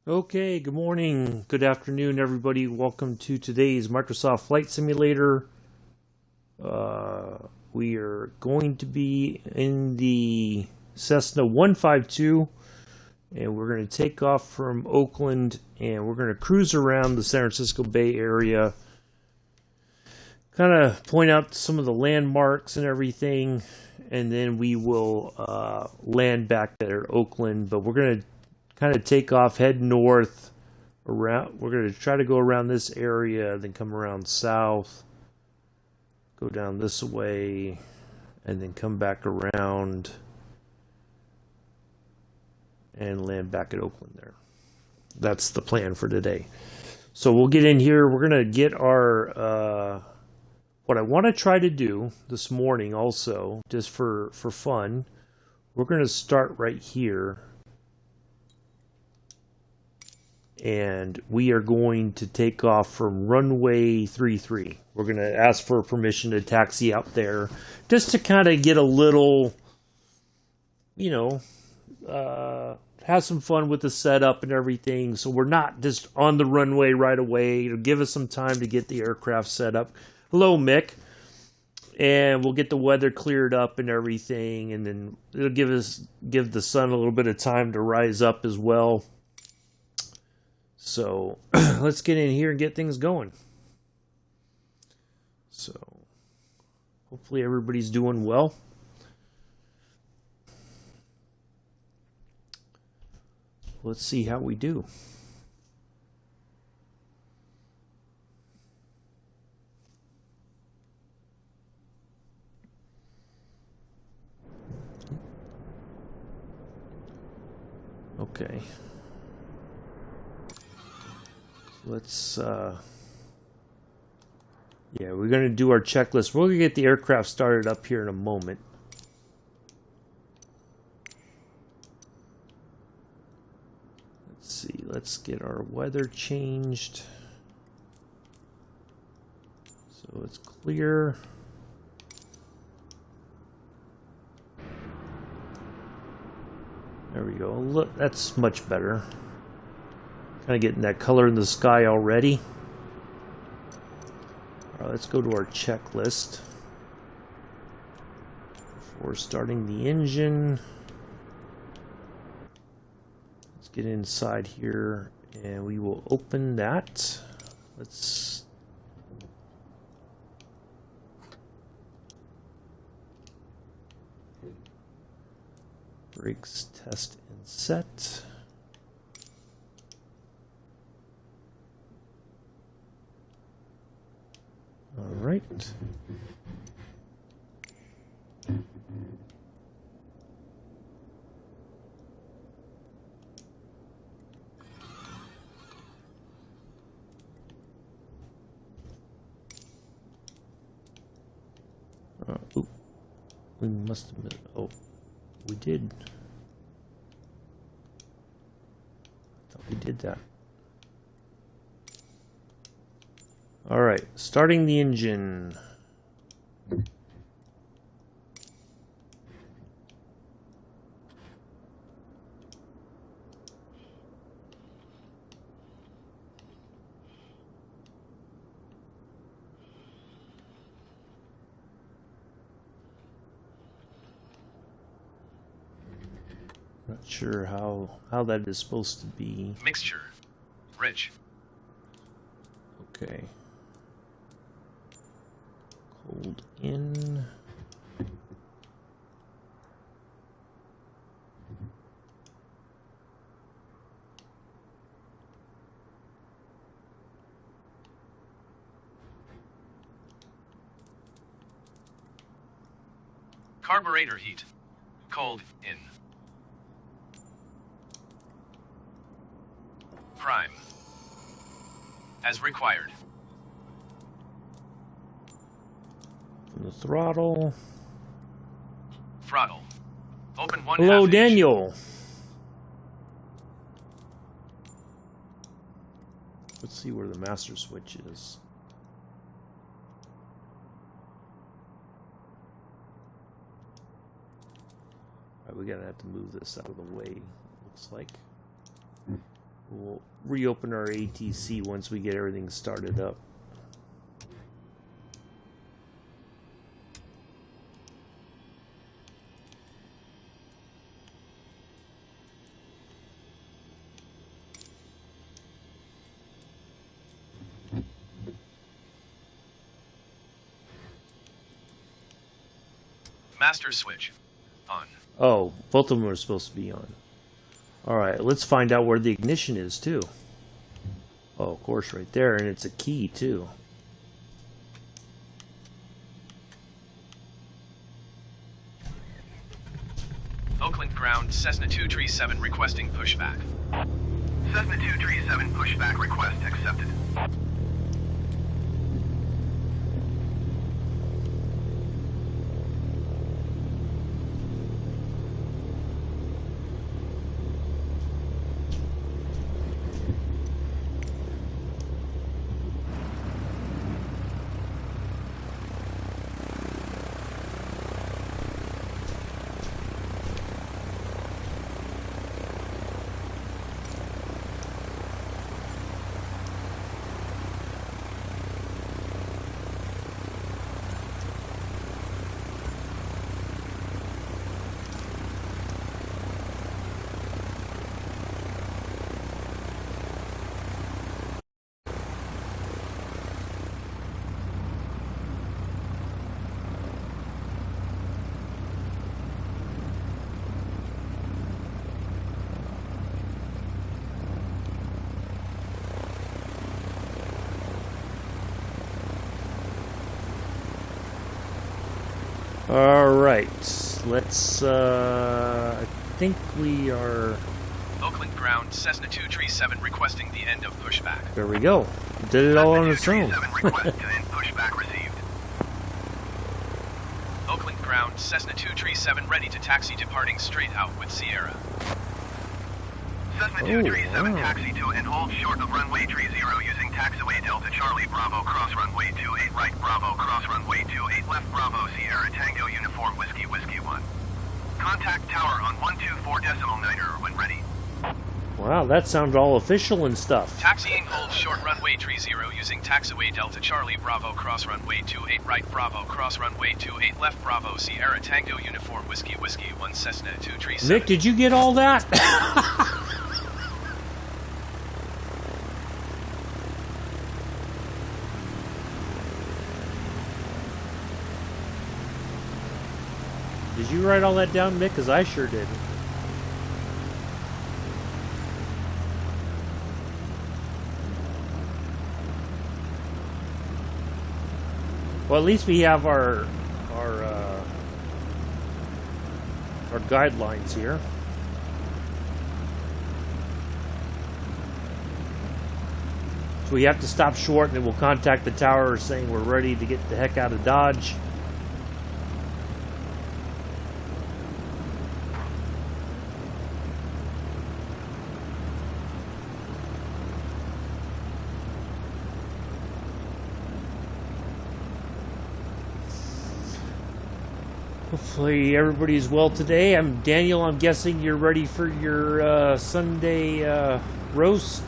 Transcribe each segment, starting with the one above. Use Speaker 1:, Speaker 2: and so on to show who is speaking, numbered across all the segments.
Speaker 1: Okay, good morning, good afternoon, everybody. Welcome to today's Microsoft Flight Simulator. We are going to be in the Cessna 152, and we're going to take off from Oakland, and we're going to cruise around the San Francisco Bay Area, kind of point out some of the landmarks and everything, and then we will land back at Oakland, but we're going to kind of take off, head north around. We're going to try to go around this area, then come around south, go down this way, and then come back around and land back at Oakland there. That's the plan for today. So we'll get in here. We're going to get our what I want to try to do this morning also, just for fun, we're going to start right here. And we are going to take off from runway 33. We're going to ask for permission to taxi out there just to kind of get a little, have some fun with the setup and everything. So we're not just on the runway right away. It'll give us some time to get the aircraft set up. Hello, Mick. And we'll get the weather cleared up and everything. And then it'll give the sun a little bit of time to rise up as well. So let's get in here and get things going. So hopefully everybody's doing well. Let's see how we do. Okay. Let's, we're going to do our checklist. We're going to get the aircraft started up here in a moment. Let's see, let's get our weather changed. So it's clear. There we go. Look, that's much better. Kind of getting that color in the sky already. All right, let's go to our checklist before starting the engine. Let's get inside here and we will open that. Let's brakes test and set. All right. Ooh, we must have missed. Oh, we did. I thought we did that. All right, starting the engine. Not sure how that is supposed to be.
Speaker 2: Mixture. Rich.
Speaker 1: Okay. Hold in.
Speaker 2: Carburetor heat. Cold in. Prime. As required.
Speaker 1: From the throttle.
Speaker 2: Throttle. Open 1/2
Speaker 1: Hello,
Speaker 2: inch.
Speaker 1: Daniel. Let's see where the master switch is. Alright, we're gonna have to move this out of the way, looks like. We'll reopen our ATC once we get everything started up.
Speaker 2: Master switch. On.
Speaker 1: Oh, both of them are supposed to be on. Alright, let's find out where the ignition is, too. Oh, of course, right there, and it's a key, too.
Speaker 2: Oakland ground, Cessna 237 requesting pushback.
Speaker 3: Cessna 237 pushback request accepted.
Speaker 1: Alright, let's, I think we are...
Speaker 2: Oakland ground, Cessna 237 requesting the end of pushback.
Speaker 1: There we go. Did it all on its own.
Speaker 3: Request to end pushback received.
Speaker 2: Oakland ground, Cessna 237 ready to taxi departing straight out with Sierra.
Speaker 3: Cessna 237 taxi to and hold short of runway 30 using taxiway Delta Charlie Bravo cross runway 28 right Bravo cross runway 28 left Bravo Sierra Tango Uniform Whiskey 1. Contact tower on 124.9 when ready.
Speaker 1: Wow, that sounds all official and stuff.
Speaker 2: Taxiing hold short runway 30 using taxiway Delta Charlie Bravo cross runway 28 right Bravo cross runway 28 left Bravo Sierra Tango Uniform Whiskey 1 Cessna 237.
Speaker 1: Nick, did you get all that? Did you write all that down, Mick? Because I sure did. Well, at least we have our guidelines here. So we have to stop short, and then we'll contact the tower saying we're ready to get the heck out of Dodge. Hopefully everybody's well today. I'm Daniel. I'm guessing you're ready for your Sunday roast.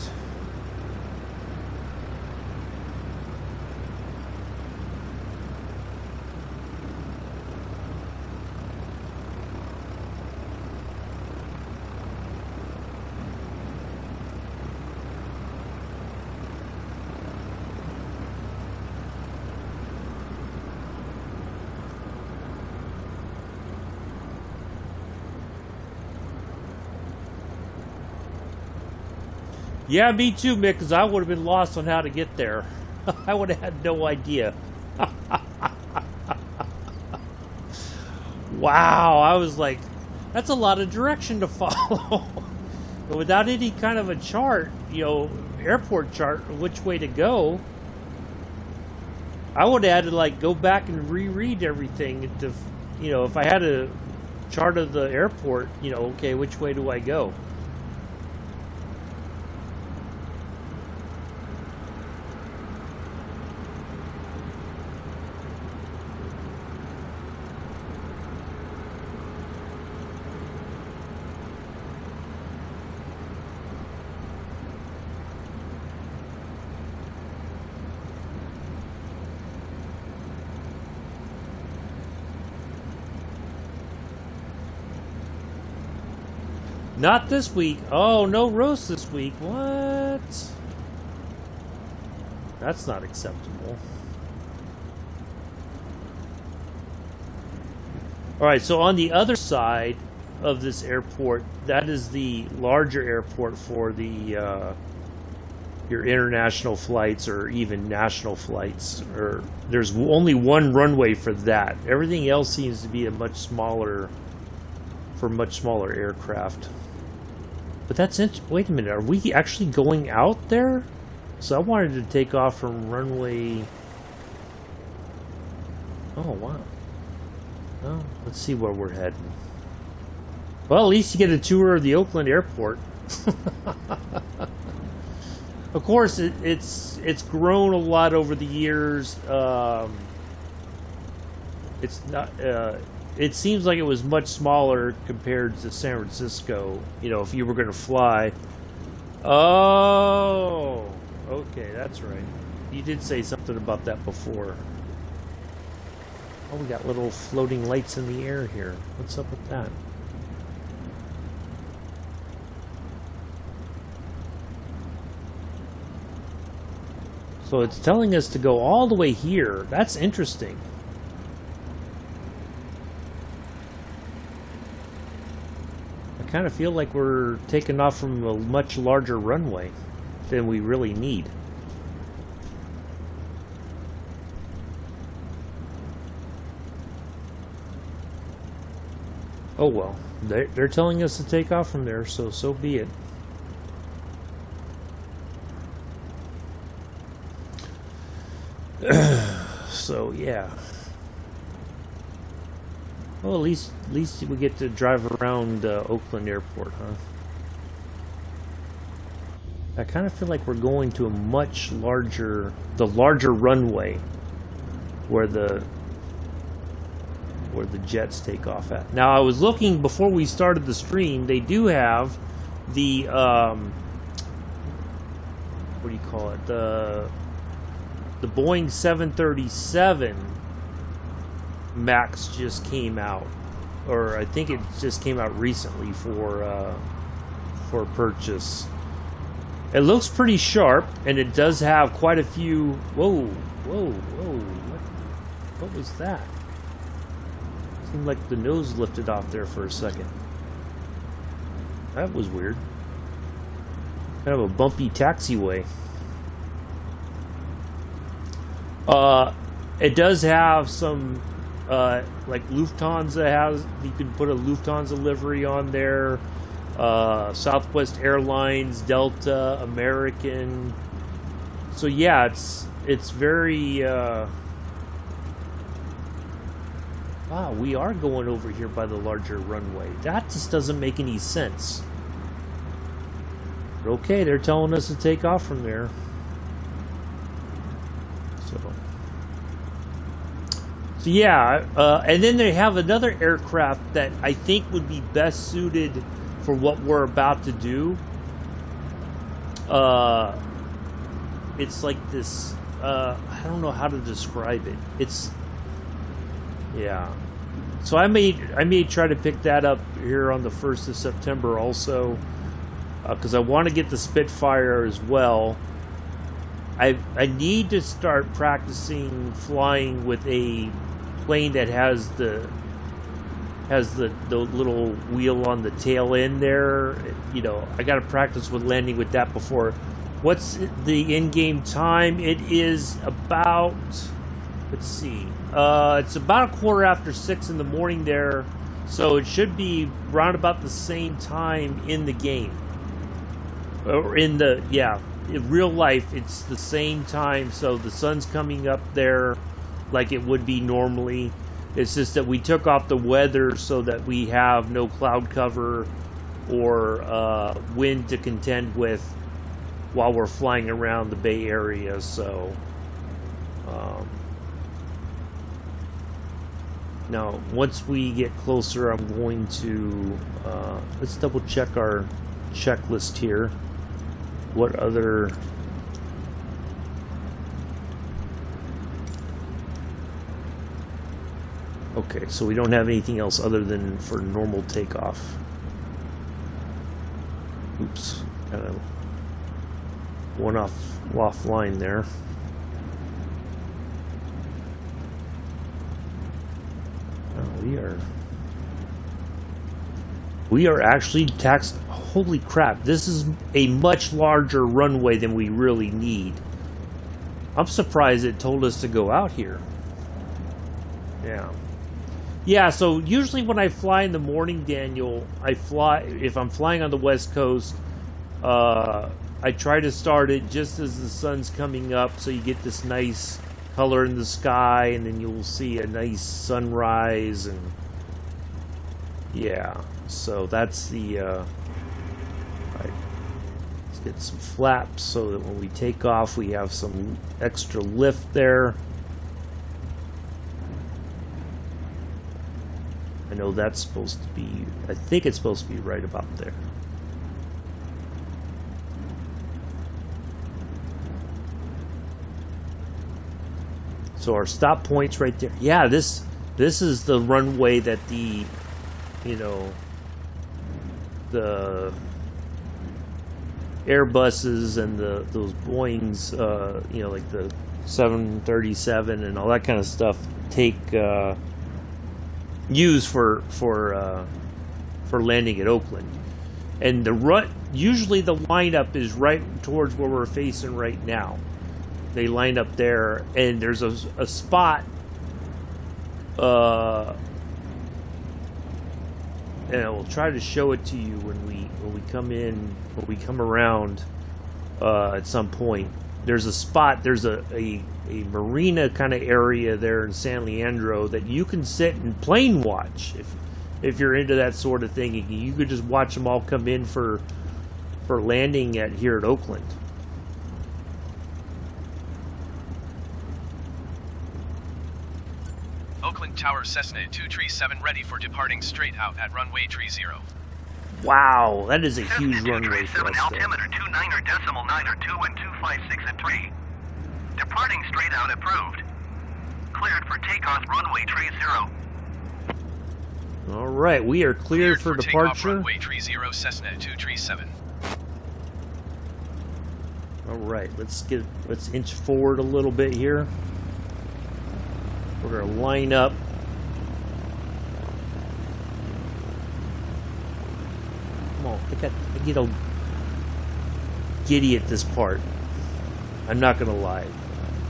Speaker 1: Yeah, me too, Mick, because I would have been lost on how to get there. I would have had no idea. Wow, I was like, that's a lot of direction to follow. But without any kind of a chart, you know, airport chart, which way to go, I would have had to, like, go back and reread everything to, you know, if I had a chart of the airport, you know, okay, which way do I go? Not this week. Oh, no roast this week. What? That's not acceptable. Alright, so on the other side of this airport, that is the larger airport for the your international flights or even national flights. Or there's only one runway for that. Everything else seems to be a much smaller aircraft. But that's wait a minute, are we actually going out there? So I wanted to take off from runway. Oh wow. Well, let's see where we're heading. Well, at least you get a tour of the Oakland airport. Of course, it's grown a lot over the years. It's not. It seems like it was much smaller compared to San Francisco. You know, if you were going to fly. Oh, okay, that's right. You did say something about that before. Oh, we got little floating lights in the air here. What's up with that? So it's telling us to go all the way here. That's interesting. I kind of feel like we're taking off from a much larger runway than we really need. Oh well, they're telling us to take off from there, so be it. So yeah. Well, at least we get to drive around Oakland Airport, huh? I kind of feel like we're going to a much larger runway where the jets take off at. Now, I was looking before we started the stream. They do have the what do you call it? The Boeing 737 Max just came out, or I think it just came out recently for purchase. It looks pretty sharp, and it does have quite a few. Whoa! What was that? Seemed like the nose lifted off there for a second. That was weird. Kind of a bumpy taxiway. It does have some, like Lufthansa has, you can put a Lufthansa livery on there, Southwest Airlines, Delta, American. So yeah, it's very, wow, we are going over here by the larger runway. That just doesn't make any sense. But okay, they're telling us to take off from there. So yeah, and then they have another aircraft that I think would be best suited for what we're about to do. It's like this, I don't know how to describe it. It's, yeah. So I may try to pick that up here on the 1st of September also, because I want to get the Spitfire as well. I need to start practicing flying with a plane that has the little wheel on the tail end there. You know, I got to practice with landing with that before. What's the in-game time? It is about, let's see, it's about 6:15 in the morning there, so it should be round about the same time in the game, or in the, yeah, in real life it's the same time. So the sun's coming up there like it would be normally. It's just that we took off the weather so that we have no cloud cover or wind to contend with while we're flying around the Bay Area. So now once we get closer, I'm going to let's double check our checklist here. What other okay, so we don't have anything else other than for normal takeoff. Kind of one offline there. Oh, we are actually taxed. Holy crap, this is a much larger runway than we really need. I'm surprised it told us to go out here. Yeah, so usually when I fly in the morning, Daniel, if I'm flying on the West Coast, I try to start it just as the sun's coming up, so you get this nice color in the sky, and then you'll see a nice sunrise, and yeah, so that's the, right. Let's get some flaps so that when we take off, we have some extra lift there. I know that's supposed to be, I think it's supposed to be right about there. So our stop point's right there. Yeah, this is the runway that the, you know, the Airbuses and those Boeings, you know, like the 737 and all that kind of stuff use for landing at Oakland. And usually the lineup is right towards where we're facing right now. They line up there, and there's a spot, and I will try to show it to you when we come around at some point. There's a spot. There's a marina kind of area there in San Leandro that you can sit and plane watch if you're into that sort of thing. You could just watch them all come in for landing here at Oakland.
Speaker 2: Oakland Tower Cessna 237 ready for departing straight out at runway 30.
Speaker 1: Wow, that is a huge runway for us.
Speaker 3: Altimeter 29.9 2 and 256 and 3. Departing straight out approved. Cleared for takeoff runway 30.
Speaker 1: All right, we are cleared for departure.
Speaker 2: Runway 30 Cessna 237.
Speaker 1: All right, let's inch forward a little bit here. We're gonna line up. Come on, I get all giddy at this part. I'm not gonna lie.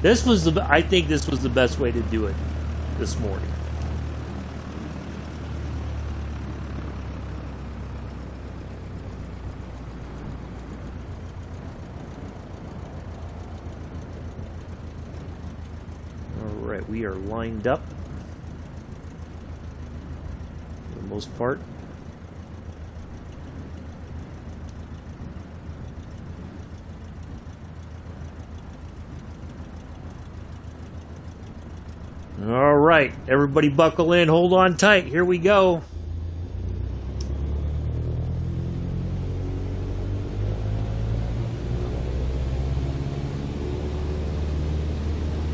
Speaker 1: I think this was the best way to do it this morning. All right, we are lined up for the most part. All right, everybody buckle in, hold on tight, here we go.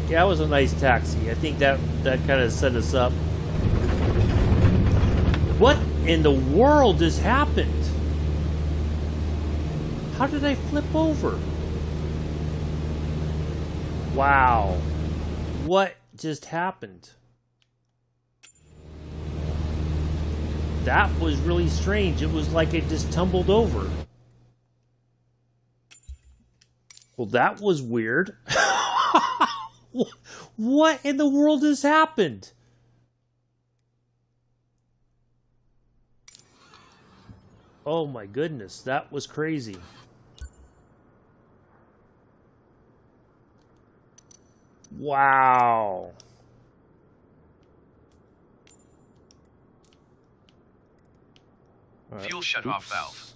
Speaker 1: Yeah, that was a nice taxi. I think that kind of set us up. What in the world just happened? How did I flip over? Wow. What just happened? That was really strange. It was like it just tumbled over. Well, that was weird. What in the world has happened? Oh my goodness, that was crazy. Wow.
Speaker 2: Fuel shut-off valve.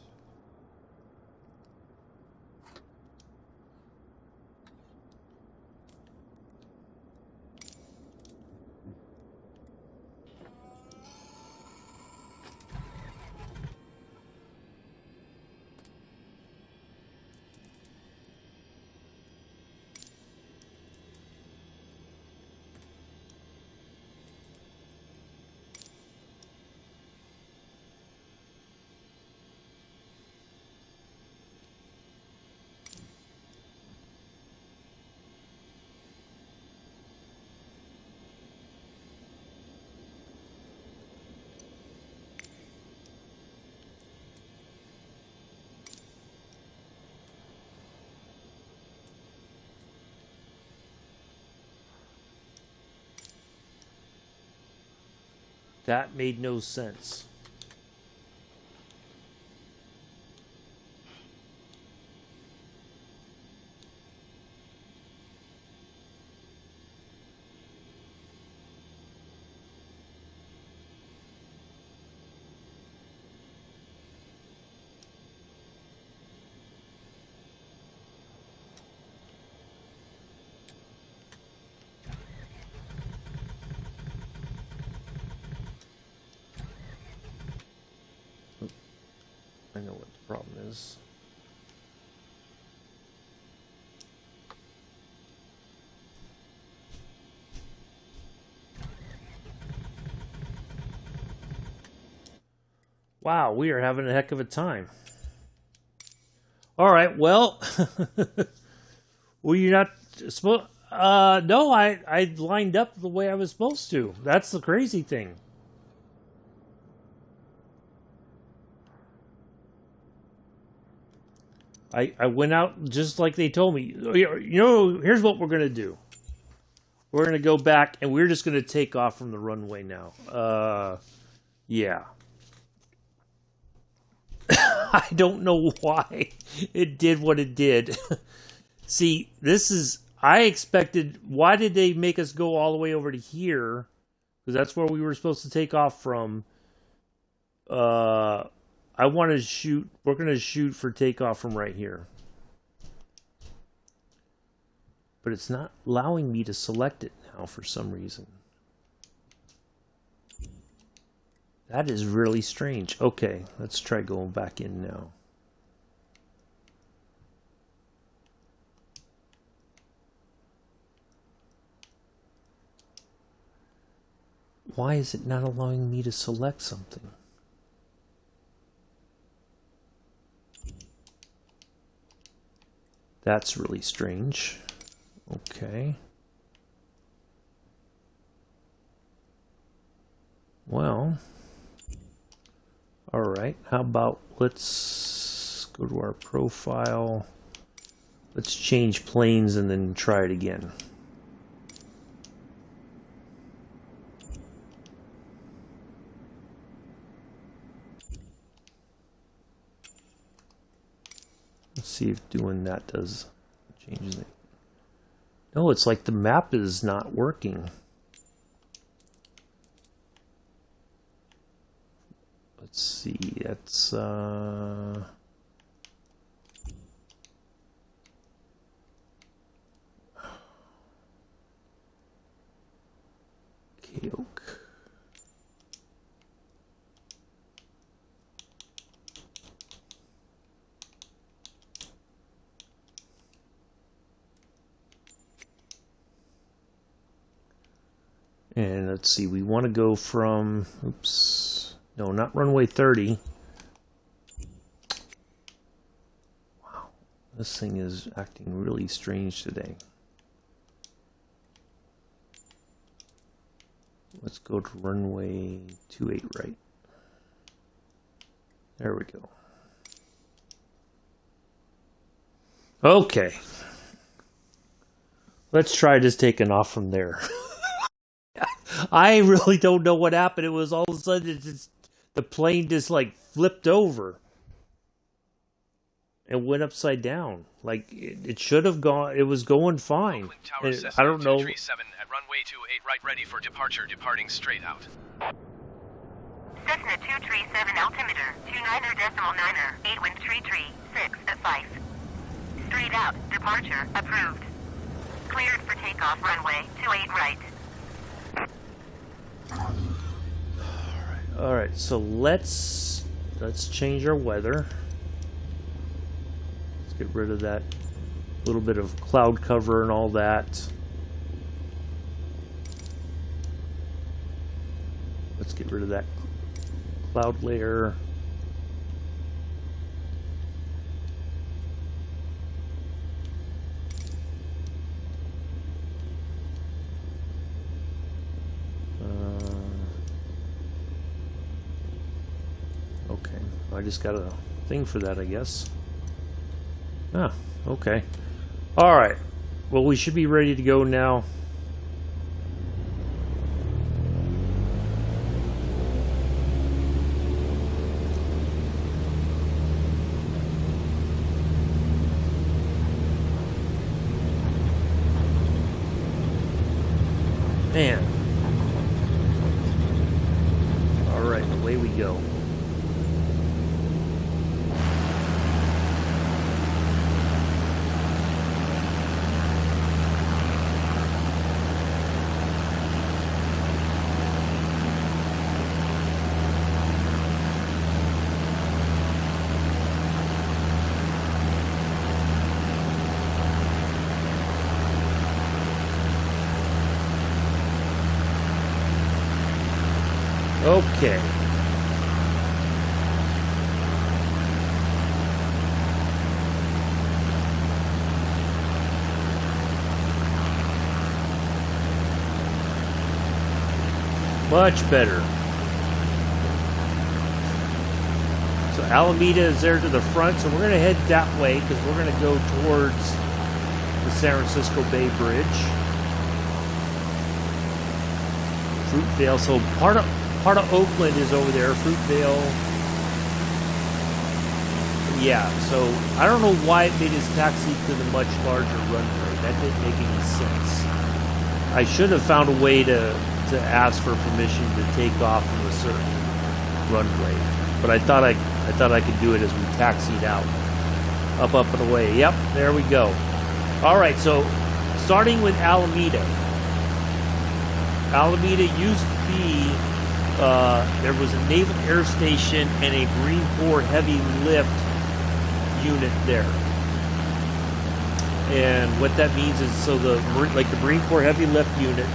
Speaker 1: That made no sense. I know what the problem is. Wow, we are having a heck of a time. All right, well, were you not supposed? No, I lined up the way I was supposed to. That's the crazy thing. I went out just like they told me. You know, here's what we're going to do. We're going to go back, and we're just going to take off from the runway now. Yeah. I don't know why it did what it did. See, this is... I expected... Why did they make us go all the way over to here? Because that's where we were supposed to take off from. I want to shoot... We're going to shoot for takeoff from right here. But it's not allowing me to select it now for some reason. That is really strange. Okay, let's try going back in now. Why is it not allowing me to select something? That's really strange. Okay. Well, all right. How about let's go to our profile. Let's change planes and then try it again. Let's see if doing that does change it. No, it's like the map is not working. Let's see, that's Oak. And let's see, we want to go from, oops, no, not runway 30. Wow, this thing is acting really strange today. Let's go to runway 28 right. There we go. Okay. Let's try just taking off from there. I really don't know what happened. It was all of a sudden, the plane just like flipped over and went upside down. Like it should have gone. It was going fine.
Speaker 2: Tower, Cessna,
Speaker 1: I don't know.
Speaker 2: 237 at runway 28 right, ready for departure. Departing straight out.
Speaker 3: Cessna 237 altimeter 29er.9er 8 wind 336 at 5. Straight out. Departure approved. Cleared for takeoff. Runway 28 right.
Speaker 1: All right, so let's change our weather. Let's get rid of that little bit of cloud cover and all that. Let's get rid of that cloud layer. Okay, I just got a thing for that, I guess. Ah, okay. All right. Well, we should be ready to go now. Man. Alright, away we go. Okay. Much better. So Alameda is there to the front, so we're going to head that way because we're going to go towards the San Francisco Bay Bridge. Fruitvale, so part of Oakland is over there, Fruitvale. Yeah, so I don't know why it made us taxi to the much larger runway. That didn't make any sense. I should have found a way to ask for permission to take off from a certain runway, but I thought I could do it as we taxied out, up and away. Yep, there we go. All right, so starting with Alameda. Alameda used to be. There was a Naval Air Station and a Marine Corps heavy lift unit there. And what that means is, so the Marine Corps heavy lift unit,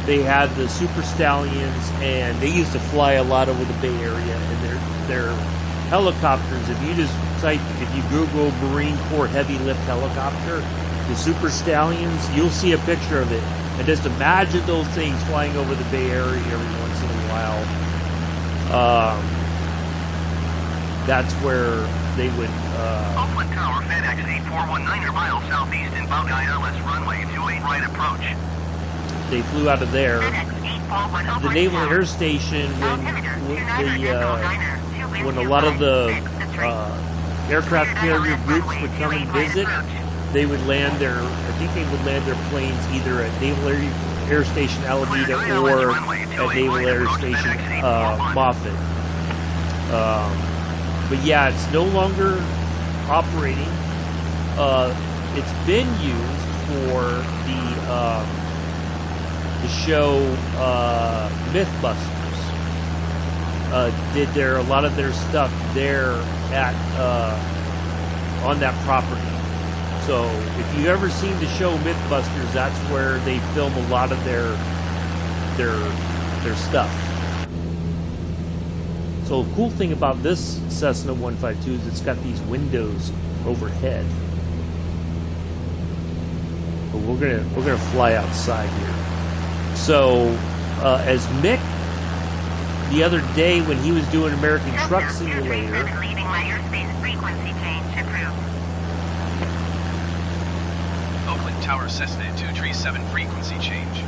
Speaker 1: they had the Super Stallions, and they used to fly a lot over the Bay Area. And their helicopters, if you Google Marine Corps heavy lift helicopter, the Super Stallions, you'll see a picture of it. And just imagine those things flying over the Bay Area every once in a while. That's where they would...
Speaker 3: Oakland Tower, FedEx 8419 miles southeast in Buckeye Ellis runway 28 right approach.
Speaker 1: They flew out of there. The Naval Air Station, when a lot of the aircraft carrier groups would come and visit, they would land their planes either at Naval Air Station Alameda or at Naval Air Station Moffett. But yeah, it's no longer operating. It's been used for the show Mythbusters. Did a lot of their stuff there at on that property. So if you've ever seen the show Mythbusters, that's where they film a lot of their stuff. So the cool thing about this Cessna 152 is it's got these windows overhead. But we're gonna fly outside here. So as Mick the other day when he was doing American Truck Simulator.
Speaker 4: Leaving my airspace frequency change approved.
Speaker 2: Oakland Tower Cessna 237 frequency change.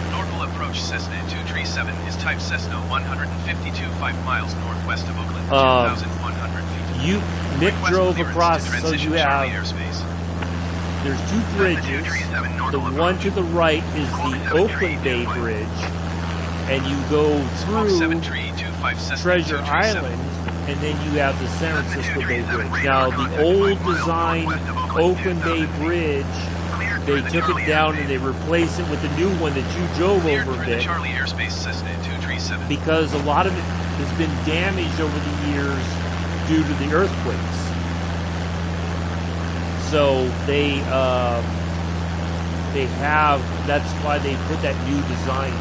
Speaker 2: Normal approach Cessna 237 is type Cessna 152 5 miles northwest of Oakland, 2,100 feet.
Speaker 1: Mick drove across, so you have,
Speaker 2: airspace.
Speaker 1: There's two bridges. The one to the right is the Oakland Bay Bridge, and you go through Treasure Island, and then you have the San Francisco Bay Bridge. Now, the old design Oakland Bay Bridge, they took it down and they replaced it with the new one that you drove over a bit, because a lot of it has been damaged over the years due to the earthquakes. So that's why they put that new design in.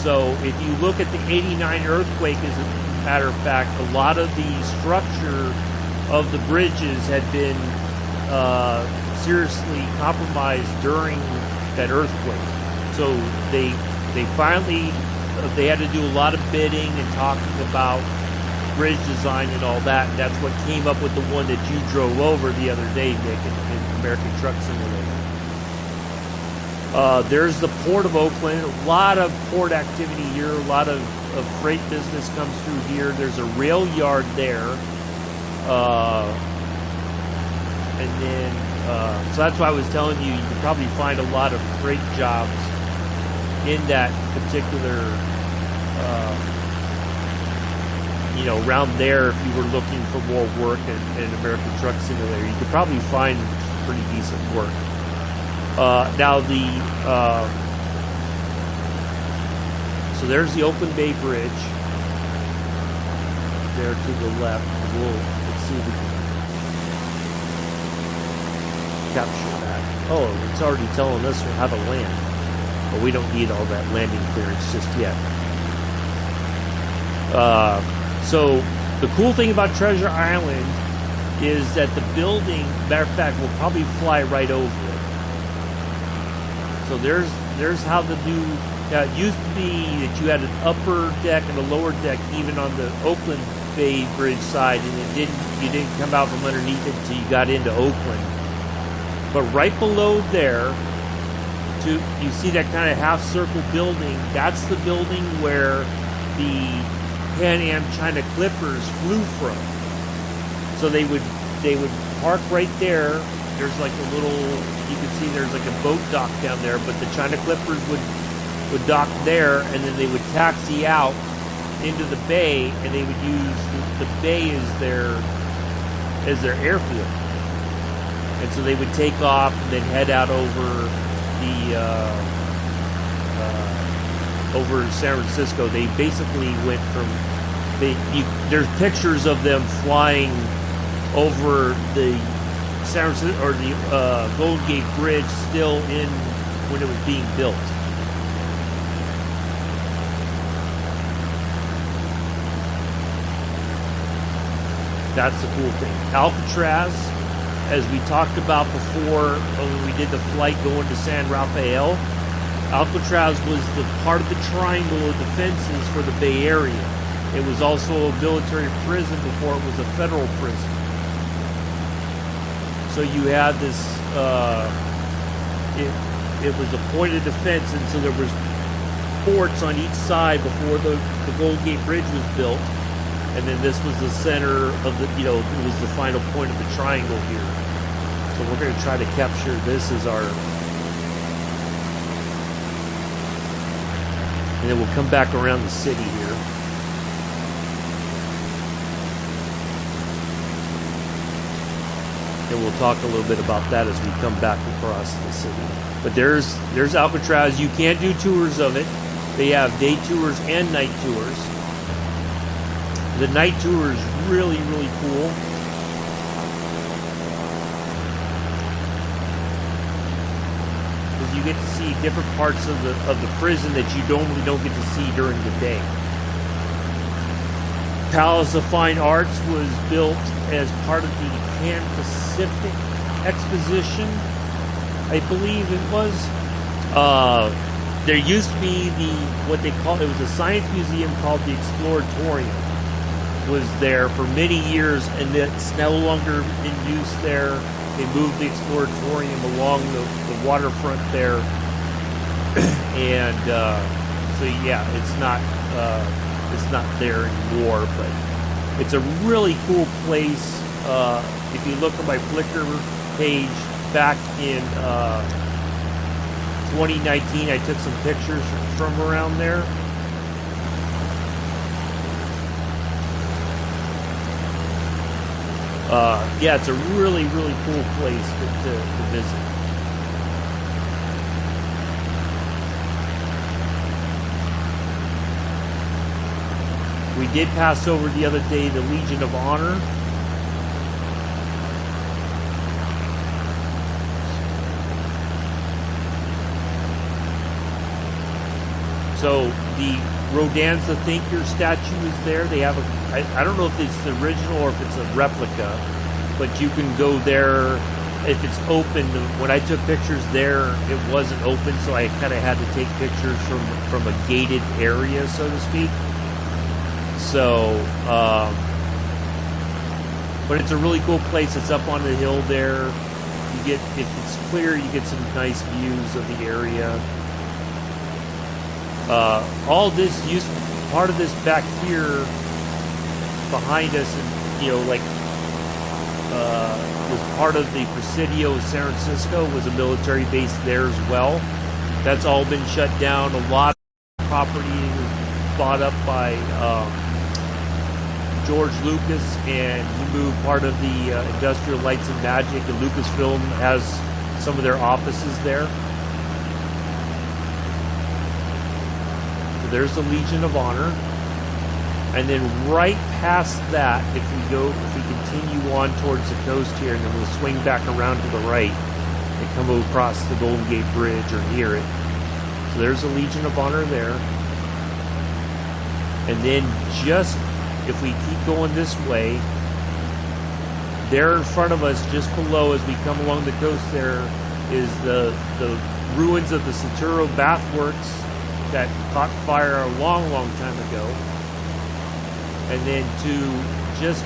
Speaker 1: So if you look at the 89 earthquake, as a matter of fact, a lot of the structure of the bridges had been seriously compromised during that earthquake. So they finally had to do a lot of bidding and talking about bridge design and all that, and that's what came up with the one that you drove over the other day, Nick, in American Truck Simulator. There's the Port of Oakland. A lot of port activity here. A lot of freight business comes through here. There's a rail yard there. And then So that's why I was telling you, you could probably find a lot of freight jobs in that particular, around there. If you were looking for more work in American Truck Simulator, you could probably find pretty decent work. Now so there's the Oakland Bay Bridge there to the left. Let's see if we can capture that. Oh, it's already telling us how to land, but we don't need all that landing clearance just yet. So the cool thing about Treasure Island is that the building, matter of fact, will probably fly right over it. So there's how the new. Now, it used to be that you had an upper deck and a lower deck, even on the Oakland Bay Bridge side, and you didn't come out from underneath it until you got into Oakland. But right below there, you see that kind of half circle building. That's the building where the Pan Am China Clippers flew from. So they would park right there. There's like a little, you can see there's like a boat dock down there, but the China Clippers would dock there, and then they would taxi out into the bay, and they would use the bay as their airfield. And so they would take off and then head out over over San Francisco. They basically went from there's pictures of them flying over the San Francisco or the Golden Gate Bridge still in when it was being built. That's the cool thing. Alcatraz, as we talked about before when we did the flight going to San Rafael, Alcatraz was the part of the triangle of defenses for the Bay Area. It was also a military prison before it was a federal prison. So you had this, it was a point of defense, and so there was forts on each side before the Golden Gate Bridge was built. And then this was the center of the, it was the final point of the triangle here. So we're going to try to capture this as our, and then we'll come back around the city here. And we'll talk a little bit about that as we come back across the city. But there's Alcatraz. You can do tours of it. They have day tours and night tours. The night tour is really, really cool. Because you get to see different parts of the prison that you normally don't get to see during the day. Palace of Fine Arts was built as part of the Pan Pacific Exposition, I believe it was. There used to be it was a science museum called the Exploratorium. Was there for many years, and it's no longer in use there. They moved the Exploratorium along the waterfront there, and so yeah, it's not there anymore. But it's a really cool place. If you look at my Flickr page back in 2019, I took some pictures from around there. Yeah, it's a really, really cool place to visit. We did pass over the other day the Legion of Honor. So the Rodanza Thinker statue is there. They have I don't know if it's the original or if it's a replica, but you can go there if it's open. When I took pictures there, it wasn't open, so I kind of had to take pictures from a gated area, so to speak. So, but it's a really cool place. It's up on the hill there. If it's clear, you get some nice views of the area. All this part of this back here behind us, and like was part of the Presidio San Francisco, was a military base there as well. That's all been shut down. A lot of property was bought up by George Lucas, and he moved part of the Industrial Lights and Magic, and Lucasfilm has some of their offices there. So there's the Legion of Honor. And then right past that, if we continue on towards the coast here, and then we'll swing back around to the right and come across the Golden Gate Bridge or near it. So there's the Legion of Honor there. And then just, if we keep going this way, there in front of us, just below as we come along the coast there, is the ruins of the Centuro Bathworks that caught fire a long, long time ago. And then to just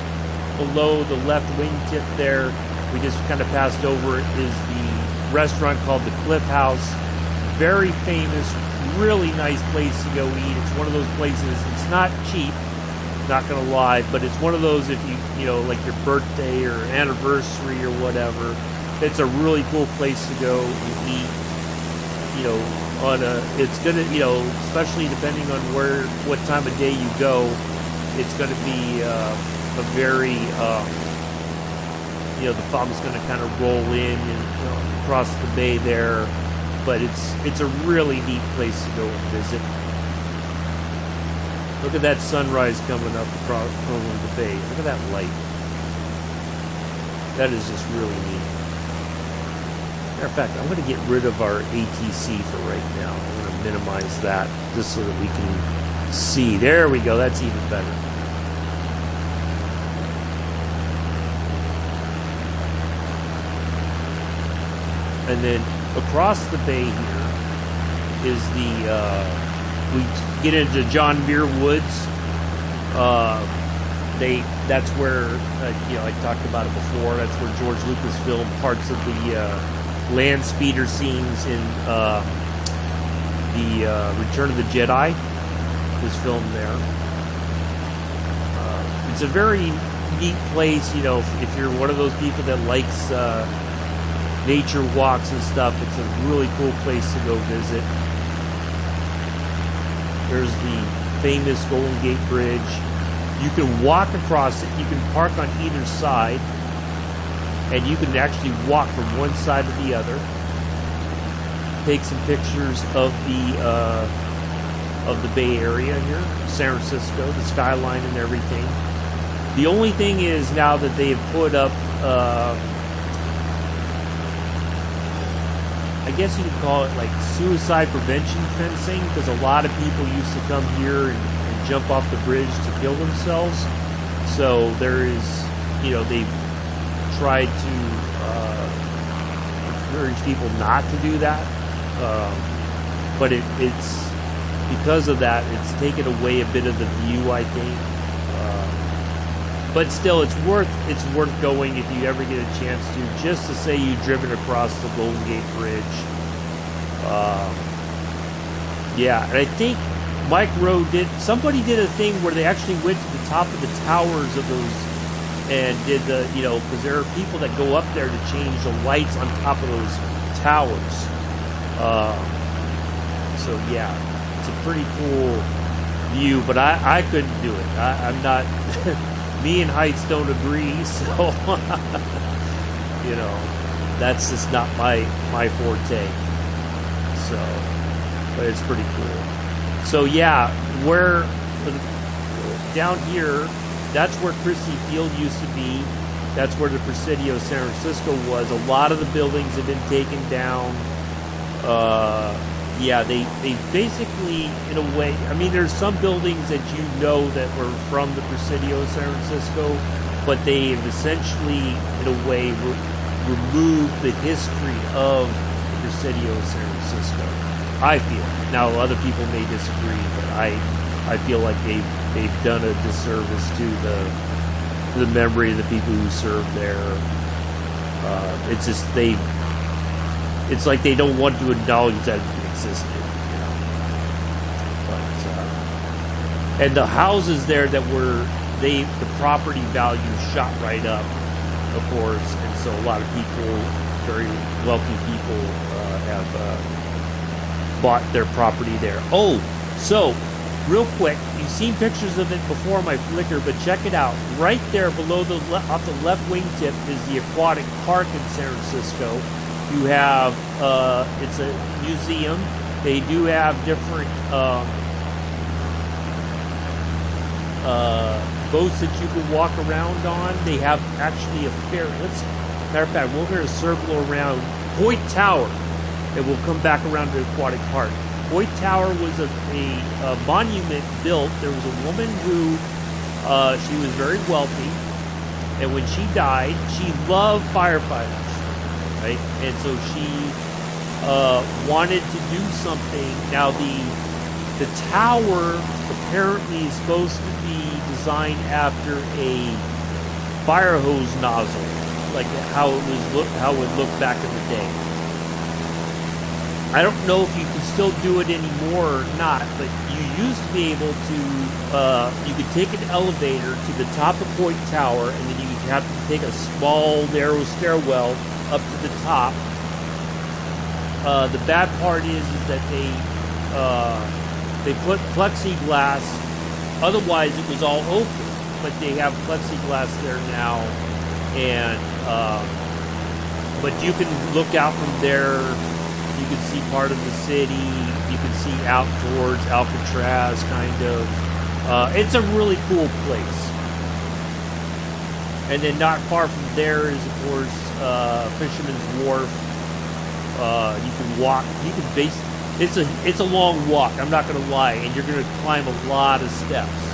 Speaker 1: below the left wingtip there, we just kind of passed over, is the restaurant called the Cliff House. Very famous, really nice place to go eat. It's one of those places, it's not cheap, not gonna lie, but it's one of those, if you know, like your birthday or anniversary or whatever, it's a really cool place to go and eat. You know, it's gonna, you know, especially depending on what time of day you go, it's going to be a very, you know, the fog is going to kind of roll in and across the bay there, but it's a really neat place to go and visit. Look at that sunrise coming up across over the bay. Look at that light. That is just really neat. Matter of fact, I'm going to get rid of our ATC for right now. I'm going to minimize that just so that we can see. There we go. That's even better. And then across the bay here is we get into John Muir Woods. That's where you know, I talked about it before. That's where George Lucas filmed parts of the land speeder scenes in the Return of the Jedi. Was filmed there. It's a very neat place, you know, if you're one of those people that likes nature walks and stuff. It's a really cool place to go visit. There's the famous Golden Gate Bridge. You can walk across it, you can park on either side, and you can actually walk from one side to the other. Take some pictures of the Bay Area here, San Francisco, the skyline and everything. The only thing is now that they have put up, I guess you could call it like suicide prevention fencing, because a lot of people used to come here and jump off the bridge to kill themselves. So there is, you know, they've tried to encourage people not to do that. But it's because of that, it's taken away a bit of the view, I think. But still, it's worth going if you ever get a chance to, just to say you've driven across the Golden Gate Bridge. Yeah, and I think Mike Rowe somebody did a thing where they actually went to the top of the towers of those and did the, you know, because there are people that go up there to change the lights on top of those towers. So yeah, it's a pretty cool view, but I couldn't do it. I'm not... Me and heights don't agree, so you know, that's just not my forte. So, but it's pretty cool. So yeah, down here, that's where Christie Field used to be. That's where the Presidio San Francisco was. A lot of the buildings have been taken down. Yeah, they basically, in a way, I mean, there's some buildings that you know that were from the Presidio San Francisco, but they've essentially, in a way, removed the history of the Presidio San Francisco. I feel. Now, other people may disagree, but I feel like they've done a disservice to the memory of the people who served there. It's just it's like they don't want to acknowledge that it existed, you know. But and the houses there that were the property value shot right up. of course, and so a lot of people, very wealthy people, have bought their property there. Oh, so real quick, you've seen pictures of it before on my Flickr, but check it out. Right there below the off the left wingtip is the Aquatic Park in San Francisco. You have it's a museum. They do have different boats that you can walk around on. They have actually a fair. Matter of fact, we're going to circle around Point Tower, and we'll come back around to Aquatic Park. Point Tower was a monument built. There was a woman who she was very wealthy, and when she died, she loved firefighters, right? And so she wanted to do something. Now the tower apparently is supposed to be designed after a fire hose nozzle, like how it looked back in the day. I don't know if you can still do it anymore or not, but you used to be able to, you could take an elevator to the top of Point Tower, and then you would have to take a small, narrow stairwell up to the top. The bad part is that they put plexiglass, otherwise it was all open, but they have plexiglass there now, and, but you can look out from there. You can see part of the city. You can see out towards Alcatraz, kind of. It's a really cool place. And then not far from there is, of course, Fisherman's Wharf. You can walk. You can it's a long walk. I'm not going to lie, and you're going to climb a lot of steps,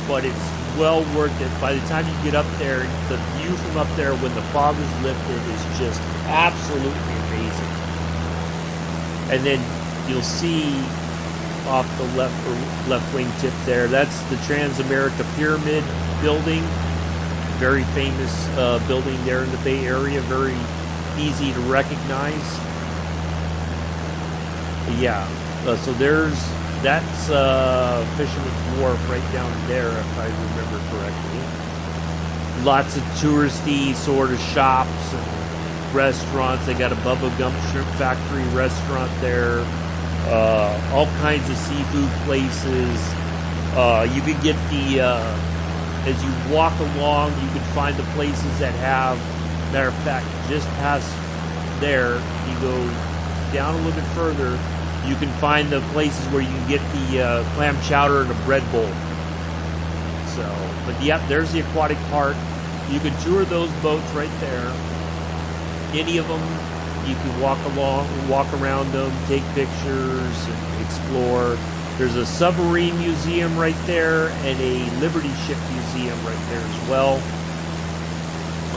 Speaker 1: but it's well worth it. By the time you get up there, the view from up there when the fog is lifted is just absolutely amazing. And then you'll see off the left wingtip there, that's the Transamerica Pyramid building. Very famous building there in the Bay Area. Very easy to recognize. Yeah, so that's Fisherman's Wharf right down there, if I remember correctly. Lots of touristy sort of shops and restaurants. They got a Bubba Gump Shrimp Factory restaurant there. All kinds of seafood places. You could get as you walk along, you could find the places that have, matter of fact, just past there, you go down a little bit further, you can find the places where you can get the clam chowder and a bread bowl. So, but yeah, there's the Aquatic Park. You can tour those boats right there. Any of them, you can walk around them, take pictures, and explore. There's a submarine museum right there and a Liberty Ship museum right there as well.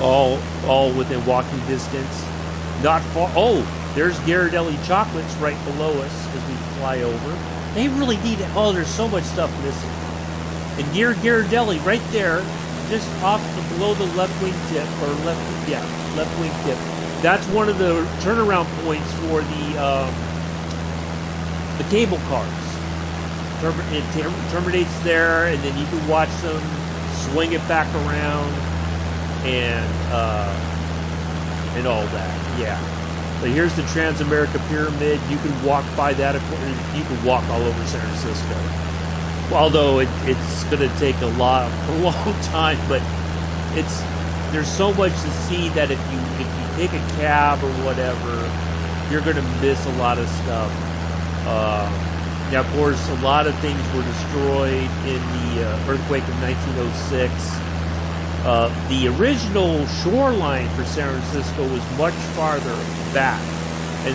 Speaker 1: All within walking distance. Not far. Oh, there's Ghirardelli Chocolates right below us as we fly over. They really need it. Oh, there's so much stuff missing. And Ghirardelli right there, just off below the left wingtip, or left wingtip. That's one of the turnaround points for the cable cars. It terminates there, and then you can watch them swing it back around, and all that. Yeah. But here's the Transamerica Pyramid. You can walk by that. You can walk all over San Francisco. Although it's going to take a long time, but there's so much to see that if you take a cab or whatever, you're going to miss a lot of stuff. Now, of course, a lot of things were destroyed in the earthquake of 1906. The original shoreline for San Francisco was much farther back, and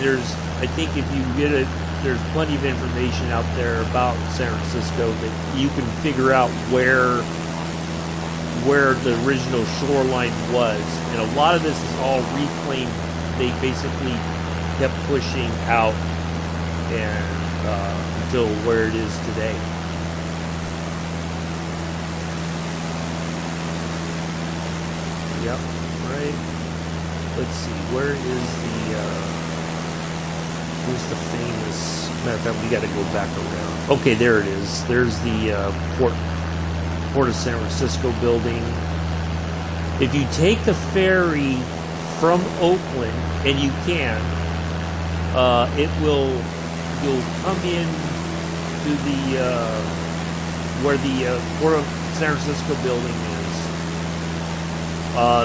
Speaker 1: I think if you get it, there's plenty of information out there about San Francisco that you can figure out where the original shoreline was, and a lot of this is all reclaimed. They basically kept pushing out and until where it is today. Yep, right. Let's see, where's the famous, matter of fact, we got to go back around. Okay, there it is. There's the Port of San Francisco building. If you take the ferry from Oakland, and you can, you'll come in to the where the Port of San Francisco building is.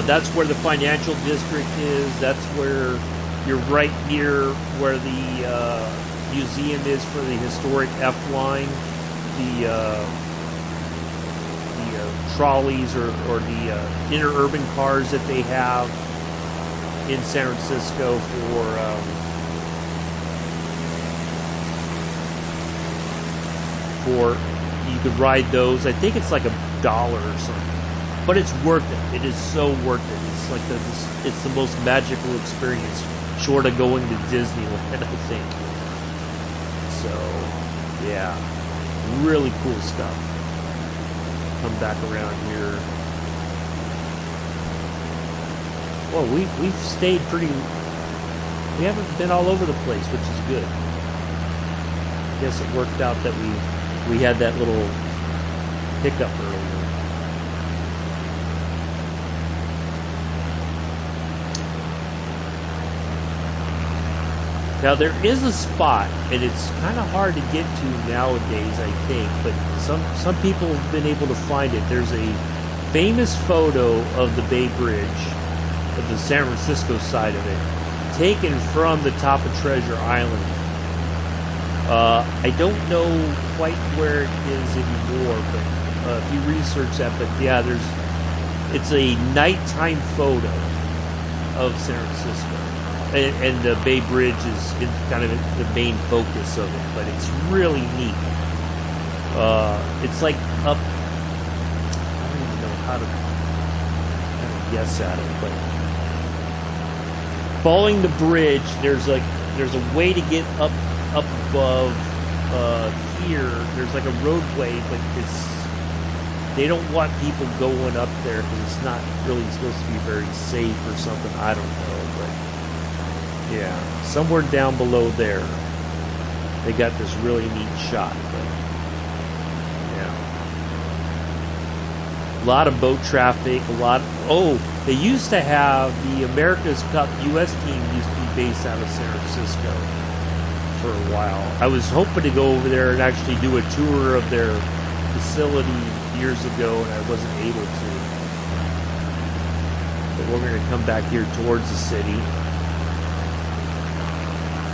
Speaker 1: That's where the financial district is. That's where you're right near where the museum is for the historic F line, the trolleys or the interurban cars that they have in San Francisco for you could ride those. I think it's like $1 or something, but it's worth it. It is so worth it. It's like it's the most magical experience, short of going to Disneyland, I think. So, yeah, really cool stuff. Come back around here. Well, we've stayed pretty. We haven't been all over the place, which is good. I guess it worked out that we had that little hiccup earlier. Now there is a spot, and it's kind of hard to get to nowadays, I think, but some people have been able to find it. There's a famous photo of the Bay Bridge, of the San Francisco side of it, taken from the top of Treasure Island. I don't know quite where it is anymore, but if you research that, but yeah, it's a nighttime photo of San Francisco, and the Bay Bridge is kind of the main focus of it, but it's really neat. It's like up, I don't even know how to guess at it, but following the bridge, there's a way to get up above here. There's like a roadway, but they don't want people going up there because it's not really supposed to be very safe or something. I don't know, but yeah, somewhere down below there, they got this really neat shot. But yeah, a lot of boat traffic. They used to have the America's Cup U.S. team used to be based out of San Francisco for a while. I was hoping to go over there and actually do a tour of their facility years ago, and I wasn't able to. But we're going to come back here towards the city.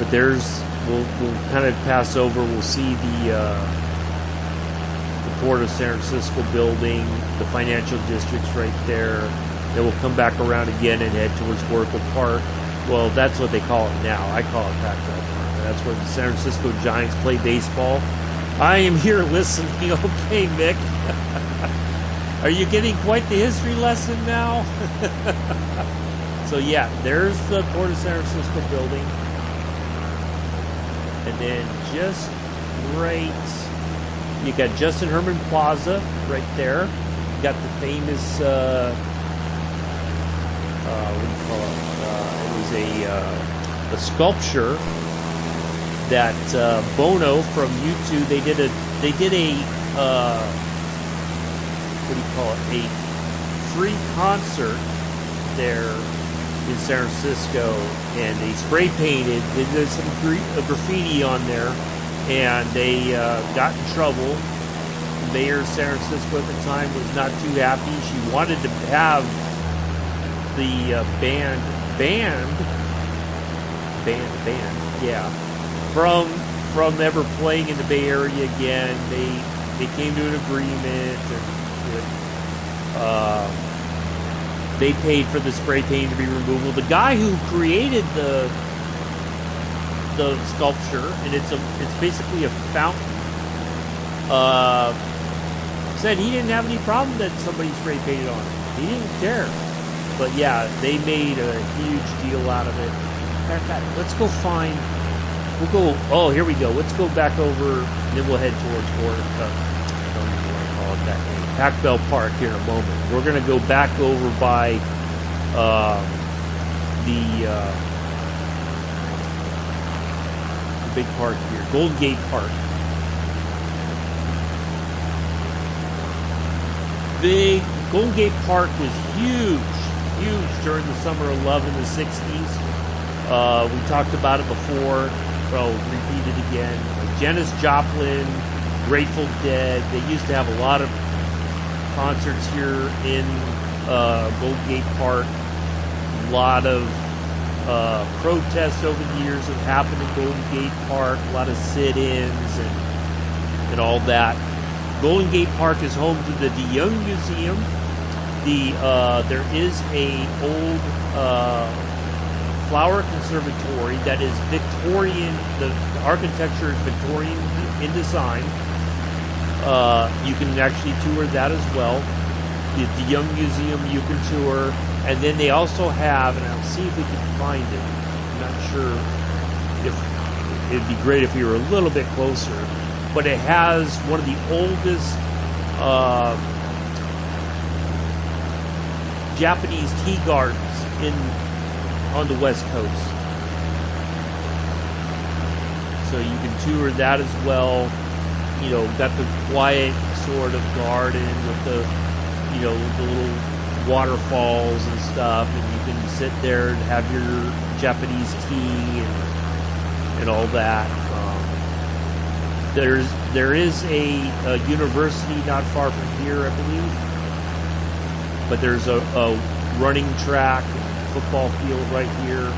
Speaker 1: But we'll kind of pass over. We'll see the Port of San Francisco building, the financial district's right there. Then we'll come back around again and head towards Aquatic Park. Well, that's what they call it now. I call it Aquatic Park. That's where the San Francisco Giants play baseball. I am here listening. Okay, Mick. Are you getting quite the history lesson now? So yeah, there's the Port of San Francisco building. And then just right, you got Justin Herman Plaza right there. You got the famous, what do you call it? It was a sculpture that Bono from U2, they did a what do you call it? A free concert there in San Francisco, and they spray painted. They did some graffiti on there, and they got in trouble. The mayor of San Francisco at the time was not too happy. She wanted to have the band, from ever playing in the Bay Area again. They came to an agreement, and they paid for the spray paint to be removed. Well, the guy who created the sculpture, and it's basically a fountain, said he didn't have any problem that somebody spray painted on it. He didn't care. But yeah, they made a huge deal out of it. Let's go find. We'll go. Oh, here we go. Let's go back over, and then we'll head towards I don't even want to call it that name. Pac-Bell Park here in a moment. We're going to go back over by the big park here, Golden Gate Park. Golden Gate Park was huge during the summer of love in the 60s. We talked about it before, but I'll repeat it again. Janis Joplin, Grateful Dead, they used to have a lot of concerts here in Golden Gate Park. A lot of protests over the years have happened in Golden Gate Park, a lot of sit-ins and all that. Golden Gate Park is home to the DeYoung Museum. There is a old flower conservatory that is Victorian. The architecture is Victorian in design. You can actually tour that as well. The DeYoung Museum you can tour, and then they also have, and I'll see if we can find it. I'm not sure if it'd be great if we were a little bit closer, but it has one of the oldest Japanese tea gardens on the West Coast. So you can tour that as well. You know, got the quiet sort of garden with the, you know, the little waterfalls and stuff, and you can sit there and have your Japanese tea and all that. There is a university not far from here, I believe, but there's a running track, football field right here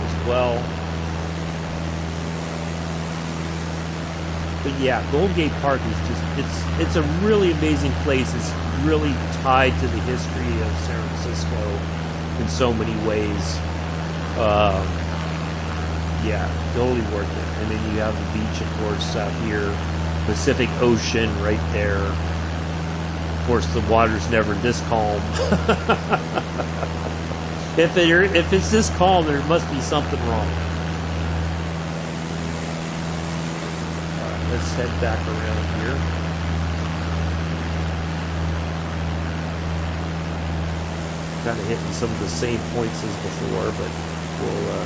Speaker 1: as well. But yeah, Golden Gate Park is just, it's a really amazing place. It's really tied to the history of San Francisco in so many ways. Yeah, totally worth it. And then you have the beach, of course, out here, Pacific Ocean right there. Of course, the water's never this calm. If it's this calm, there must be something wrong. Let's head back around here. Kind of hitting some of the same points as before, but we'll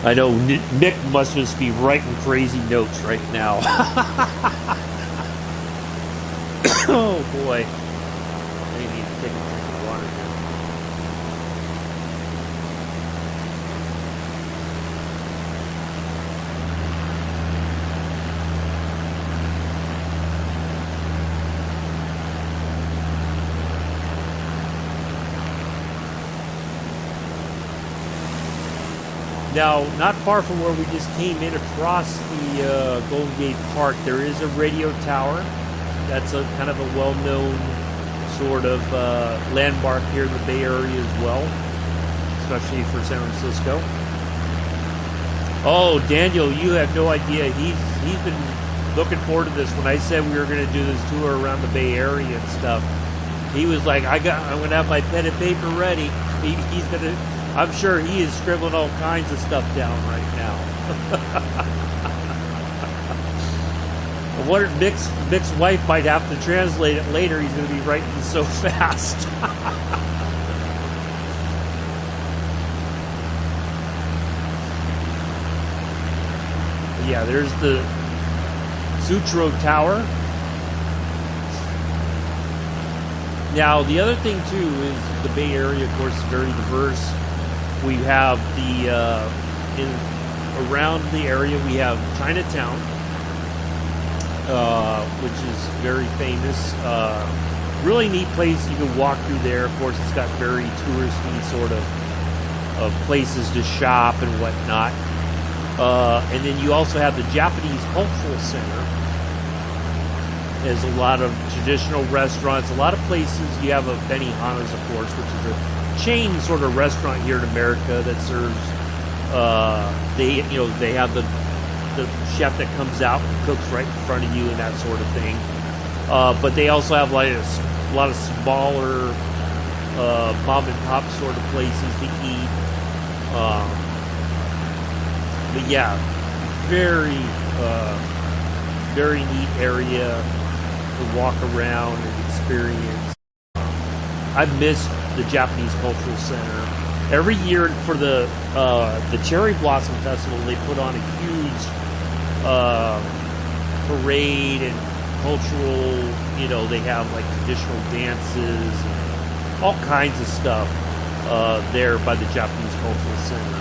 Speaker 1: I know Nick must just be writing crazy notes right now. Oh boy. I need to take a drink of water now. Now, not far from where we just came in across the Golden Gate Park, there is a radio tower. That's a kind of a well-known sort of landmark here in the Bay Area as well, especially for San Francisco. Oh, Daniel, you have no idea. He's been looking forward to this. When I said we were going to do this tour around the Bay Area and stuff, he was like, I'm going to have my pen and paper ready. He's going to... I'm sure he is scribbling all kinds of stuff down right now. I wonder if Mick's wife might have to translate it later. He's going to be writing so fast. Yeah, there's the Sutro Tower. Now, the other thing, too, is the Bay Area, of course, is very diverse. We have around the area, we have Chinatown, which is very famous. Really neat place. You can walk through there. Of course, it's got very touristy sort of places to shop and whatnot. And then you also have the Japanese Cultural Center. There's a lot of traditional restaurants, a lot of places. You have a Benihana's, of course, which is a chain sort of restaurant here in America that serves. They have the chef that comes out and cooks right in front of you and that sort of thing. But they also have like a lot of smaller mom and pop sort of places to eat. But yeah, very neat area to walk around and experience. I missed the Japanese Cultural Center. Every year for the Cherry Blossom Festival, they put on a huge parade and cultural, you know, they have like traditional dances and all kinds of stuff there by the Japanese Cultural Center.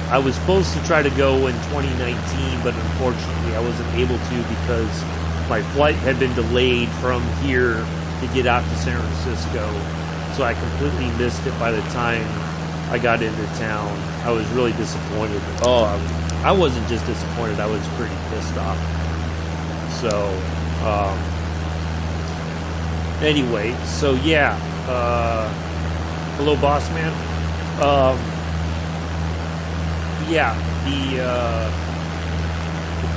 Speaker 1: I was supposed to try to go in 2019, but unfortunately I wasn't able to because my flight had been delayed from here to get out to San Francisco. So I completely missed it by the time I got into town. I was really disappointed. Oh, I wasn't just disappointed, I was pretty pissed off. So, anyway, so yeah, hello, boss man. Yeah, to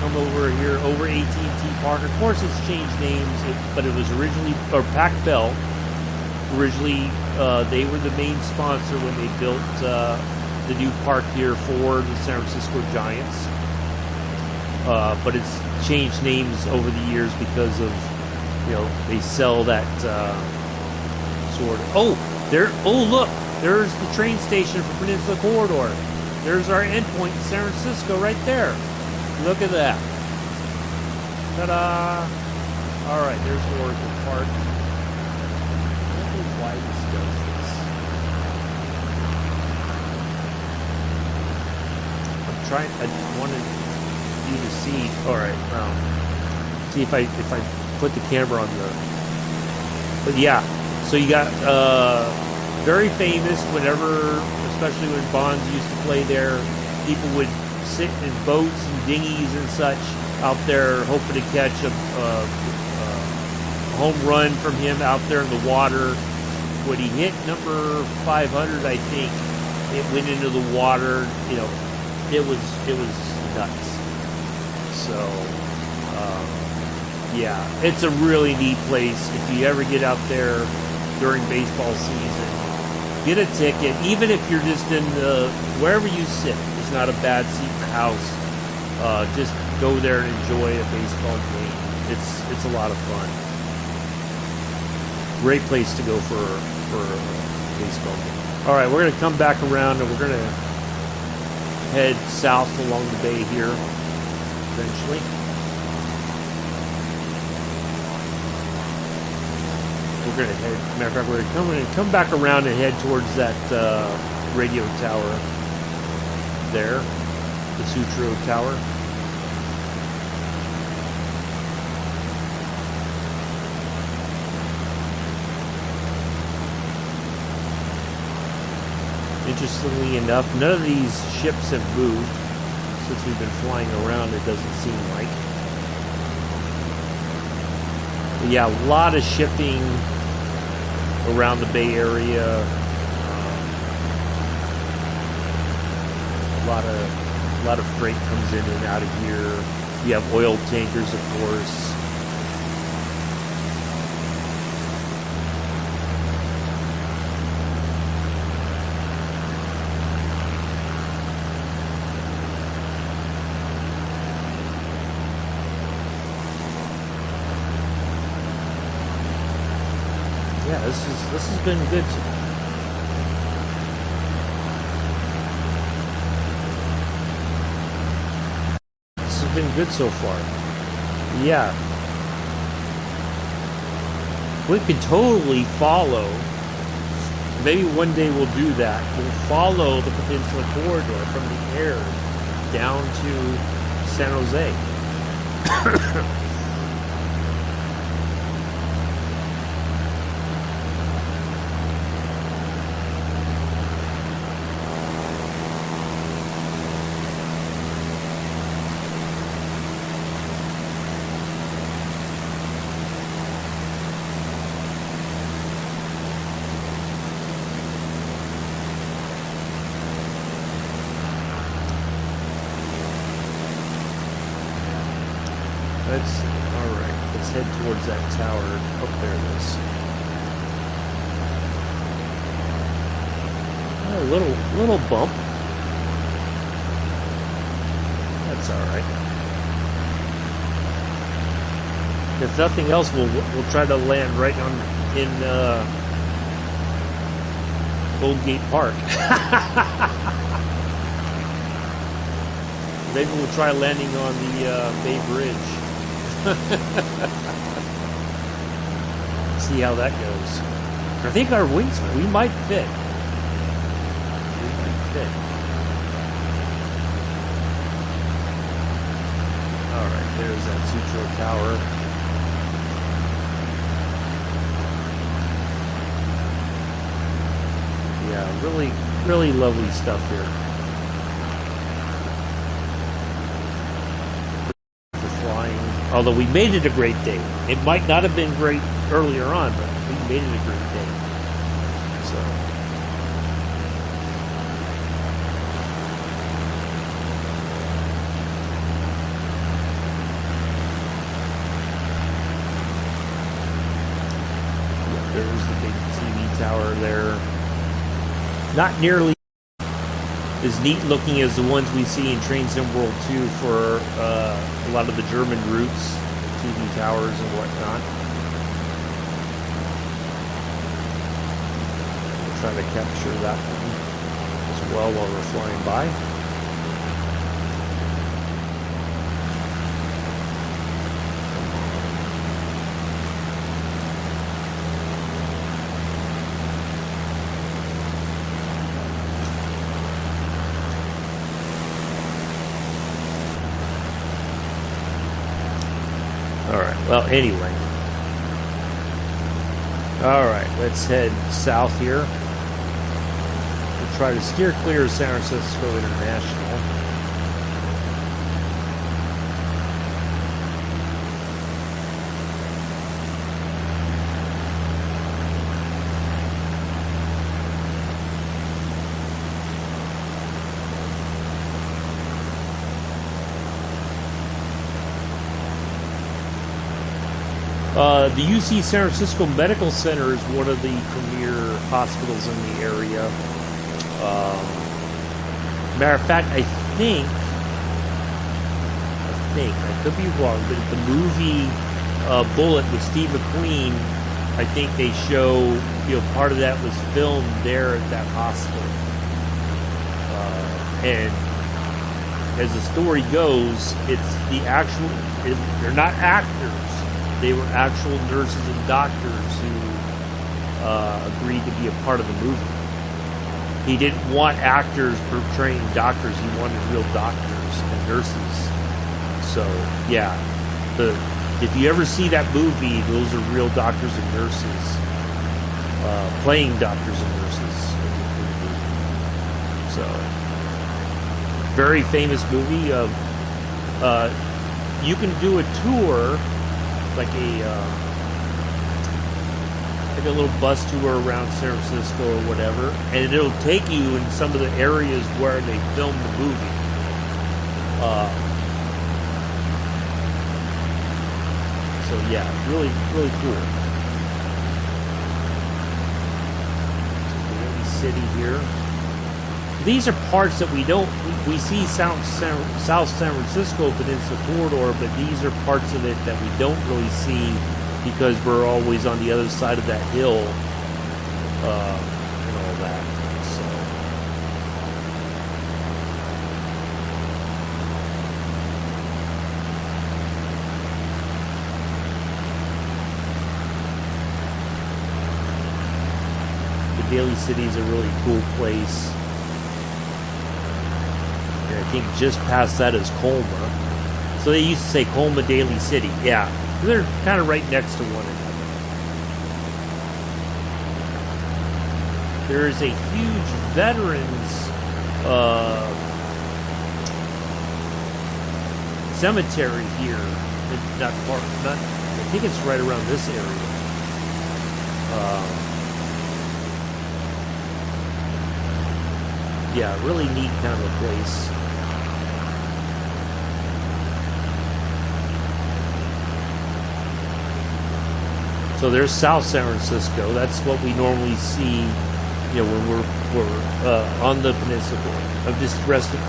Speaker 1: come over here, over AT&T Park. Of course, it's changed names, but it was originally, or Pac Bell. Originally, they were the main sponsor when they built the new park here for the San Francisco Giants. But it's changed names over the years because of, you know, they sell that sort of. Oh, there. Oh, look, there's the train station for Peninsula Corridor. There's our endpoint in San Francisco right there. Look at that. Ta-da! All right, there's Oracle Park. I don't know why this does this. I'm trying. I wanted you to see. All right. See if I put the camera on the. But yeah. So you got very famous whenever. Especially when Bonds used to play there, people would sit in boats and dinghies and such out there hoping to catch a home run from him out there in the water. When he hit number 500, I think, it went into the water. You know, it was nuts. So, yeah, it's a really neat place. If you ever get out there during baseball season, get a ticket, even if you're just in wherever you sit. It's not a bad seat in the house. Just go there and enjoy a baseball game. It's a lot of fun. Great place to go for a baseball game. All right, we're going to come back around and we're going to head south along the bay here eventually. We're going to head, matter of fact, we're going to come back around and head towards that radio tower there, the Sutro Tower. Interestingly enough, none of these ships have moved since we've been flying around, it doesn't seem like. But yeah, a lot of shipping around the Bay Area. A lot of freight comes in and out of here. You have oil tankers, of course. Yeah, this has been good. This has been good so far. Yeah. We could totally follow. Maybe one day we'll do that. We'll follow the Peninsula Corridor from the air down to San Jose. Let's head towards that tower. Oh, there it is. Oh, a little bump. That's all right. If nothing else, we'll try to land right in Old Gate Park. Maybe we'll try landing on the Bay Bridge. See how that goes. I think our wings, we might fit. We might fit. Alright, there's that Sutro Tower. Yeah, really, really lovely stuff here. For flying. Although we made it a great day. It might not have been great earlier on, but we made it a great day. So. Yeah, there's the big TV tower there. Not nearly as neat looking as the ones we see in Transim World 2 for a lot of the German routes, TV towers and whatnot. We'll try to capture that one as well while we're flying by. Well, anyway. Alright, let's head south here. We'll try to steer clear of San Francisco International. The UC San Francisco Medical Center is one of the premier hospitals in the area. Matter of fact, I could be wrong, but the movie Bullet with Steve McQueen, I think they show, part of that was filmed there at that hospital. And as the story goes, it's the actual, they're not actors. They were actual nurses and doctors who agreed to be a part of the movie. He didn't want actors portraying doctors. He wanted real doctors and nurses. So, yeah. If you ever see that movie, those are real doctors and nurses playing doctors and nurses in the movie. So, very famous movie. You can do a tour, like a little bus tour around San Francisco or whatever, and it'll take you in some of the areas where they filmed the movie. So yeah, really, really cool. Daly City here. These are parts that we see South San Francisco Peninsula Corridor, but these are parts of it that we don't really see because we're always on the other side of that hill and all that. So. The Daly City is a really cool place. And I think just past that is Colma. So they used to say Colma Daly City. Yeah. They're kind of right next to one another. There is a huge veterans cemetery here. Not far. I think it's right around this area. Yeah, really neat kind of a place. So there's South San Francisco. That's what we normally see, when we're on the peninsula of this rest of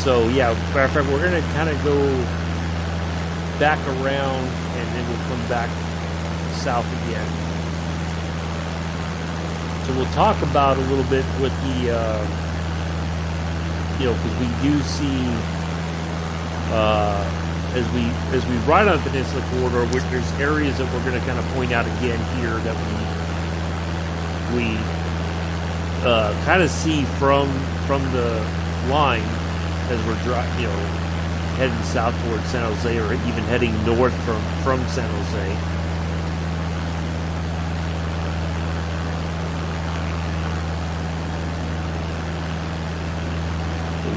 Speaker 1: So yeah, matter of fact, we're gonna kind of go back around and then we'll come back south again. So we'll talk about a little bit with the, because we do see, as we ride on the Peninsula Corridor, there's areas that we're going to kind of point out again here that we kind of see from the line as we're heading south towards San Jose, or even heading north from San Jose.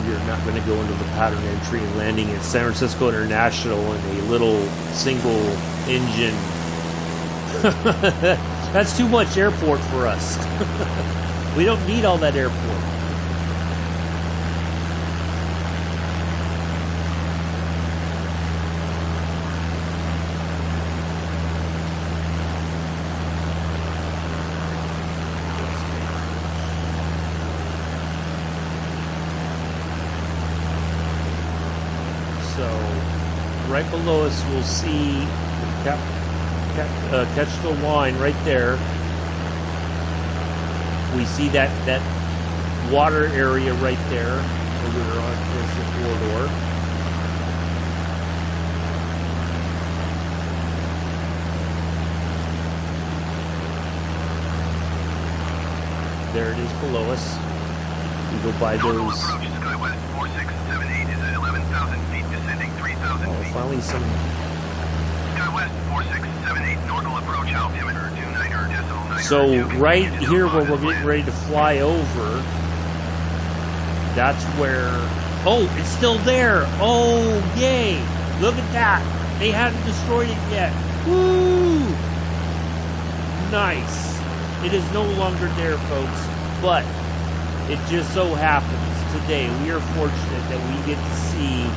Speaker 1: We're not going to go into the pattern entry and landing at San Francisco International in a little single engine. That's too much airport for us. We don't need all that airport. Right below us, we'll see catch the line right there. We see that water area right there as we're on towards the corridor. There it is below us. We go by those.
Speaker 3: Skywest 4678 is at 11,000 feet, descending 3,000 feet.
Speaker 1: Finally some.
Speaker 3: Skywest 4678, normal approach altimeter 29.9.
Speaker 1: So right here where we're getting ready to fly over, that's where. Oh, it's still there. Oh, yay! Look at that. They haven't destroyed it yet. Woo! Nice. It is no longer there, folks, but it just so happens today we are fortunate that we get to see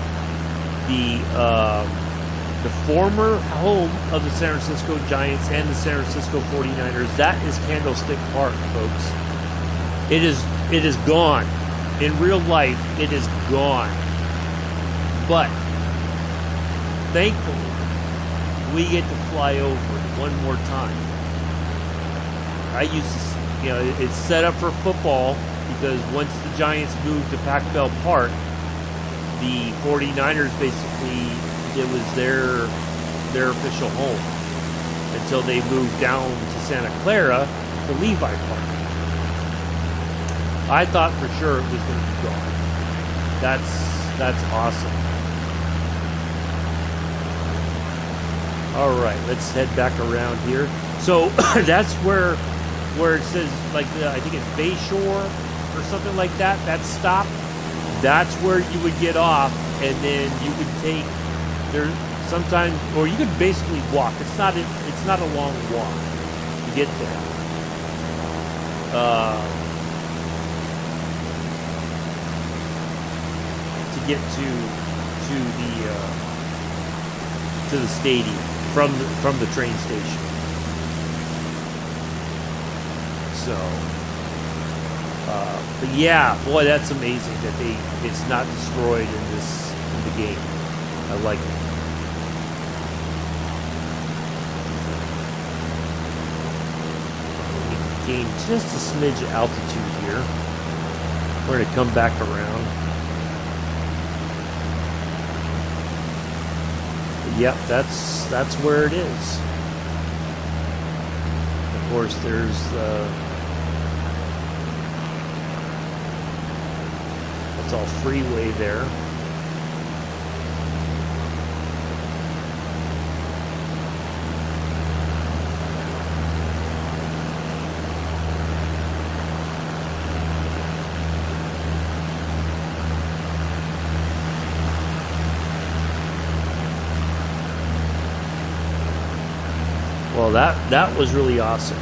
Speaker 1: the former home of the San Francisco Giants and the San Francisco 49ers. That is Candlestick Park, folks. It is gone. In real life, it is gone. But thankfully, we get to fly over it one more time. I used to, it's set up for football because once the Giants moved to Pac-Bell Park, the 49ers basically, it was their official home until they moved down to Santa Clara to Levi Park. I thought for sure it was going to be gone. That's awesome. All right, let's head back around here. So that's where it says, like, I think it's Bayshore or something like that. That stop. That's where you would get off, and then you could take there sometimes, or you could basically walk. It's not a long walk to get there. To get to the stadium from the train station. So, but yeah, boy, that's amazing that it's not destroyed in the game. I like it. We gain just a smidge of altitude here. We're going to come back around. Yep, that's where it is. Of course, there's it's all freeway there. Well, that was really awesome.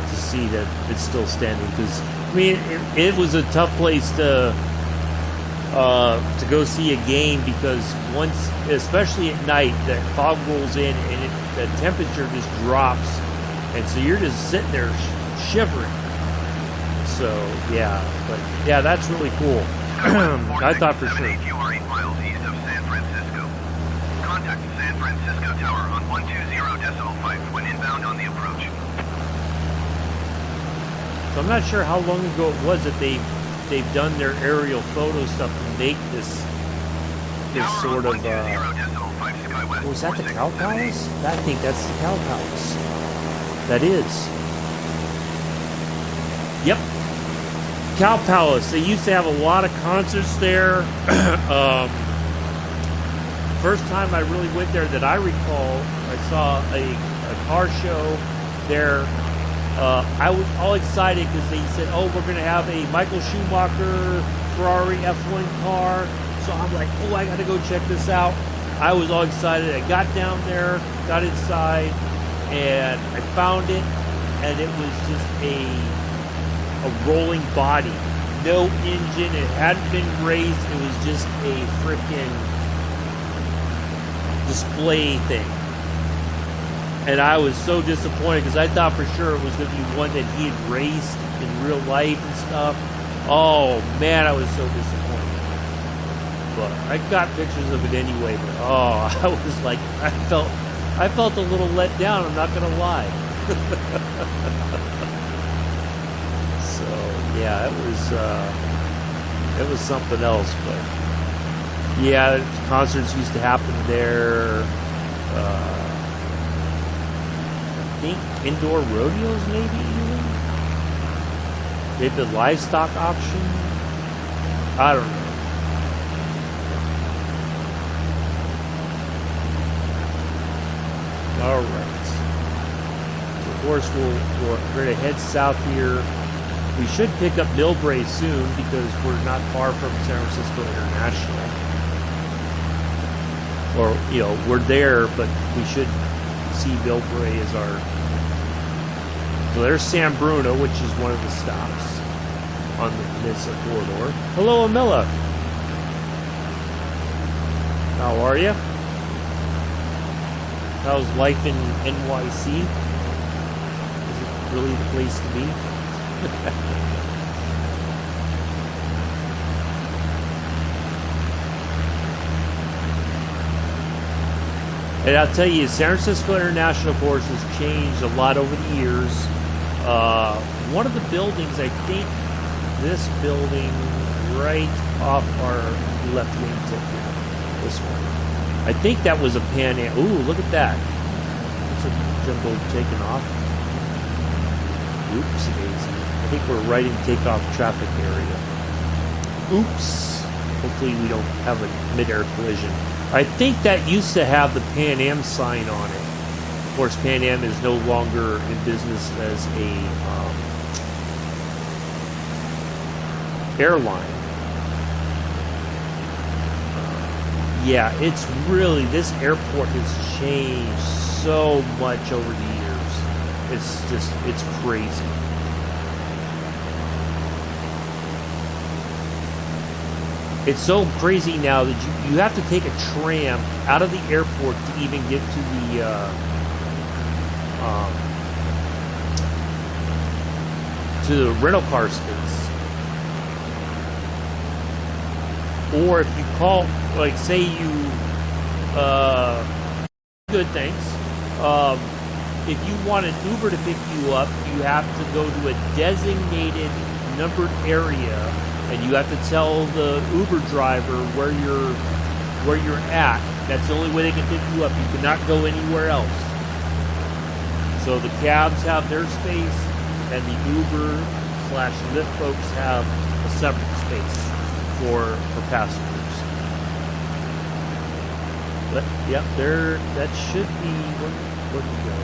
Speaker 1: To see that it's still standing, because I mean it was a tough place to go see a game, because once, especially at night, that fog rolls in and the temperature just drops, and so you're just sitting there shivering. So yeah, but yeah, that's really cool. I thought for sure.
Speaker 3: You are 8 miles east of San Francisco. Contact San Francisco Tower on 120.5 when inbound on the approach.
Speaker 1: So I'm not sure how long ago it was that they've done their aerial photo stuff to make this sort of. Was that the Cow Palace? I think that's the Cow Palace. That is. Yep. Cow Palace. They used to have a lot of concerts there. First time I really went there that I recall, I saw a car show there. I was all excited because they said, oh, we're going to have a Michael Schumacher Ferrari F1 car. So I'm like, oh, I got to go check this out. I was all excited. I got down there, got inside, and I found it, and it was just a rolling body. No engine. It hadn't been raised. It was just a freaking display thing. And I was so disappointed because I thought for sure it was going to be one that he had raced in real life and stuff. Oh, man, I was so disappointed. But I got pictures of it anyway. But, oh, I was like, I felt a little let down, I'm not going to lie. So, yeah, it was something else. But, yeah, concerts used to happen there. I think indoor rodeos, maybe even. Maybe the livestock auction. I don't know. All right. Of course, we're going to head south here. We should pick up Millbrae soon because we're not far from San Francisco International. Or, we're there, but we should see Millbrae as our. So there's San Bruno, which is one of the stops on the Peninsula Corridor. Hello, Amilla. How are you? How's life in NYC? Is it really the place to be? And I'll tell you, San Francisco International, of course, has changed a lot over the years. One of the buildings, I think this building right off our left wing tip here, this one. I think that was a Pan Am. Ooh, look at that. That's a jumbo taking off. Oops, I think we're right in takeoff traffic area. Oops. Hopefully we don't have a mid-air collision. I think that used to have the Pan Am sign on it. Of course, Pan Am is no longer in business as a airline. Yeah, it's really, this airport has changed so much over the years. It's crazy. It's so crazy now that you have to take a tram out of the airport to even get to the rental car space. Or if you call, like, say you, good thanks. If you want an Uber to pick you up, you have to go to a designated numbered area, and you have to tell the Uber driver where you're at. That's the only way they can pick you up. You cannot go anywhere else. So the cabs have their space, and the Uber/Lyft folks have a separate space for passengers. But yep, that should be where do we go?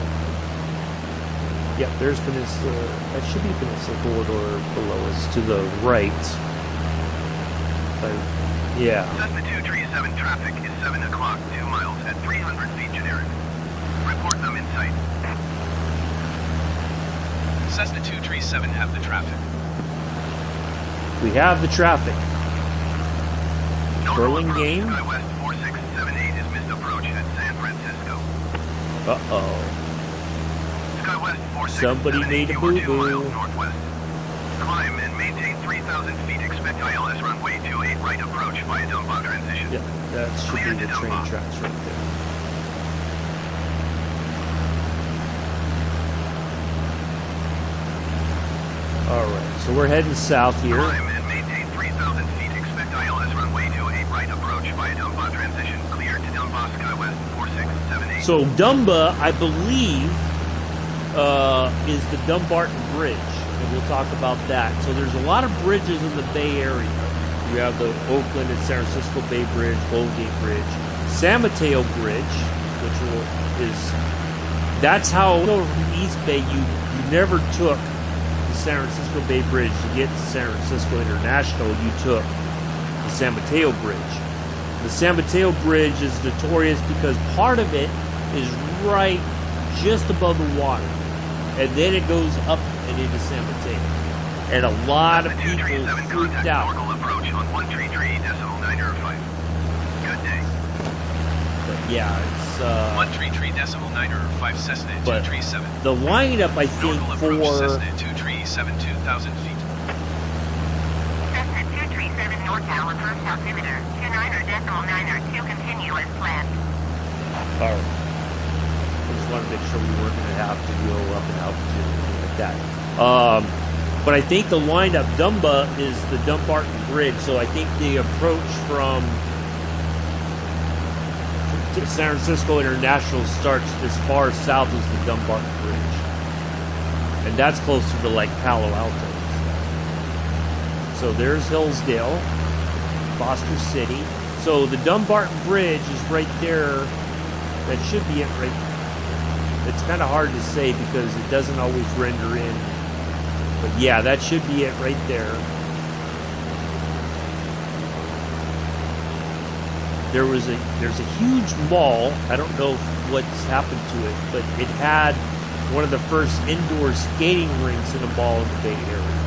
Speaker 1: Yep, there's Peninsula. That should be Peninsula Corridor below us to the right. Yeah.
Speaker 3: Cessna 237 traffic is 7 o'clock, 2 miles at 300 feet generic. Report them in sight.
Speaker 2: Cessna 237 have the traffic.
Speaker 1: We have the traffic. Burlingame.
Speaker 3: SkyWest 4678 is missed approach at San Francisco.
Speaker 1: Uh-oh.
Speaker 3: SkyWest 4678
Speaker 1: Somebody made a boo-boo.
Speaker 3: 2 miles northwest. Climb and maintain 3,000 feet. Expect ILS runway 28 right approach via Dumbo transition.
Speaker 1: Yeah, that should be the train tracks right there. All right, so we're heading south here.
Speaker 3: Climb and maintain 3,000 feet. Expect ILS runway 28 right approach via Dumba transition. Clear to Dumba Skywest 4678.
Speaker 1: So Dumba, I believe, is the Dumbarton Bridge, and we'll talk about that. So there's a lot of bridges in the Bay Area. You have the Oakland and San Francisco Bay Bridge, Golden Gate Bridge, San Mateo Bridge, that's how over from the East Bay you never took the San Francisco Bay Bridge to get to San Francisco International. You took the San Mateo Bridge. The San Mateo Bridge is notorious because part of it is right just above the water, and then it goes up and into San Mateo, and a lot of people freaked out.
Speaker 3: Approach on 133.905. Good day.
Speaker 1: But yeah, it's
Speaker 2: 133.905 Cessna
Speaker 1: but
Speaker 2: 237.
Speaker 1: the lineup, I think,
Speaker 2: Normal
Speaker 1: for
Speaker 2: approach Cessna 237 2,000 feet.
Speaker 4: Cessna 237 NorCal approach altimeter 29.902 continue as planned.
Speaker 1: I just want to make sure we weren't going to have to go up in altitude or anything like that. But I think the lineup, Dumba is the Dumbarton Bridge, so I think the approach from San Francisco International starts as far south as the Dumbarton Bridge. And that's closer to like Palo Alto. So there's Hillsdale, Foster City. So the Dumbarton Bridge is right there. That should be it right there. It's kind of hard to say because it doesn't always render in. But yeah, that should be it right there. There's a huge mall. I don't know what's happened to it, but it had one of the first indoor skating rinks in a mall in the Bay Area.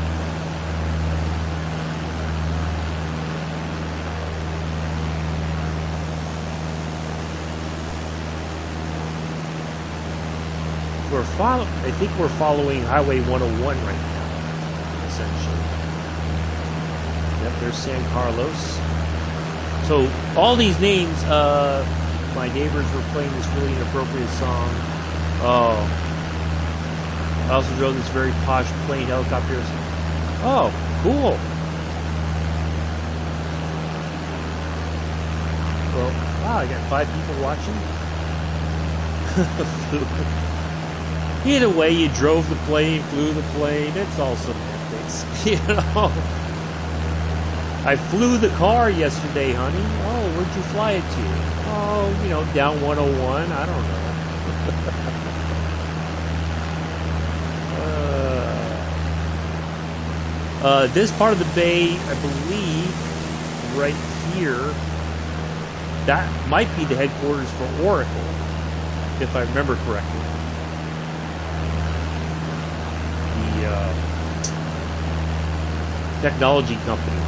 Speaker 1: I think we're following Highway 101 right now, essentially. Yep, there's San Carlos. So all these names, my neighbors were playing this really inappropriate song. Oh, I also drove this very posh plane helicopter. Oh, cool. Well, wow, I got 5 people watching. Either way, you drove the plane, flew the plane, it's all semantics, you know. I flew the car yesterday, honey. Oh, where'd you fly it to? Oh, you know, down 101, I don't know. This part of the bay, I believe, right here, that might be the headquarters for Oracle, if I remember correctly. Technology company.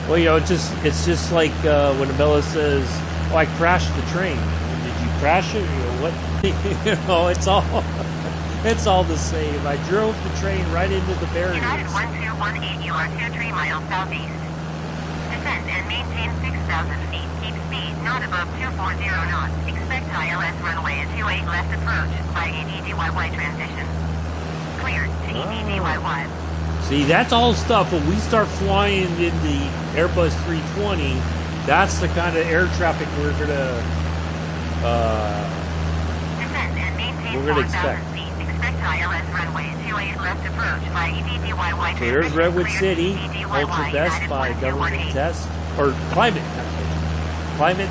Speaker 1: Well, you know, it's just like when Amela says, "Oh, I crashed the train." Did you crash it? You know what? You know, it's all the same. I drove the train right into the barriers.
Speaker 4: United 1218, you are 23 miles southeast. Descend and maintain 6,000 feet. Keep speed not above 240 knots. Expect ILS runway at 28 left approach by EDDYY transition. Cleared to EDDYY.
Speaker 1: See, that's all stuff. When we start flying in the Airbus 320, that's the kind of air traffic we're gonna expect.
Speaker 4: Feet. Expect ILS runway at 28 left approach by EDDYY
Speaker 1: So there's Redwood City, Ultra Best by Government Test, or Climate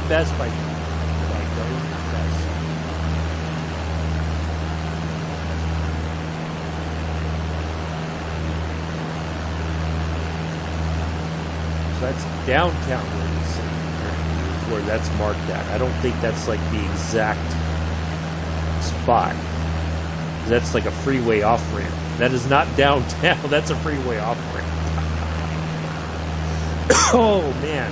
Speaker 1: Best by Government Test. So that's downtown Redwood City, where that's marked at. I don't think that's like the exact spot. That's like a freeway off-ramp. That is not downtown. That's a freeway off-ramp. Oh, man.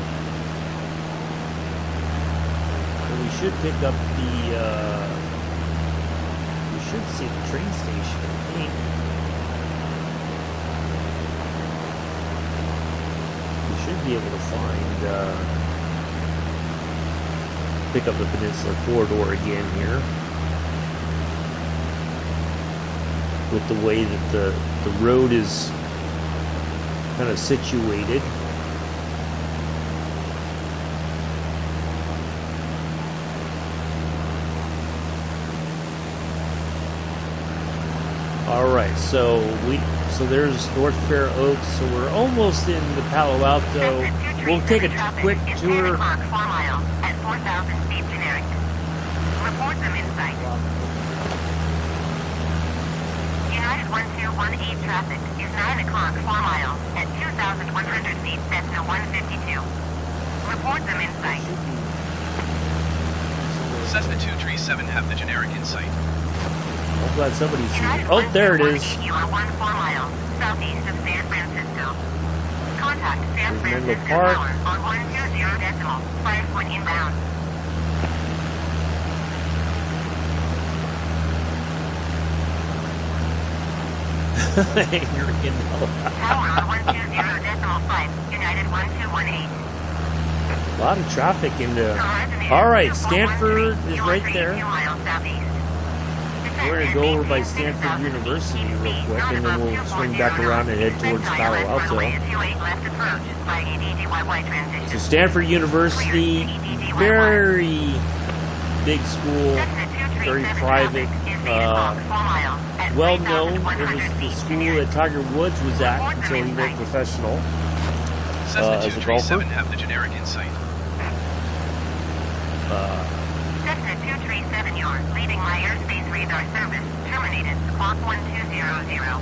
Speaker 1: So we should pick up the, we should see the train station, I think. We should be able to find, pick up the Peninsula Corridor again here. With the way that the road is kind of situated. Alright, so there's North Fair Oaks, so we're almost in the Palo Alto. We'll take a quick tour.
Speaker 4: 4 miles at 4,000 feet generic. Report them in sight. United 1218 traffic is 9 o'clock 4 miles at 2,100 feet Cessna 152. Report them in sight.
Speaker 2: Cessna 237 have the generic in sight.
Speaker 1: I'm glad somebody's seen it. Oh, there it is.
Speaker 4: You are 4 miles southeast of San Francisco. Contact San
Speaker 1: There's
Speaker 4: Francisco
Speaker 1: Park.
Speaker 4: Tower on 120.5 inbound.
Speaker 1: You're in
Speaker 4: Tower on 120.5, United 1218.
Speaker 1: a lot of traffic into. All right, Stanford is right there. We're going to go over by Stanford University real quick, and then we'll swing back around and head towards Palo Alto. So Stanford University, very big school, very private, well known. It was the school that Tiger Woods was at until he went professional
Speaker 2: Cessna
Speaker 1: as a golfer.
Speaker 2: 237 have the generic in sight.
Speaker 4: Cessna 237 yours, leaving my airspace radar service, terminated, squawk 1200.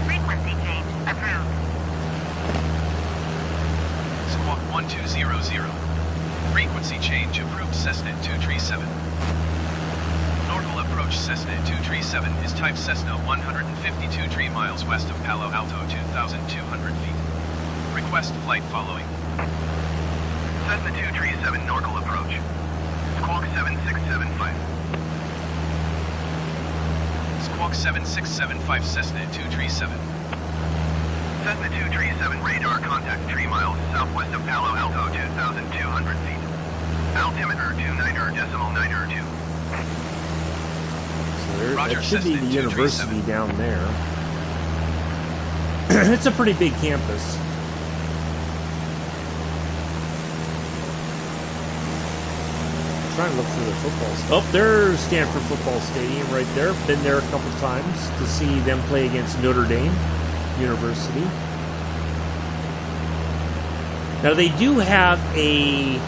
Speaker 4: Frequency change, approved.
Speaker 2: Squawk 1200. Frequency change approved Cessna 237. Normal approach Cessna 237 is type Cessna 152 3 miles west of Palo Alto 2,200 feet. Request flight following.
Speaker 3: Cessna 237 Norcal approach. Squawk 7675.
Speaker 2: Squawk 7675 Cessna 237.
Speaker 3: Cessna 237 radar contact 3 miles southwest of Palo Alto 2,200 feet. Altimeter 29.92.
Speaker 1: So there,
Speaker 2: Roger,
Speaker 1: that should be
Speaker 2: Cessna
Speaker 1: the
Speaker 2: 237.
Speaker 1: university down there. It's a pretty big campus. Trying to look for the football. Oh, there's Stanford Football Stadium right there. Been there a couple times to see them play against Notre Dame University. Now they do have a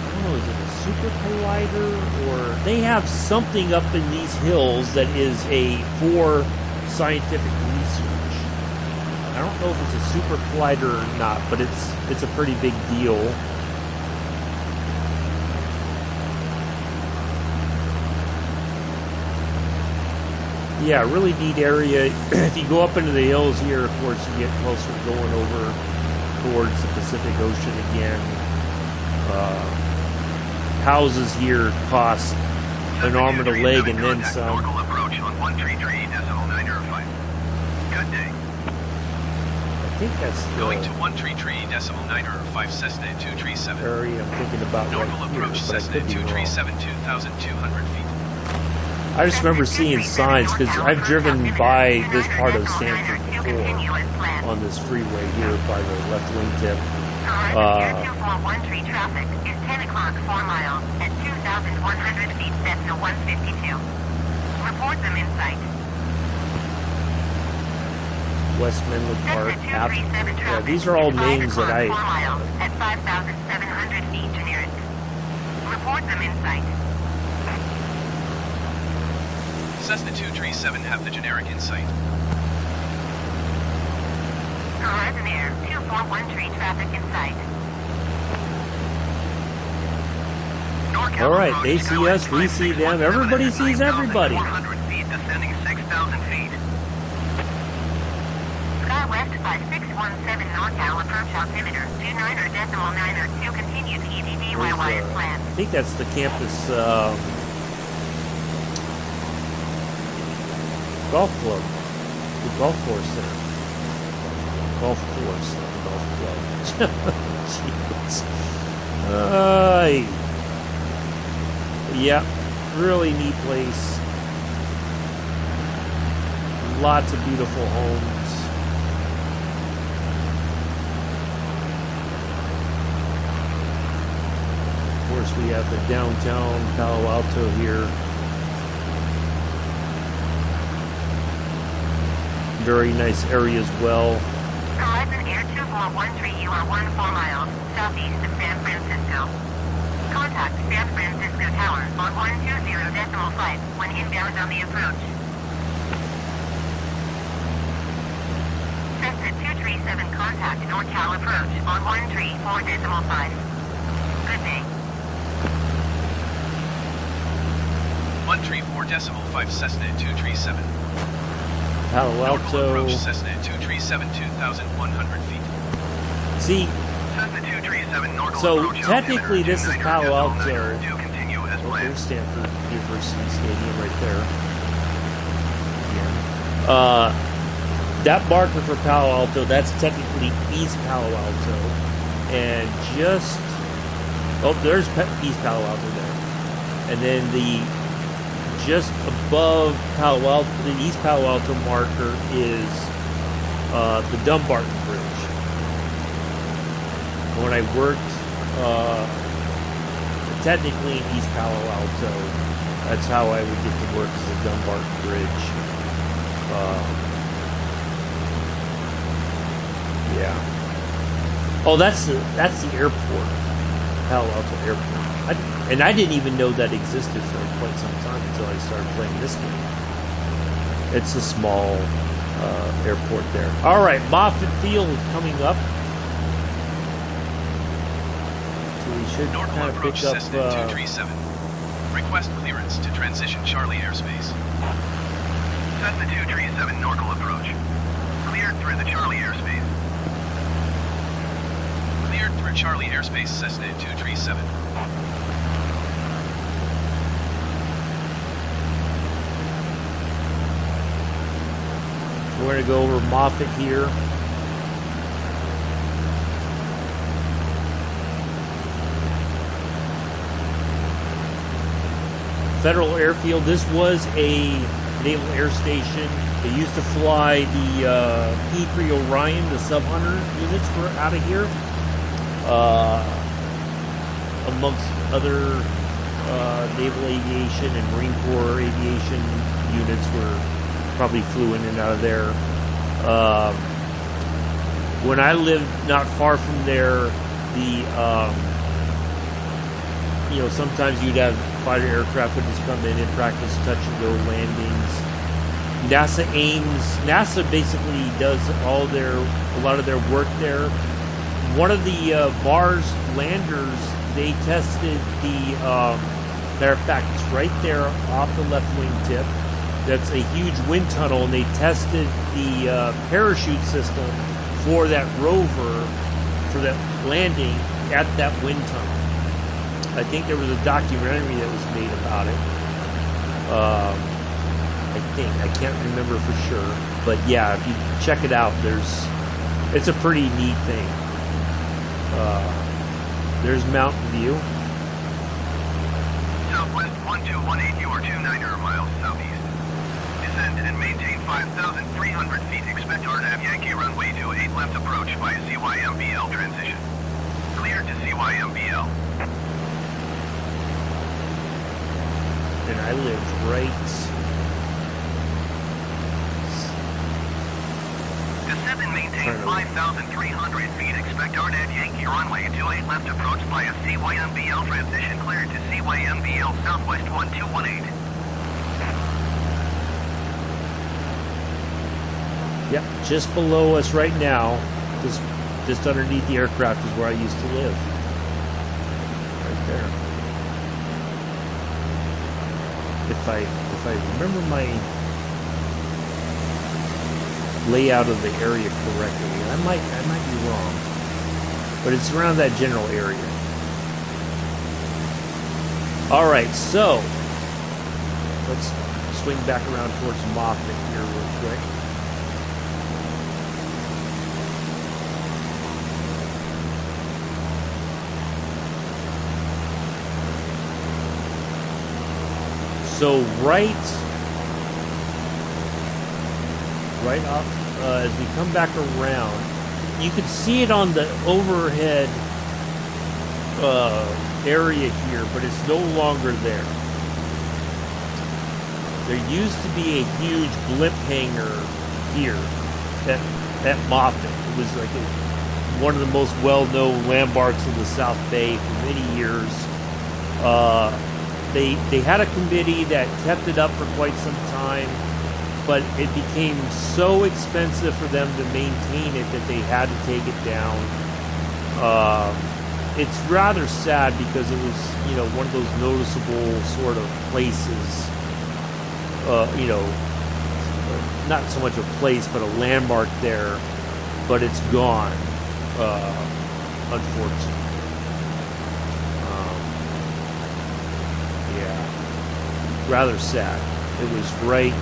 Speaker 1: I don't know, is it a super collider or they have something up in these hills that is for scientific research. I don't know if it's a super collider or not, but it's a pretty big deal. Yeah, really neat area. If you go up into the hills here, of course, you get closer to going over towards the Pacific Ocean again. Houses here cost an arm and a leg and then some.
Speaker 3: Norcal approach on 133.905. Good day.
Speaker 1: I think that's
Speaker 2: Going to
Speaker 1: the
Speaker 2: 133.905 Cessna 237.
Speaker 1: area I'm thinking about
Speaker 2: Normal
Speaker 1: right here,
Speaker 2: approach
Speaker 1: but I
Speaker 2: Cessna
Speaker 1: could be wrong.
Speaker 2: 237 2,200 feet.
Speaker 1: I just remember seeing signs because I've driven by this part of Stanford before on this freeway here by the left wingtip.
Speaker 4: Horizon 2413 traffic is 10 o'clock 4 miles at 2,100 feet Cessna 152. Report them in sight.
Speaker 1: West Menlo Park.
Speaker 4: Cessna 237
Speaker 1: Yeah,
Speaker 4: traffic
Speaker 1: these are all
Speaker 4: is 5
Speaker 1: names that
Speaker 4: o'clock 4
Speaker 1: I.
Speaker 4: miles at 5,700 feet generic. Report them in sight.
Speaker 2: Cessna 237 have the generic in sight.
Speaker 4: Horizon Air 2413 traffic in sight.
Speaker 1: All right, they see us, we see them. Everybody sees everybody.
Speaker 3: 400 feet, descending 6,000 feet.
Speaker 4: SkyWest 5617 NorCal approach altimeter 29.902 continued EDDYY as planned.
Speaker 1: I think that's the campus golf club, the golf course there. Golf course. golf club. Jeez. Yeah, really neat place. Lots of beautiful homes. Of course, we have the downtown Palo Alto here. Very nice area as well.
Speaker 4: Horizon Air 2413, you are 14 miles southeast of San Francisco. Contact San Francisco Tower on 120.5 when inbound on the approach. Cessna 237 contact NorCal approach on 134.5. Good day.
Speaker 2: 134.5 Cessna 237.
Speaker 1: Palo Alto.
Speaker 2: Approach Cessna 237, 2,100 feet.
Speaker 1: See,
Speaker 3: Cessna 237 Norcal
Speaker 1: so
Speaker 3: approach
Speaker 1: technically this is Palo Alto.
Speaker 3: Do continue as
Speaker 1: Oh,
Speaker 3: planned.
Speaker 1: there's Stanford University Stadium right there. Yeah. That marker for Palo Alto, that's technically East Palo Alto. And just... Oh, there's East Palo Alto there. And then just above Palo Alto, the East Palo Alto marker is the Dumbarton Bridge. When I worked technically in East Palo Alto, that's how I would get to work, is the Dumbarton Bridge. Yeah. Oh, that's the airport, Palo Alto Airport. I didn't even know that existed for quite some time until I started playing this game. It's a small airport there. All right, Moffett Field is coming up. So we should
Speaker 2: Normal
Speaker 1: kind of
Speaker 2: approach
Speaker 1: pick up.
Speaker 2: Cessna 237. Request clearance to transition Charlie airspace.
Speaker 3: Cessna 237 Norcal approach. Cleared through the Charlie airspace.
Speaker 2: Cleared through Charlie airspace Cessna 237.
Speaker 1: We're going to go over Moffett here. Federal Airfield. This was a naval air station. They used to fly the P-3 Orion, the sub-hunter units were out of here. Amongst other naval aviation and Marine Corps aviation units were probably flew in and out of there. When I lived not far from there, sometimes you'd have fighter aircraft would just come in and practice touch and go landings. NASA basically does a lot of their work there. One of the Mars landers, they tested matter of fact, it's right there off the left wing tip. That's a huge wind tunnel, and they tested the parachute system for that rover, for that landing at that wind tunnel. I think there was a documentary that was made about it. I can't remember for sure, but yeah, if you check it out, it's a pretty neat thing. There's Mountain View.
Speaker 3: Southwest 1218, you are 29 miles southeast. Descend and maintain 5,300 feet. Expect RNAV Yankee runway 28 left approach by CYMBL transition. Cleared to CYMBL.
Speaker 1: And I lived right.
Speaker 3: Descend and maintain 5,300 feet. Expect RNAV Yankee runway 28 left approach by a CYMBL transition. Cleared to CYMBL Southwest 1218.
Speaker 1: Yep, just below us right now, just underneath the aircraft is where I used to live. Right there. If I remember my layout of the area correctly, I might be wrong, but it's around that general area. All right, so let's swing back around towards Moffett here real quick. So right off, as we come back around, you can see it on the overhead area here, but it's no longer there. There used to be a huge blimp hanger here at Moffett. It was like one of the most well-known landmarks in the South Bay for many years. They had a committee that kept it up for quite some time, but it became so expensive for them to maintain it that they had to take it down. It's rather sad because it was, one of those noticeable sort of places, not so much a place, but a landmark there, but it's gone, unfortunately. Rather sad. It was right.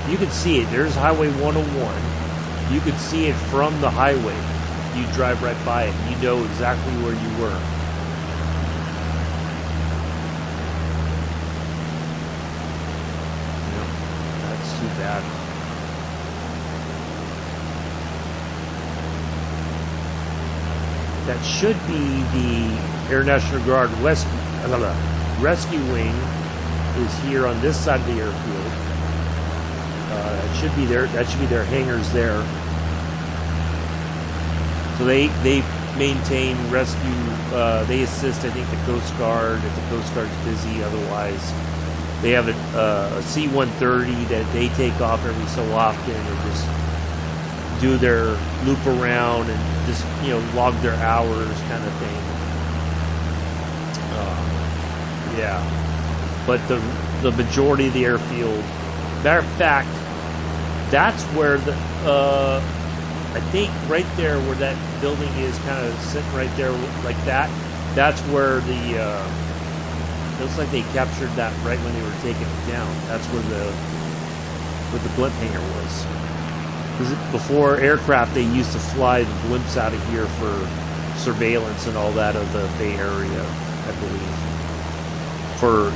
Speaker 1: You can see it. There's Highway 101. You could see it from the highway. You drive right by it. You know exactly where you were. That's too bad. That should be the Air National Guard rescue wing. Is here on this side of the airfield. It should be there. That should be their hangars there. So they maintain rescue. They assist, I think, the Coast Guard if the Coast Guard's busy. Otherwise, they have a C-130 that they take off every so often and just do their loop around and just log their hours, kind of thing. Yeah. But the majority of the airfield, matter of fact, that's where the I think right there where that building is, kind of sitting right there like that. That's where the looks like they captured that right when they were taking it down. That's where the blimp hanger was. Because before aircraft, they used to fly the blimps out of here for surveillance and all that of the Bay Area, I believe. For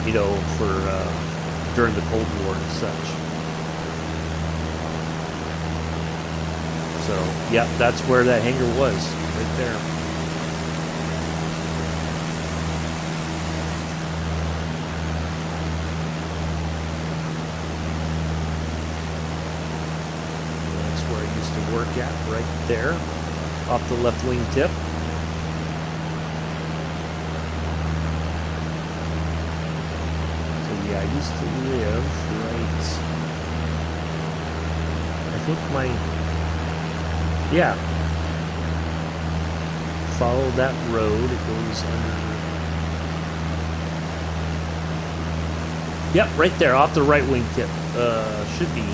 Speaker 1: during the Cold War and such. So, yeah, that's where that hangar was, right there. That's where I used to work at, right there, off the left wing tip. I used to live right, I think follow that road, it goes under, yep, right there, off the right wing tip, should be,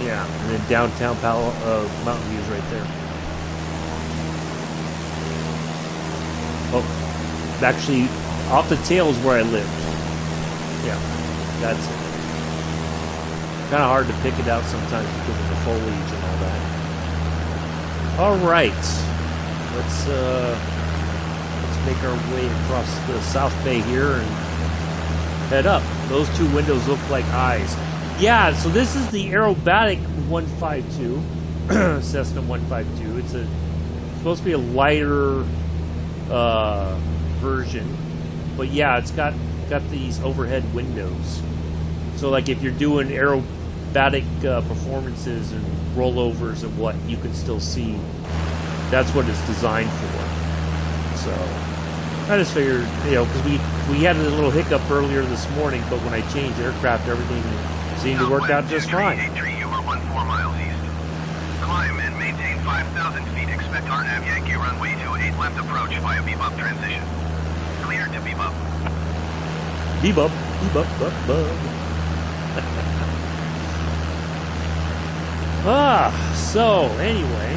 Speaker 1: yeah, and then downtown Palo, Mountain View is right there. Oh, actually, off the tail is where I lived. Yeah, that's it. Kind of hard to pick it out sometimes because of the foliage and all that. All right, let's make our way across the South Bay here and head up. Those two windows look like eyes. Yeah, so this is the aerobatic 152, Cessna 152. It's supposed to be a lighter version. But yeah, it's got these overhead windows. So like if you're doing aerobatic performances and rollovers and what, you can still see. That's what it's designed for. So I just figured, because we had a little hiccup earlier this morning, but when I changed aircraft, everything seemed to work out just fine.
Speaker 3: You are 14 miles east. Climb and maintain 5,000 feet. Expect RNAV Yankee runway 28 left approach via bebop transition. Clear to bebop.
Speaker 1: Bebop, bebop, bub, bub. So anyway,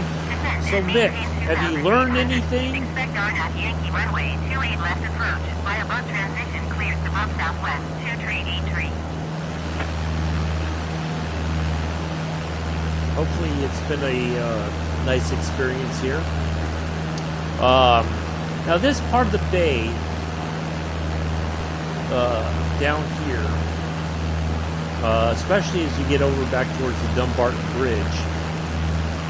Speaker 1: so Mick, have you learned anything?
Speaker 4: Expect RNAV Yankee runway 28 left approach via bump transition clears to bump southwest 2383.
Speaker 1: Hopefully it's been a nice experience here. Now this part of the bay down here, especially as you get over back towards the Dumbarton Bridge,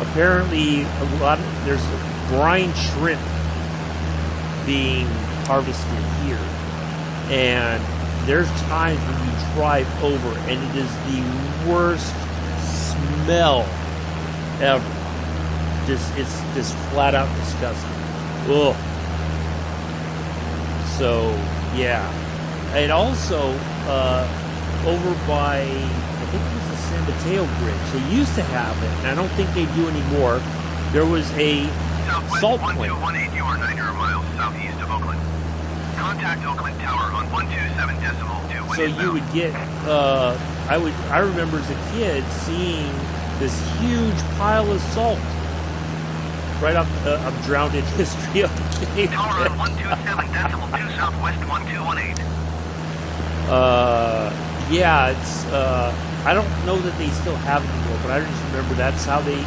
Speaker 1: apparently there's brine shrimp being harvested here, and there's times when you drive over and it is the worst smell ever. It's just flat out disgusting. Ugh. So yeah, and also over by, I think it was the San Mateo Bridge, they used to have it, and I don't think they do anymore. There was a
Speaker 3: Southwest
Speaker 1: salt plant.
Speaker 3: 1218, you are 900 miles southeast of Oakland. Contact Oakland Tower on 127.2.
Speaker 1: So you would get, I remember as a kid seeing this huge pile of salt right up. I'm drowned in history of the game.
Speaker 3: Tower on 127.2 southwest 1218.
Speaker 1: Yeah, it's. I don't know that they still have it anymore, but I just remember that's how they,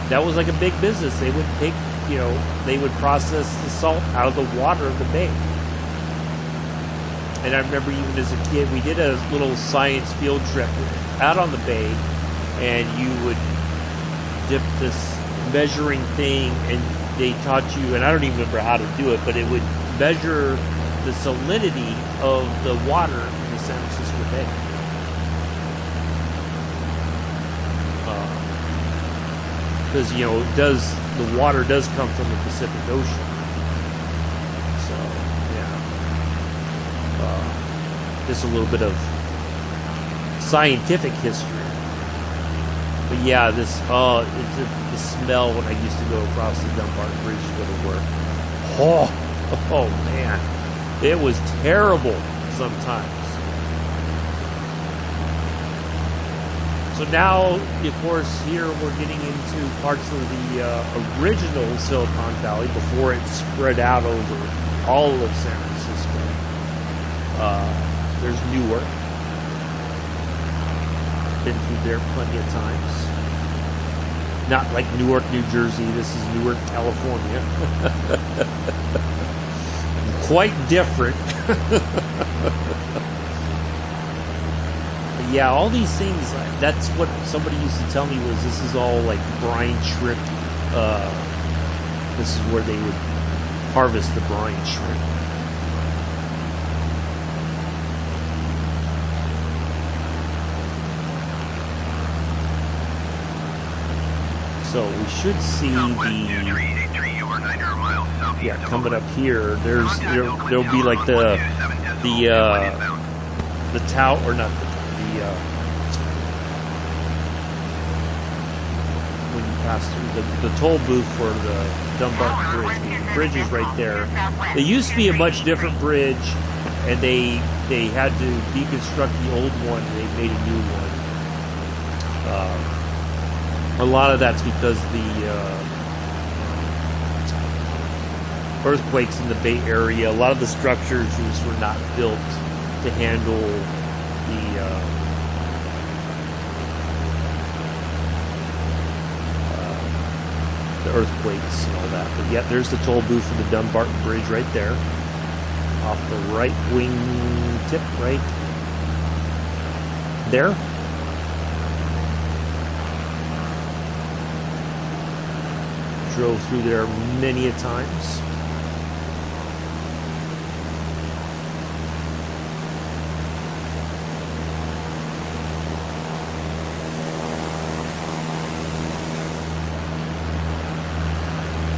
Speaker 1: that was like a big business. They would take, they would process the salt out of the water of the bay. And I remember even as a kid, we did a little science field trip out on the bay, and you would dip this measuring thing, and they taught you, and I don't even remember how to do it, but it would measure the salinity of the water in the San Francisco Bay. Because the water does come from the Pacific Ocean. So yeah, just a little bit of scientific history. But yeah, it's the smell when I used to go across the Dumbarton Bridge to go to work. Oh man, it was terrible sometimes. So now, of course, here we're getting into parts of the original Silicon Valley before it spread out over all of San Francisco. There's Newark. Been through there plenty of times. Not like Newark, New Jersey. This is Newark, California. Quite different. Yeah, all these things, that's what somebody used to tell me was this is all like brine shrimp. This is where they would harvest the brine shrimp. So we should see coming up here. There'll be like the tower, or not when you pass through the toll booth for the Dumbarton Bridge. The bridge is right there. It used to be a much different bridge, and they had to deconstruct the old one, and they made a new one. A lot of that's because the earthquakes in the Bay Area, a lot of the structures just were not built to handle the earthquakes and all that. But yeah, there's the toll booth for the Dumbarton Bridge right there, off the right wing tip, right there. Drove through there many a times.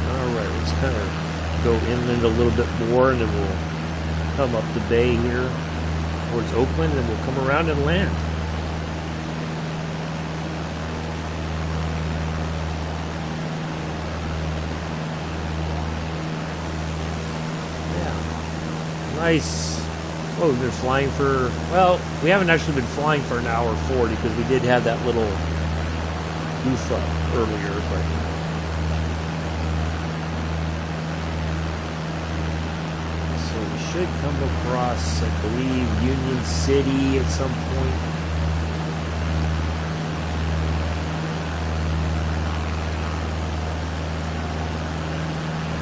Speaker 1: Alright, let's kind of go inland a little bit more, and then we'll come up the bay here towards Oakland, and we'll come around and land. Nice. Oh, they're flying for, well, we haven't actually been flying for an hour 40 because we did have that little goof up earlier, but so we should come across, I believe, Union City at some point.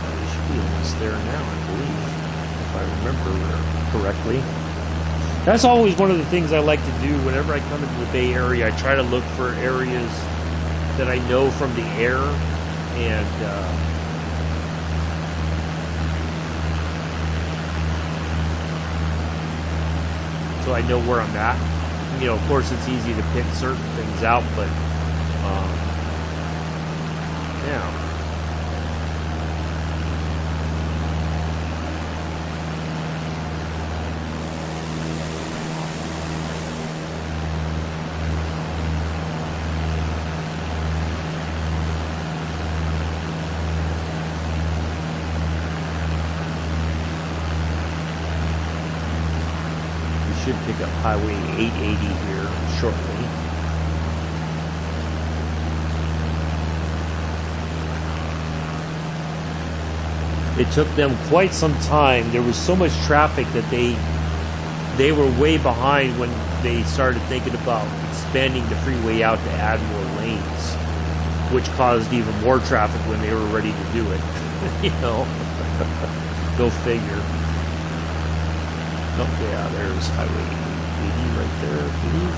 Speaker 1: We should be almost there now, I believe. If I remember correctly. That's always one of the things I like to do whenever I come into the Bay Area. I try to look for areas that I know from the air, and so I know where I'm at. You know, of course, it's easy to pick certain things out, but yeah. Should pick up Highway 880 here shortly. It took them quite some time. There was so much traffic that they were way behind when they started thinking about expanding the freeway out to add more lanes, which caused even more traffic when they were ready to do it. You know, go figure. Oh, yeah, there's Highway 80 right there, I believe.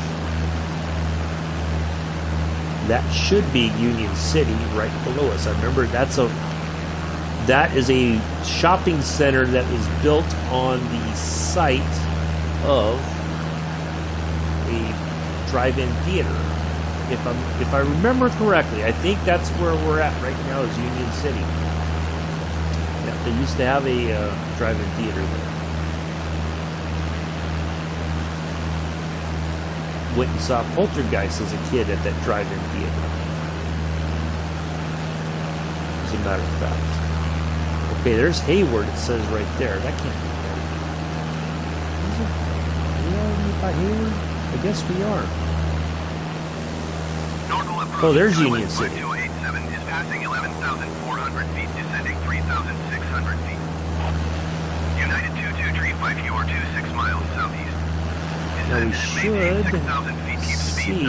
Speaker 1: That should be Union City right below us. I remember that is a shopping center that was built on the site of a drive-in theater. If I remember correctly, I think that's where we're at right now is Union City. Yeah, they used to have a drive-in theater there. Went and saw Poltergeist as a kid at that drive-in theater. As a matter of fact. Okay, there's Hayward, it says right there. That can't be right. Is it? Yeah, by Hayward? I guess we are. Oh, there's Union City.
Speaker 3: 287 is passing 11,400 feet, descending 3,600 feet. United 223 you are 26 miles southeast.
Speaker 1: Now we should see.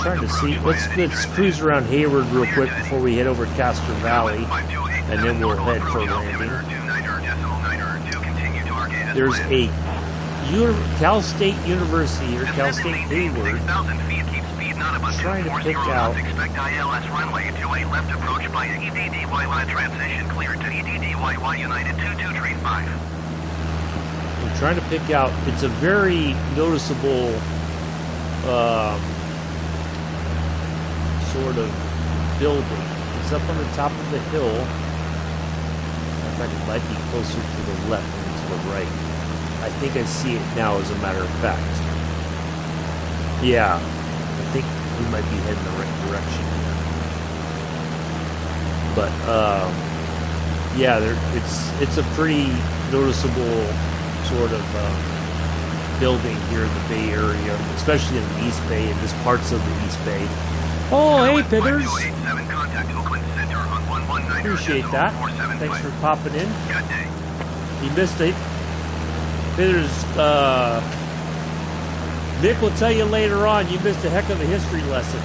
Speaker 1: Trying to see. Let's cruise around Hayward real quick before we head over Castro Valley, and then we'll head for landing. There's a Cal State University or Cal State Hayward. Trying to pick out.
Speaker 3: Expect ILS runway 28 left approach by EDDYY transition cleared to EDDYY United 2235.
Speaker 1: I'm trying to pick out. It's a very noticeable sort of building. It's up on the top of the hill. In fact, it might be closer to the left than to the right. I think I see it now, as a matter of fact. Yeah, I think we might be heading the right direction here. But yeah, it's a pretty noticeable sort of building here in the Bay Area, especially in the East Bay and just parts of the East Bay. Oh, hey, Pitters! Appreciate that. Thanks for popping in. You missed it. Pitters, Nick will tell you later on you missed a heck of a history lesson.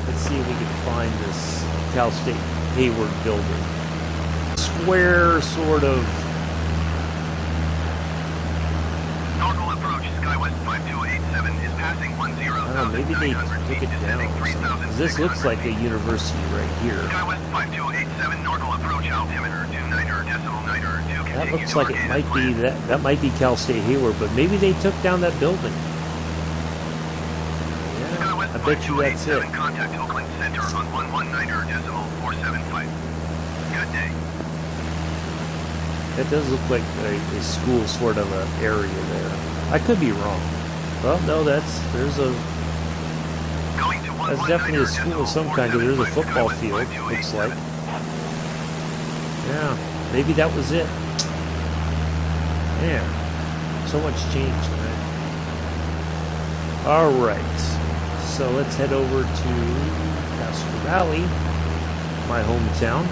Speaker 1: Let's see if we can find this Cal State Hayward building. Square sort of.
Speaker 3: Normal approach, Skywest 5287 is passing 10,000.
Speaker 1: Maybe they took it down. This looks like a university right here.
Speaker 3: Skywest 5287, normal approach, altimeter 29.9.
Speaker 1: That looks like it might be that might be Cal State Hayward, but maybe they took down that building. Yeah, I bet you that's it.
Speaker 3: Contact Oakland Center on 119.475. Good day.
Speaker 1: That does look like a school sort of an area there. I could be wrong. Well, no, that's definitely a school of some kind. There's a football field, looks like. Yeah, maybe that was it. Man, so much changed tonight. All right, so let's head over to Castro Valley, my hometown.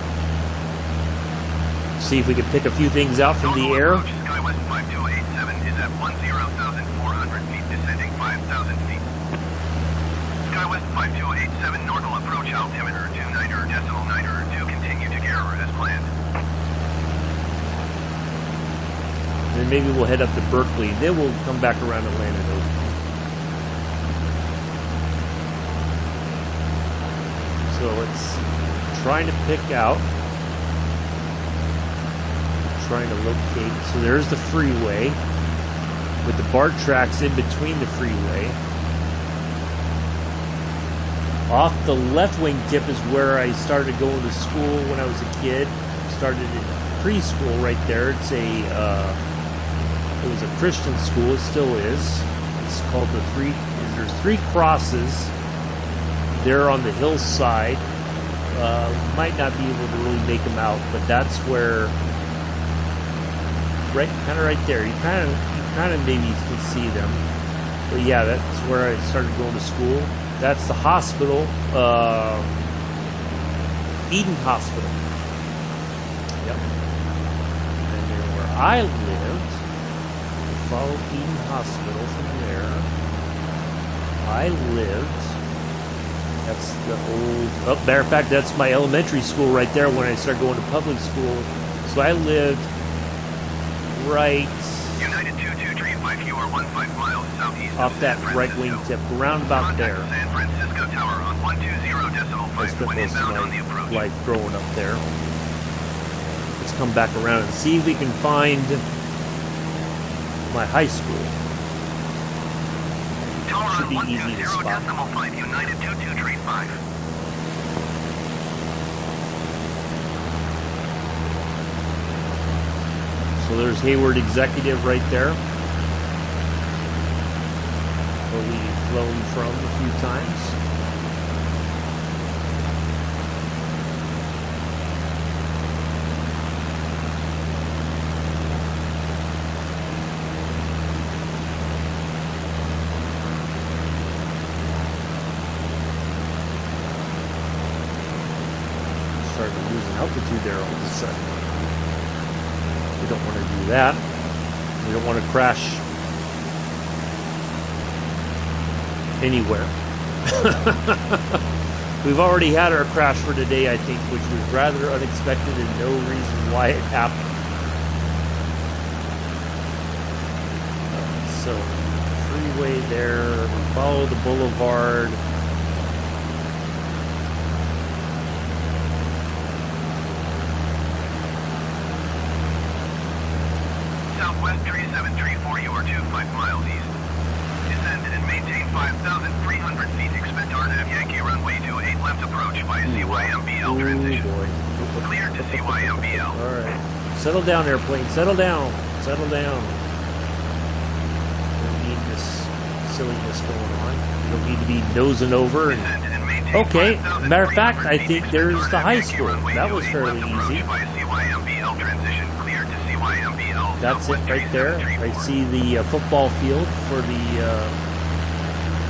Speaker 1: See if we can pick a few things out from the air.
Speaker 3: Skywest 5287 is at 10,400 feet, descending 5,000 feet. SkyWest 5287, normal approach altimeter 29.9 to continue to gear as planned.
Speaker 1: Then maybe we'll head up to Berkeley. Then we'll come back around to land in Oakland. So it's trying to pick out. Trying to locate. So there's the freeway with the BART tracks in between the freeway. Off the left wing tip is where I started going to school when I was a kid. Started in preschool right there. It's it was a Christian school. It still is. It's called there's three crosses there on the hillside. Might not be able to really make them out, but that's where, kind of right there. You kind of maybe can see them. But yeah, that's where I started going to school. That's the hospital, Eden Hospital. Yep. And then where I lived, follow Eden Hospital from there. I lived. That's the old. Oh, matter of fact, that's my elementary school right there when I started going to public school. So I lived right.
Speaker 3: United 2235, you are 15 miles southeast
Speaker 1: off
Speaker 3: of
Speaker 1: that
Speaker 3: San
Speaker 1: right
Speaker 3: Francisco.
Speaker 1: wing tip, around about there.
Speaker 3: San Francisco Tower on 120.5
Speaker 1: I spent
Speaker 3: when
Speaker 1: most
Speaker 3: inbound on
Speaker 1: of
Speaker 3: the
Speaker 1: my
Speaker 3: approach.
Speaker 1: life growing up there. Let's come back around and see if we can find my high school.
Speaker 3: Tower
Speaker 1: Should
Speaker 3: on
Speaker 1: be easy to spot.
Speaker 3: 120.5, United 2235.
Speaker 1: So there's Hayward Executive right there, where we've flown from a few times. Started losing altitude there all of a sudden. We don't want to do that. We don't want to crash anywhere. We've already had our crash for today, I think, which was rather unexpected and no reason why it happened. So, freeway there, we follow the boulevard.
Speaker 3: Southwest 3734, you are 25 miles east. Descend and maintain 5,300 feet. Expect RNAV Yankee runway 28 left approach by CYMBL transition.
Speaker 1: Oh boy.
Speaker 3: Clear to CYMBL.
Speaker 1: Alright. Settle down, airplane. Settle down. Settle down. Don't need this silliness going on. You don't need to be nosing over.
Speaker 3: Descend and maintain
Speaker 1: Okay. Matter of fact,
Speaker 3: 5,300
Speaker 1: I
Speaker 3: feet.
Speaker 1: think
Speaker 3: Expect
Speaker 1: there's the
Speaker 3: RNAV
Speaker 1: high
Speaker 3: Yankee
Speaker 1: school.
Speaker 3: runway
Speaker 1: That was
Speaker 3: 28
Speaker 1: fairly
Speaker 3: left approach
Speaker 1: easy.
Speaker 3: by CYMBL transition. Clear to CYMBL.
Speaker 1: That's it
Speaker 3: Southwest
Speaker 1: right there. I
Speaker 3: 3734.
Speaker 1: see the football field for the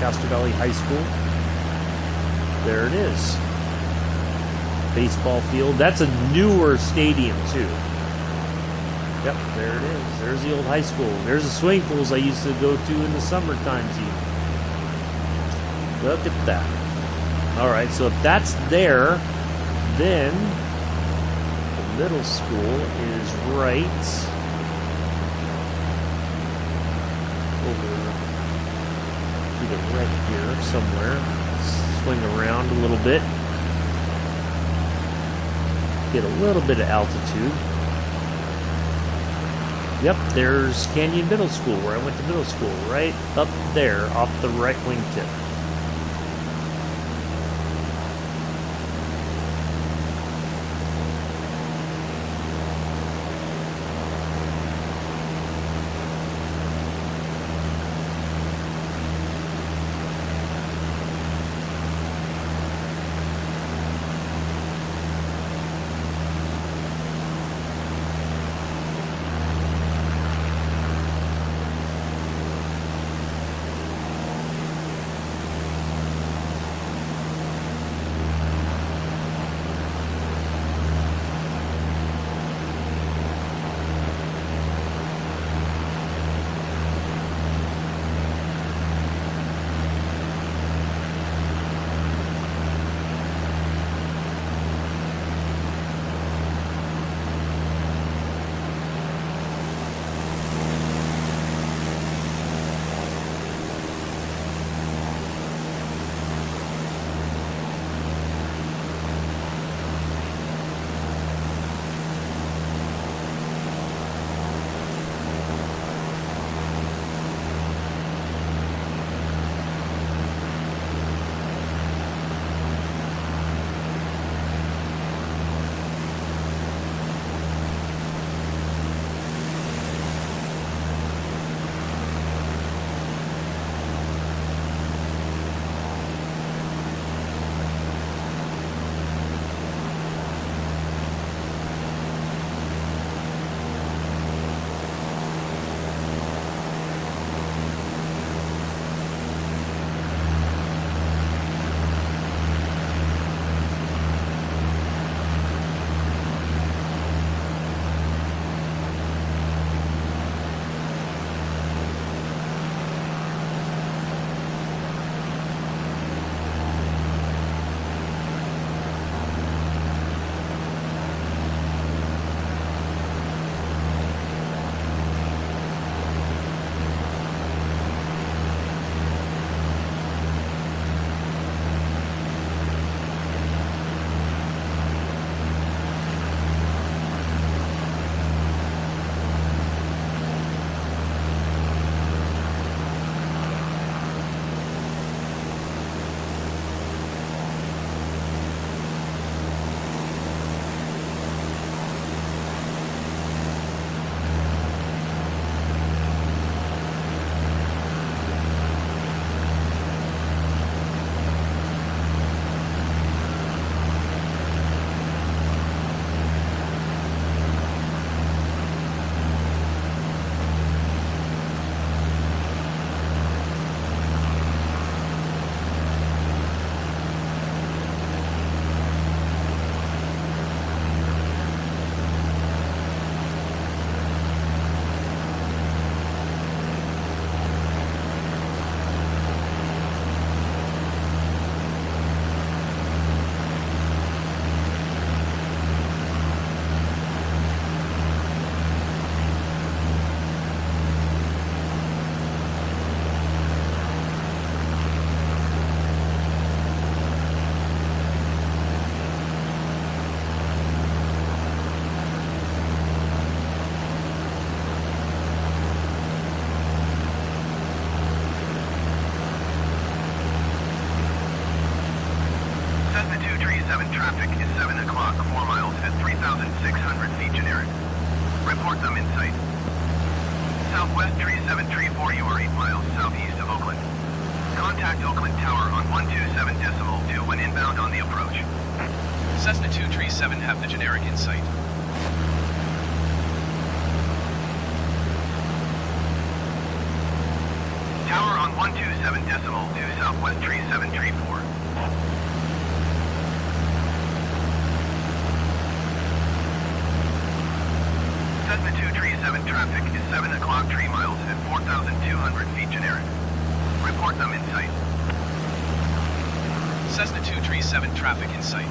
Speaker 1: Castro Valley High School. There it is. Baseball field. That's a newer stadium too. Yep, there it is. There's the old high school. There's the swimming pools I used to go to in the summer times even. Look at that. Alright, so if that's there, then the middle school is right over to the right here somewhere. Swing around a little bit. Get a little bit of altitude. Yep, there's Canyon Middle School, where I went to middle school, right up there off the right wing tip.
Speaker 3: traffic is 7 o'clock, 4 miles at 3,600 feet generic. Report them in sight. Southwest 3734, you are 8 miles southeast of Oakland. Contact Oakland Tower on 127.2 when inbound on the approach.
Speaker 2: Cessna 237 have the generic in sight.
Speaker 3: Tower on 127.2 Southwest 3734. Cessna 237 traffic is 7 o'clock 3 miles at 4,200 feet generic. Report them in sight.
Speaker 2: Cessna 237 traffic in sight.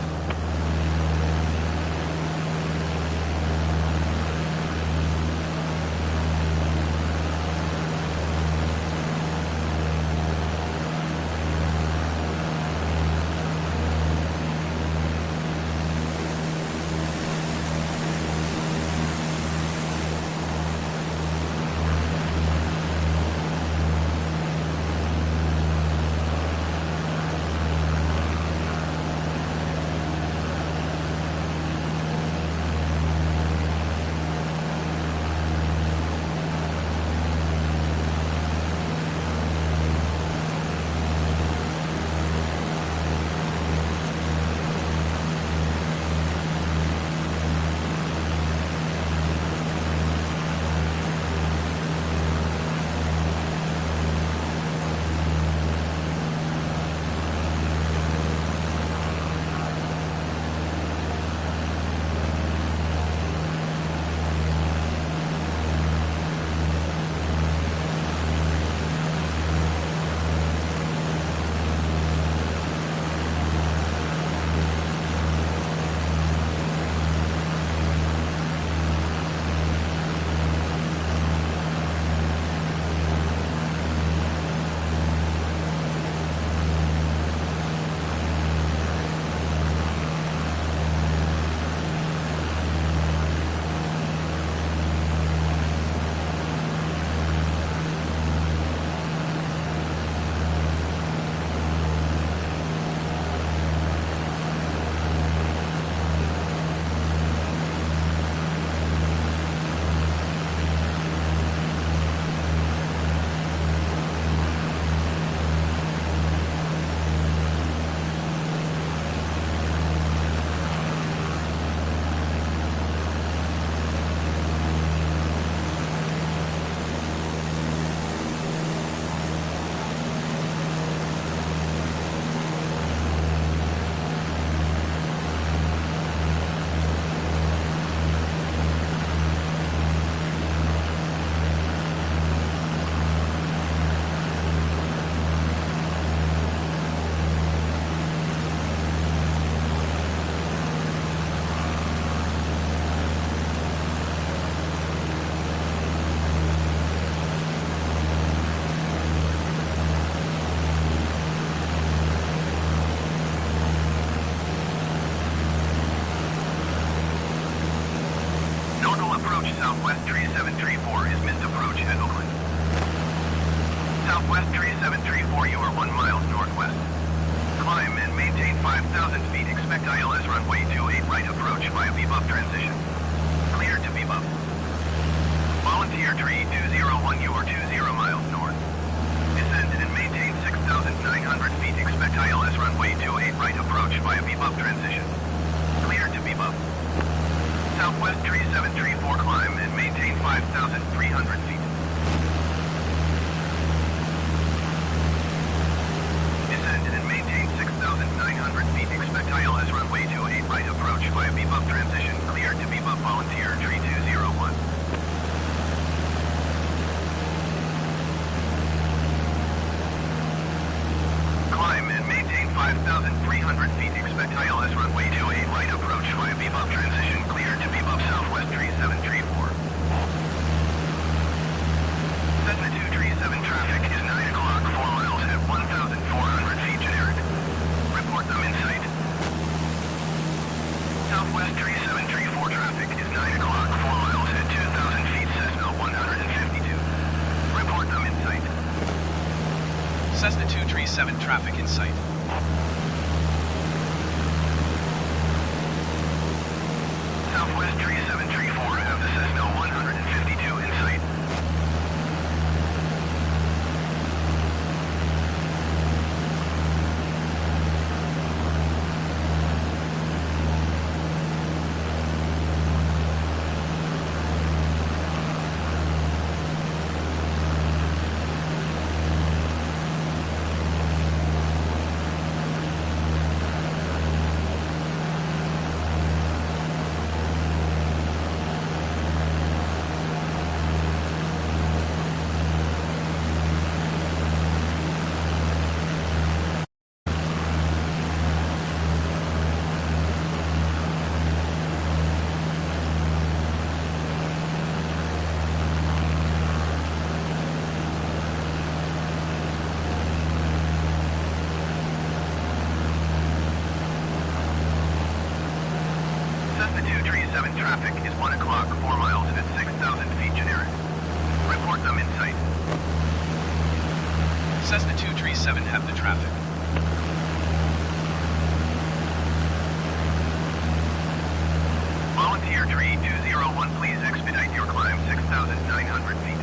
Speaker 3: Southwest 3734 is missed approach at Oakland. Southwest 3734, you are 1 mile northwest. Climb and maintain 5,000 feet. Expect ILS runway 28 right approach via VBUP transition. Clear to VBUP. Volunteer tree 201, you are 20 miles north. Descend and maintain 6,900 feet. Expect ILS runway 28 right approach via VBUP transition. Clear to VBUP. Southwest 3734, climb and maintain 5,300 feet. Descend and maintain 6,900 feet. Expect ILS runway 28 right approach via VBUP transition. Clear to VBUP. Volunteer tree 201. Climb and maintain 5,300 feet. Expect ILS runway 28 right approach via VBUP transition. Clear to VBUP. Southwest 3734. Cessna 237 traffic is 9 o'clock, 4 miles at 1,400 feet generic. Report them in sight. Southwest 3734 traffic is 9 o'clock, 4 miles at 2,000 feet. Cessna 152. Report them in sight.
Speaker 2: Cessna 237 traffic in sight.
Speaker 3: Cessna 237 traffic is 1 o'clock, 4 miles at 6,000 feet generic. Report them in sight.
Speaker 2: Cessna 237 have the traffic.
Speaker 3: Volunteer tree 201, please expedite your climb 6,900 feet.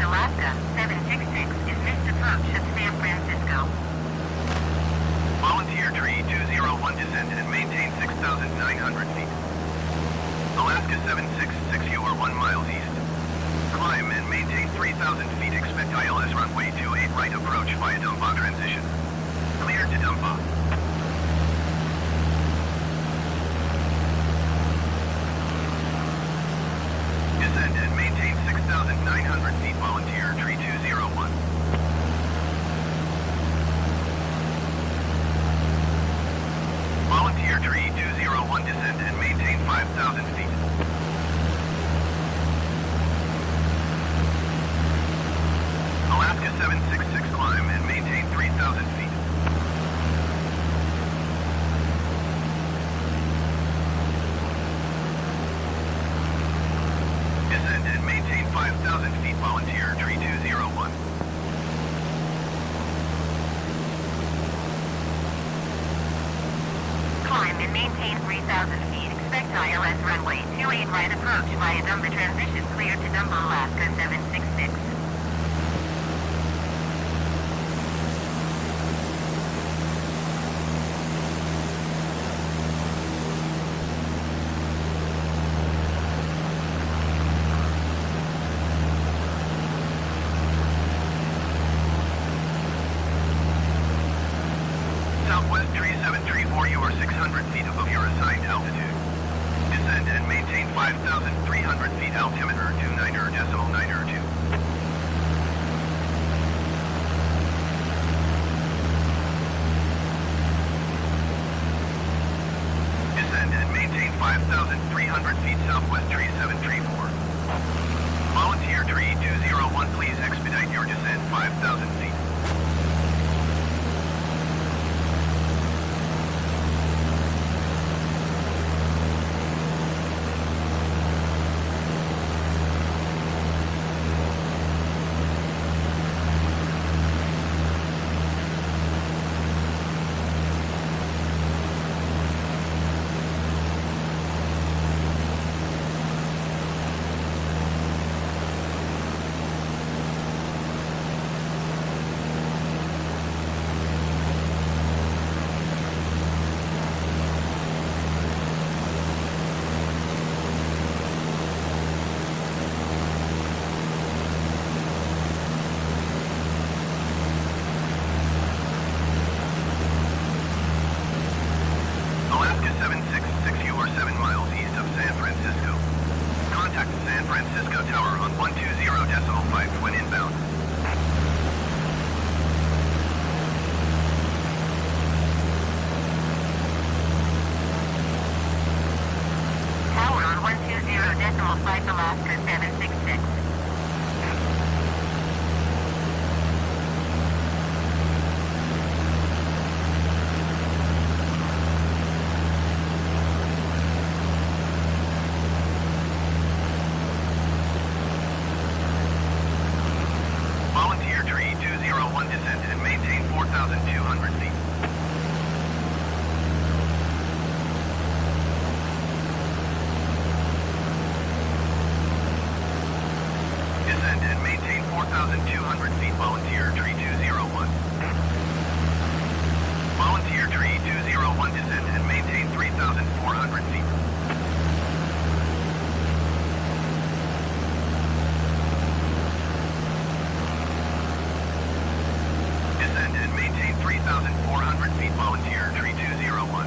Speaker 4: Alaska 766 is missed approach at San Francisco.
Speaker 3: Volunteer tree 201 descend and maintain 6,900 feet. Alaska 766, you are 1 mile east. Climb and maintain 3,000 feet. Expect ILS runway 28 right approach via Dumba transition. Clear to Dumba. Descend and maintain 6,900 feet. Volunteer tree 201. Volunteer tree 201 descend and maintain 5,000 feet. Alaska 766 climb and maintain 3,000 feet. Descend and maintain 5,000 feet. Volunteer tree 201.
Speaker 4: Climb and maintain 3,000 feet. Expect ILS runway 28 right approach via Dumba transition. Clear to Dumba, Alaska 766.
Speaker 3: Southwest tree 734, you are 600 feet above your assigned altitude. Descend and maintain 5,300 feet. Altimeter 29.902. Descend and maintain 5,300 feet. Southwest tree 734. Volunteer tree 201, please expedite your descent 5,000 feet. Alaska 766, you are 7 miles east of San Francisco. Contact San Francisco Tower on 120.5 when inbound.
Speaker 4: Tower on 120.5 Alaska 766.
Speaker 3: Volunteer tree 201 descend and maintain 4,200 feet. Descend and maintain 4,200 feet. Volunteer tree 201. Volunteer tree 201 descend and maintain 3,400 feet. Descend descend and maintain 3,400 feet. Volunteer, tree 201.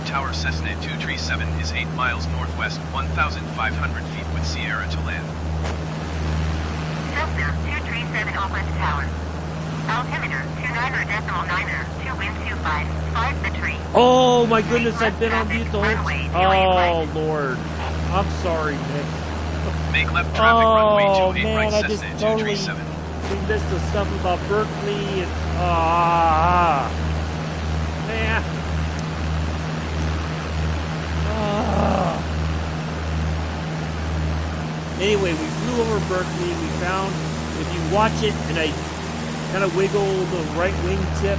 Speaker 2: Tower Cessna 237 is 8 miles northwest, 1,500 feet with Sierra to land.
Speaker 4: Cessna 237 Oakland Tower. Altimeter 29.9er, 2 wind 25, 5 the tree.
Speaker 1: Oh my goodness, I've been on mute the whole time. Oh Lord. I'm sorry, Nick.
Speaker 2: Make left traffic runway 28
Speaker 1: man,
Speaker 2: right
Speaker 1: I just
Speaker 2: Cessna
Speaker 1: totally
Speaker 2: 237.
Speaker 1: we missed the stuff about Berkeley and man. Anyway, we flew over Berkeley. We found, if you watch it and I kind of wiggle the right wing tip,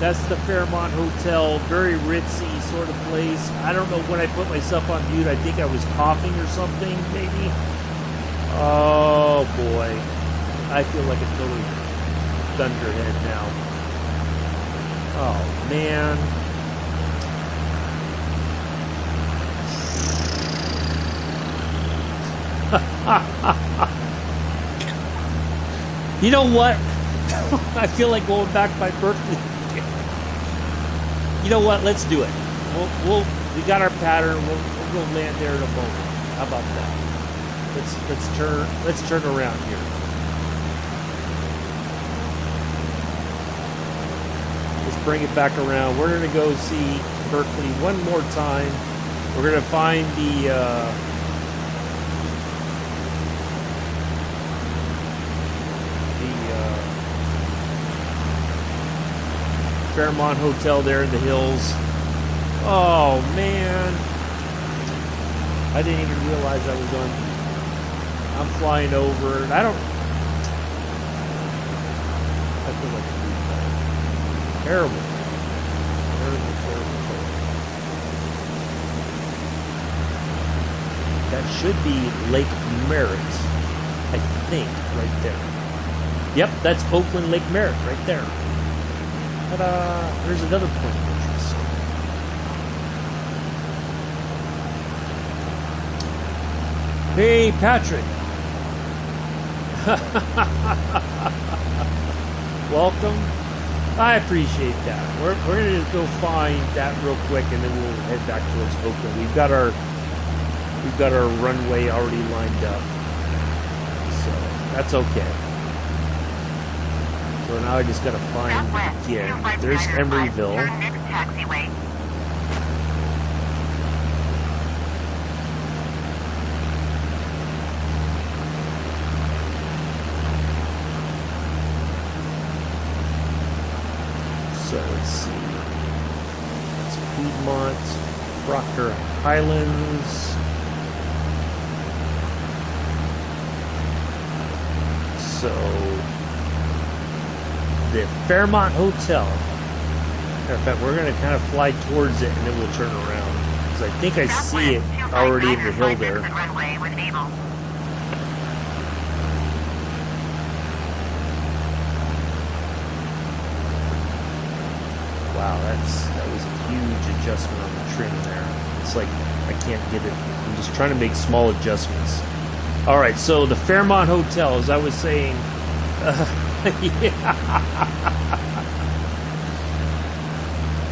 Speaker 1: that's the Fairmont Hotel. Very ritzy sort of place. I don't know when I put myself on mute. I think I was coughing or something, maybe. Oh boy. I feel like a total thunderhead now. Oh man. You know what? I feel like going back by Berkeley. You know what? Let's do it. We got our pattern. We'll go land there in a moment. How about that? Let's turn around here. Let's bring it back around. We're gonna go see Berkeley one more time. We're gonna find the Fairmont Hotel there in the hills. Oh man, I didn't even realize I was on. I'm flying over, and I feel like a douchebag. Terrible. That should be Lake Merritt, I think, right there. Yep, that's Oakland Lake Merritt right there. Ta-da! There's another point of interest. Hey, Patrick. Welcome. I appreciate that. We're going to go find that real quick, and then we'll head back towards Oakland. We've got our runway already lined up, so that's okay. So now I just gotta find again. There's Emeryville.
Speaker 4: Turn next taxiway.
Speaker 1: So let's see. It's Piedmont, Proctor Highlands. So the Fairmont Hotel. In fact, we're going to kind of fly towards it and then we'll turn around. Because I think I see it already in the hill there. Wow, that was a huge adjustment on the trim there. It's like I can't get it. I'm just trying to make small adjustments. All right, so the Fairmont Hotel, as I was saying.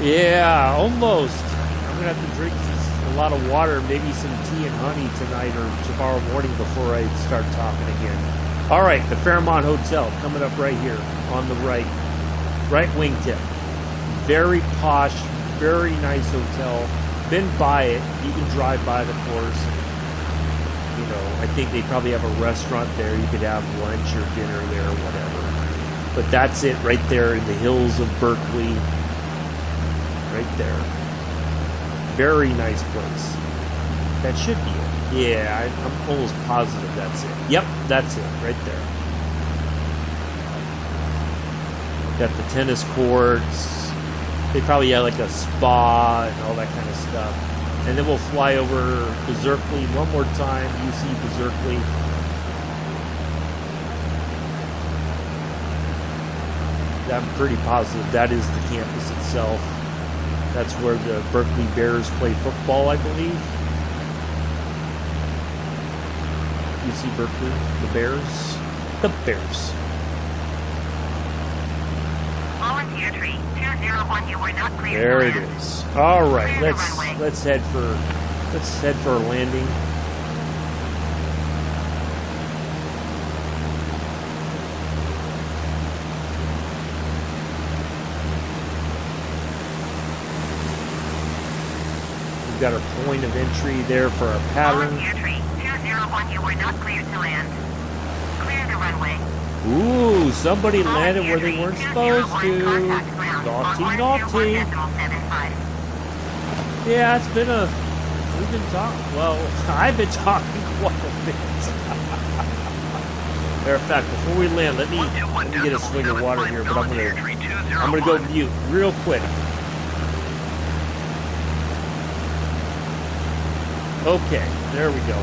Speaker 1: Yeah, almost. I'm gonna have to drink a lot of water, maybe some tea and honey tonight or tomorrow morning before I start talking again. All right, the Fairmont Hotel coming up right here on the right wingtip. Very posh, very nice hotel. Been by it. You can drive by it, of course. You know, I think they probably have a restaurant there. You could have lunch or dinner there or whatever. But that's it right there in the hills of Berkeley. Right there. Very nice place. That should be it. Yeah, I'm almost positive that's it. Yep, that's it right there. Got the tennis courts. They probably have like a spa and all that kind of stuff. And then we'll fly over Berkeley one more time. UC Berkeley. I'm pretty positive that is the campus itself. That's where the Berkeley Bears play football, I believe. UC Berkeley, the Bears. The Bears.
Speaker 4: Volunteer tree 201, you were not clear.
Speaker 1: There it is. All right, let's head for a landing. We've got our point of entry there for our pattern.
Speaker 4: Volunteer tree 201, you were not cleared to land. Clear the runway.
Speaker 1: Ooh, somebody landed where they weren't supposed to. Naughty, naughty. Yeah, we've been talking, well, I've been talking quite a bit. Matter of fact, before we land, let me get a swig of water here, but I'm gonna go mute real quick. Okay, there we go.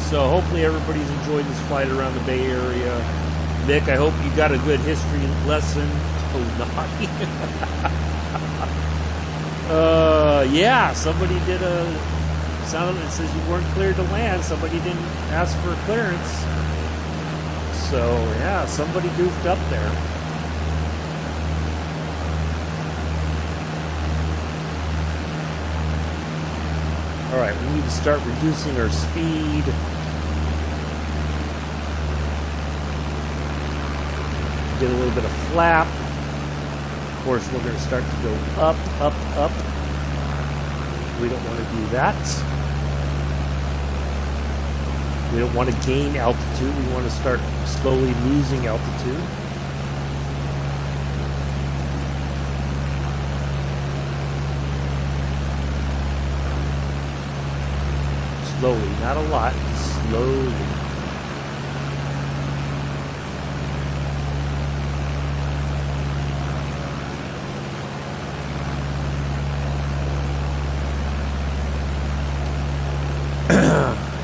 Speaker 1: So hopefully everybody's enjoyed this flight around the Bay Area. Nick, I hope you got a good history lesson. Oh, naughty. Yeah, somebody did sounded it says you weren't cleared to land. Somebody didn't ask for clearance. So, yeah, somebody goofed up there. All right, we need to start reducing our speed. Get a little bit of flap. Of course, we're going to start to go up, up, up. We don't want to do that. We don't want to gain altitude. We want to start slowly losing altitude. Slowly, not a lot, slowly.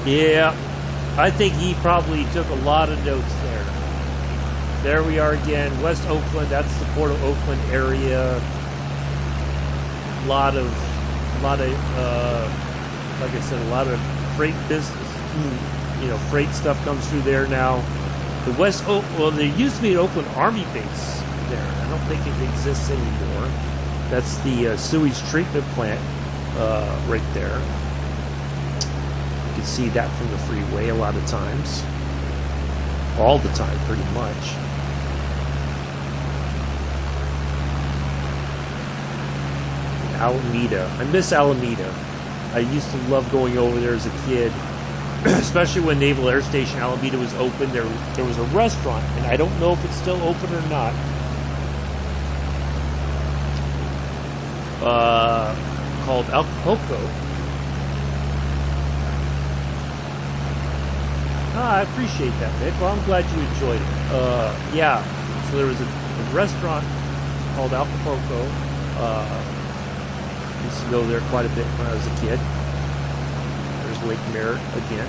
Speaker 1: Yeah, I think he probably took a lot of notes there. There we are again, West Oakland. That's the Port of Oakland area. A lot of, like I said, a lot of freight business. Freight stuff comes through there now. The well, there used to be an Oakland Army base there. I don't think it exists anymore. That's the sewage treatment plant right there. You can see that from the freeway a lot of times. All the time, pretty much. Alameda. I miss Alameda. I used to love going over there as a kid, especially when Naval Air Station Alameda was open. There was a restaurant, and I don't know if it's still open or not, called Alto. I appreciate that, Nick. Well, I'm glad you enjoyed it. Yeah, so there was a restaurant called Alcatraz. Used to go there quite a bit when I was a kid. There's Lake Merritt again.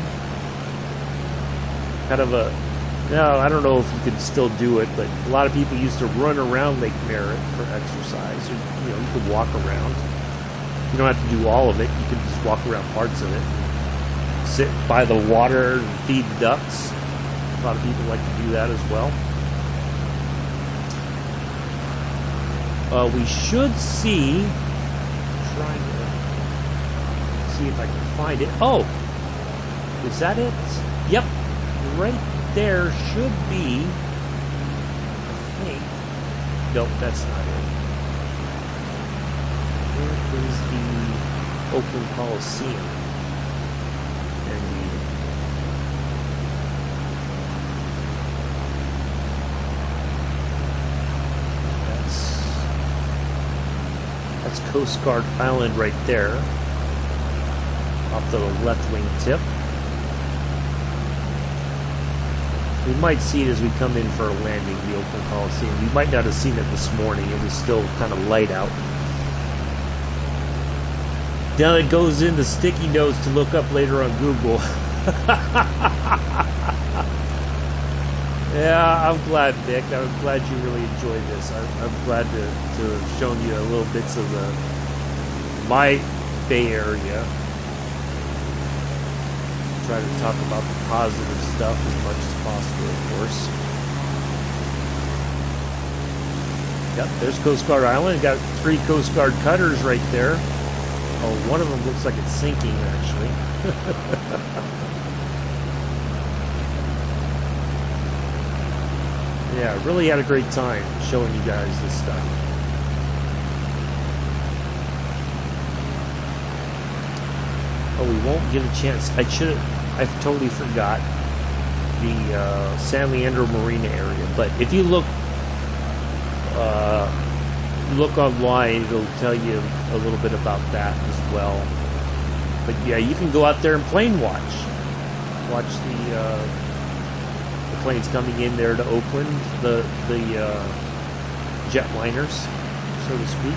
Speaker 1: Kind of I don't know if you could still do it, but a lot of people used to run around Lake Merritt for exercise. You could walk around. You don't have to do all of it. You can just walk around parts of it. Sit by the water and feed ducks. A lot of people like to do that as well. We should see. Trying to see if I can find it. Oh, is that it? Yep, right there should be. I think. Nope, that's not it. Where is the Oakland Coliseum? That's Coast Guard Island right there, off the left wing tip. We might see it as we come in for a landing, the Oakland Coliseum. You might not have seen it this morning. It was still kind of light out. Now it goes into sticky notes to look up later on Google. Yeah, I'm glad, Nick. I'm glad you really enjoyed this. I'm glad to have shown you a little bits of my Bay Area. Try to talk about the positive stuff as much as possible, of course. Yep, there's Coast Guard Island. Got 3 Coast Guard cutters right there. Oh, one of them looks like it's sinking, actually. Yeah, really had a great time showing you guys this stuff. Oh, we won't get a chance. I totally forgot the San Leandro Marina area. But if you look online, it'll tell you a little bit about that as well. But yeah, you can go out there and plane watch. Watch the planes coming in there to Oakland, the jetliners, so to speak.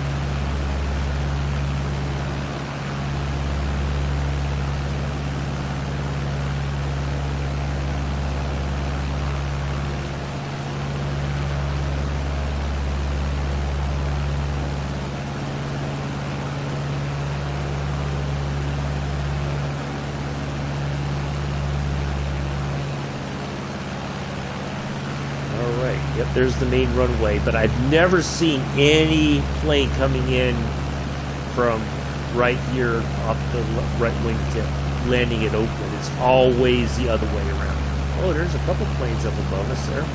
Speaker 1: Yep, there's the main runway, but I've never seen any plane coming in from right here off the right wing tip, landing at Oakland. It's always the other way around. Oh, there's a couple planes up above us there.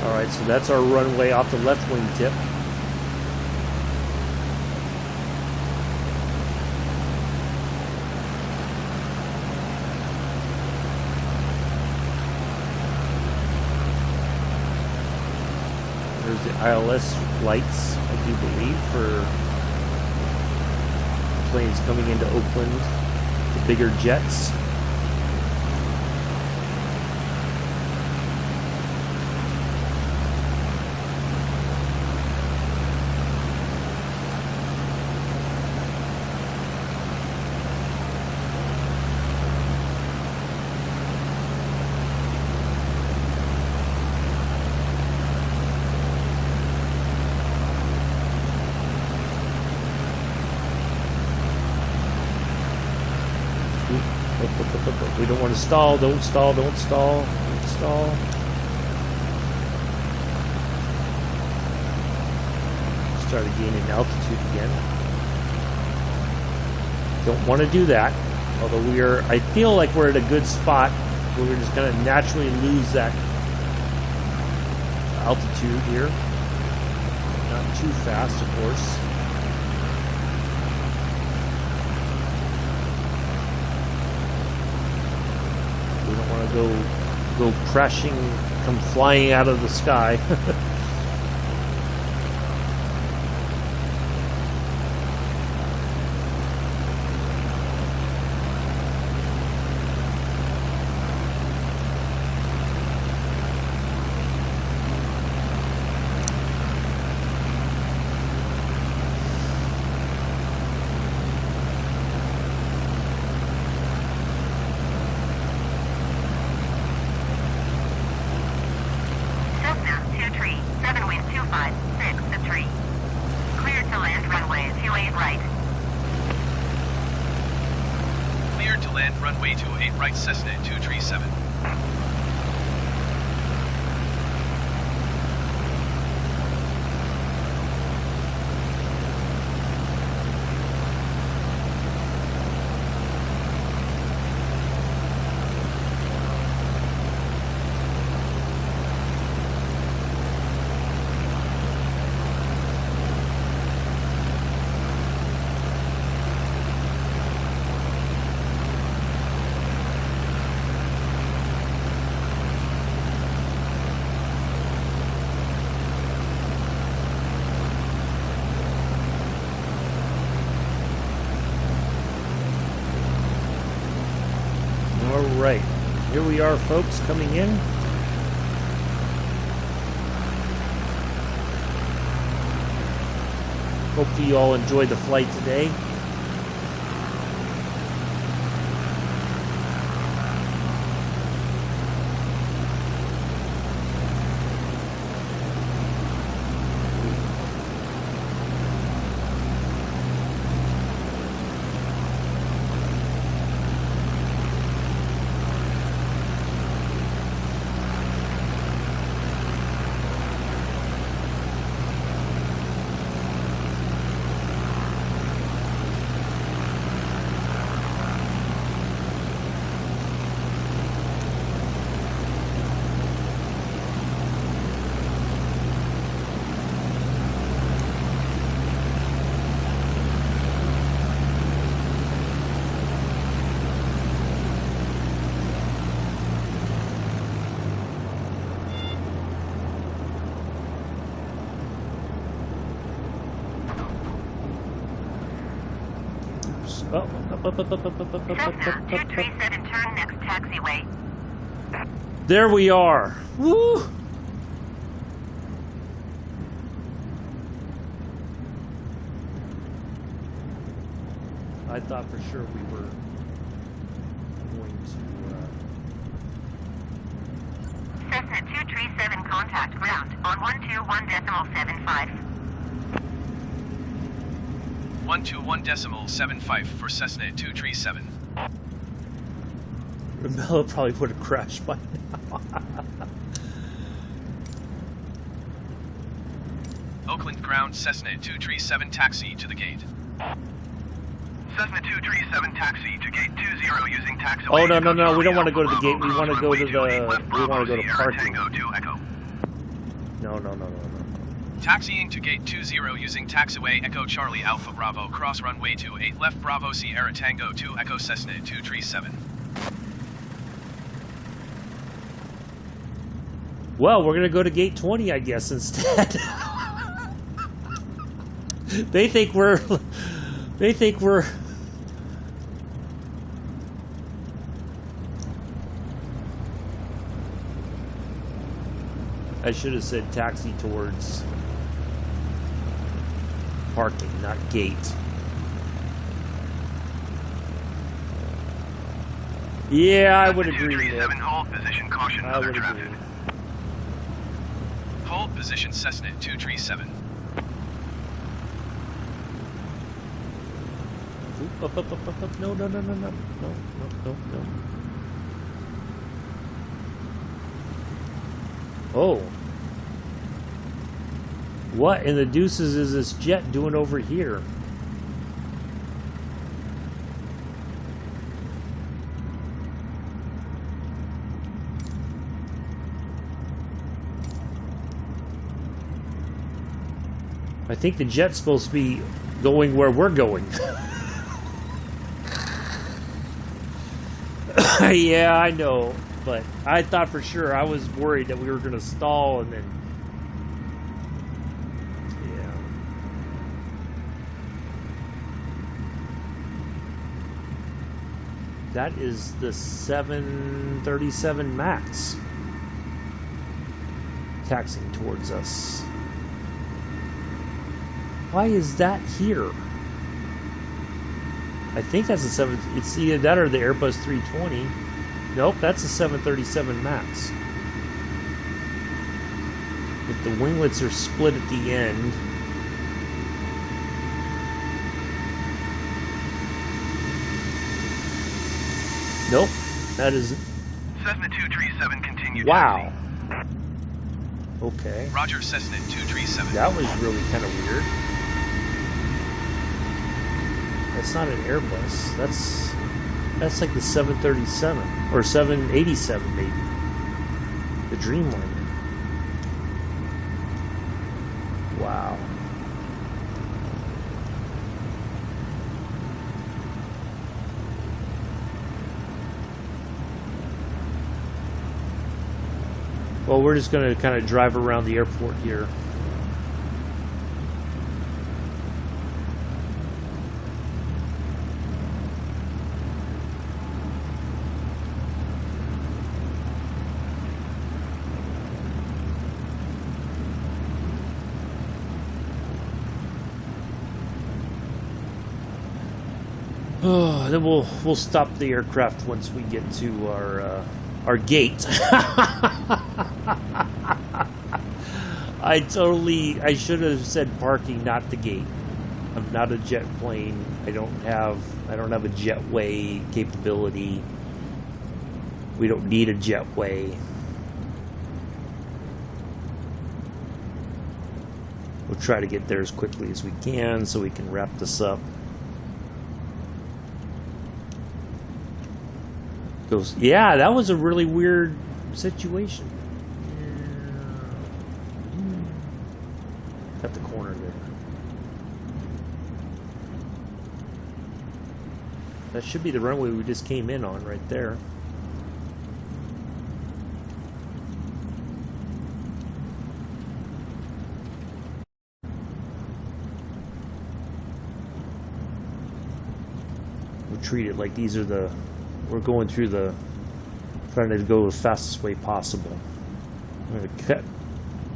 Speaker 1: Alright, so that's our runway off the left wing tip. There's the ILS flights, I do believe, for planes coming into Oakland, the bigger jets. We don't want to stall. Don't stall. Don't stall. Don't stall. Started gaining altitude again. Don't want to do that. Although I feel like we're at a good spot where we're just going to naturally lose that altitude here. Not too fast, of course. We don't want to go crashing, come flying out of the sky.
Speaker 2: Runway 28 right, Cessna 237.
Speaker 1: All right, here we are, folks, coming in. Hopefully you all enjoyed the flight today.
Speaker 4: Cessna 237, turn next taxiway.
Speaker 1: There we are. Woo! I thought for sure we were going to...
Speaker 4: Cessna 237, contact ground on 121.75.
Speaker 2: 121.75 for Cessna 237.
Speaker 1: Mello probably would have crashed by now.
Speaker 2: Oakland ground Cessna 237 taxi to the gate.
Speaker 3: Cessna 237 taxi to gate 20 using taxiway.
Speaker 1: Oh, no, no,
Speaker 3: to
Speaker 1: no, we don't
Speaker 3: Alto
Speaker 1: want to go to the
Speaker 3: Bravo,
Speaker 1: gate. We want to
Speaker 3: cross
Speaker 1: go to
Speaker 3: runway 28 left
Speaker 1: the... We
Speaker 3: Bravo,
Speaker 1: want to go to
Speaker 3: Sierra
Speaker 1: parking.
Speaker 3: Tango 2 Echo.
Speaker 1: No, no, no, no, no.
Speaker 2: Taxiing to gate 20 using taxiway Echo Charlie Alpha Bravo, cross runway 28 left Bravo Sierra Tango 2 Echo Cessna 237.
Speaker 1: Well, we're going to go to gate 20, I guess, instead. They think we're... I should have said taxi towards parking, not gate. Yeah, I would agree with that.
Speaker 3: 237 hold position, caution
Speaker 1: I
Speaker 3: other
Speaker 1: would
Speaker 3: traffic.
Speaker 1: agree.
Speaker 2: Hold position Cessna 237.
Speaker 1: Up. No. Oh. What in the deuces is this jet doing over here? I think the jet's supposed to be going where we're going. Yeah, I know, but I thought for sure, I was worried that we were going to stall and then... Yeah. That is the 737 MAX taxiing towards us. Why is that here? I think that's a 7. It's either that or the Airbus 320. Nope, that's a 737 MAX. If the winglets are split at the end. Nope, that isn't.
Speaker 3: Cessna 237 continued.
Speaker 1: Wow. Okay.
Speaker 2: Roger Cessna 237.
Speaker 1: That was really kind of weird. That's not an Airbus. That's like the 737 or 787 maybe. The Dreamliner. Wow. Well, we're just going to kind of drive around the airport here. Oh, then we'll stop the aircraft once we get to our gate. I should have said parking, not the gate. I'm not a jet plane. I don't have a jetway capability. We don't need a jetway. We'll try to get there as quickly as we can so we can wrap this up. Goes, yeah, that was a really weird situation. Cut the corner there. That should be the runway we just came in on right there. We'll treat it like these are we're going through trying to go the fastest way possible. I'm going to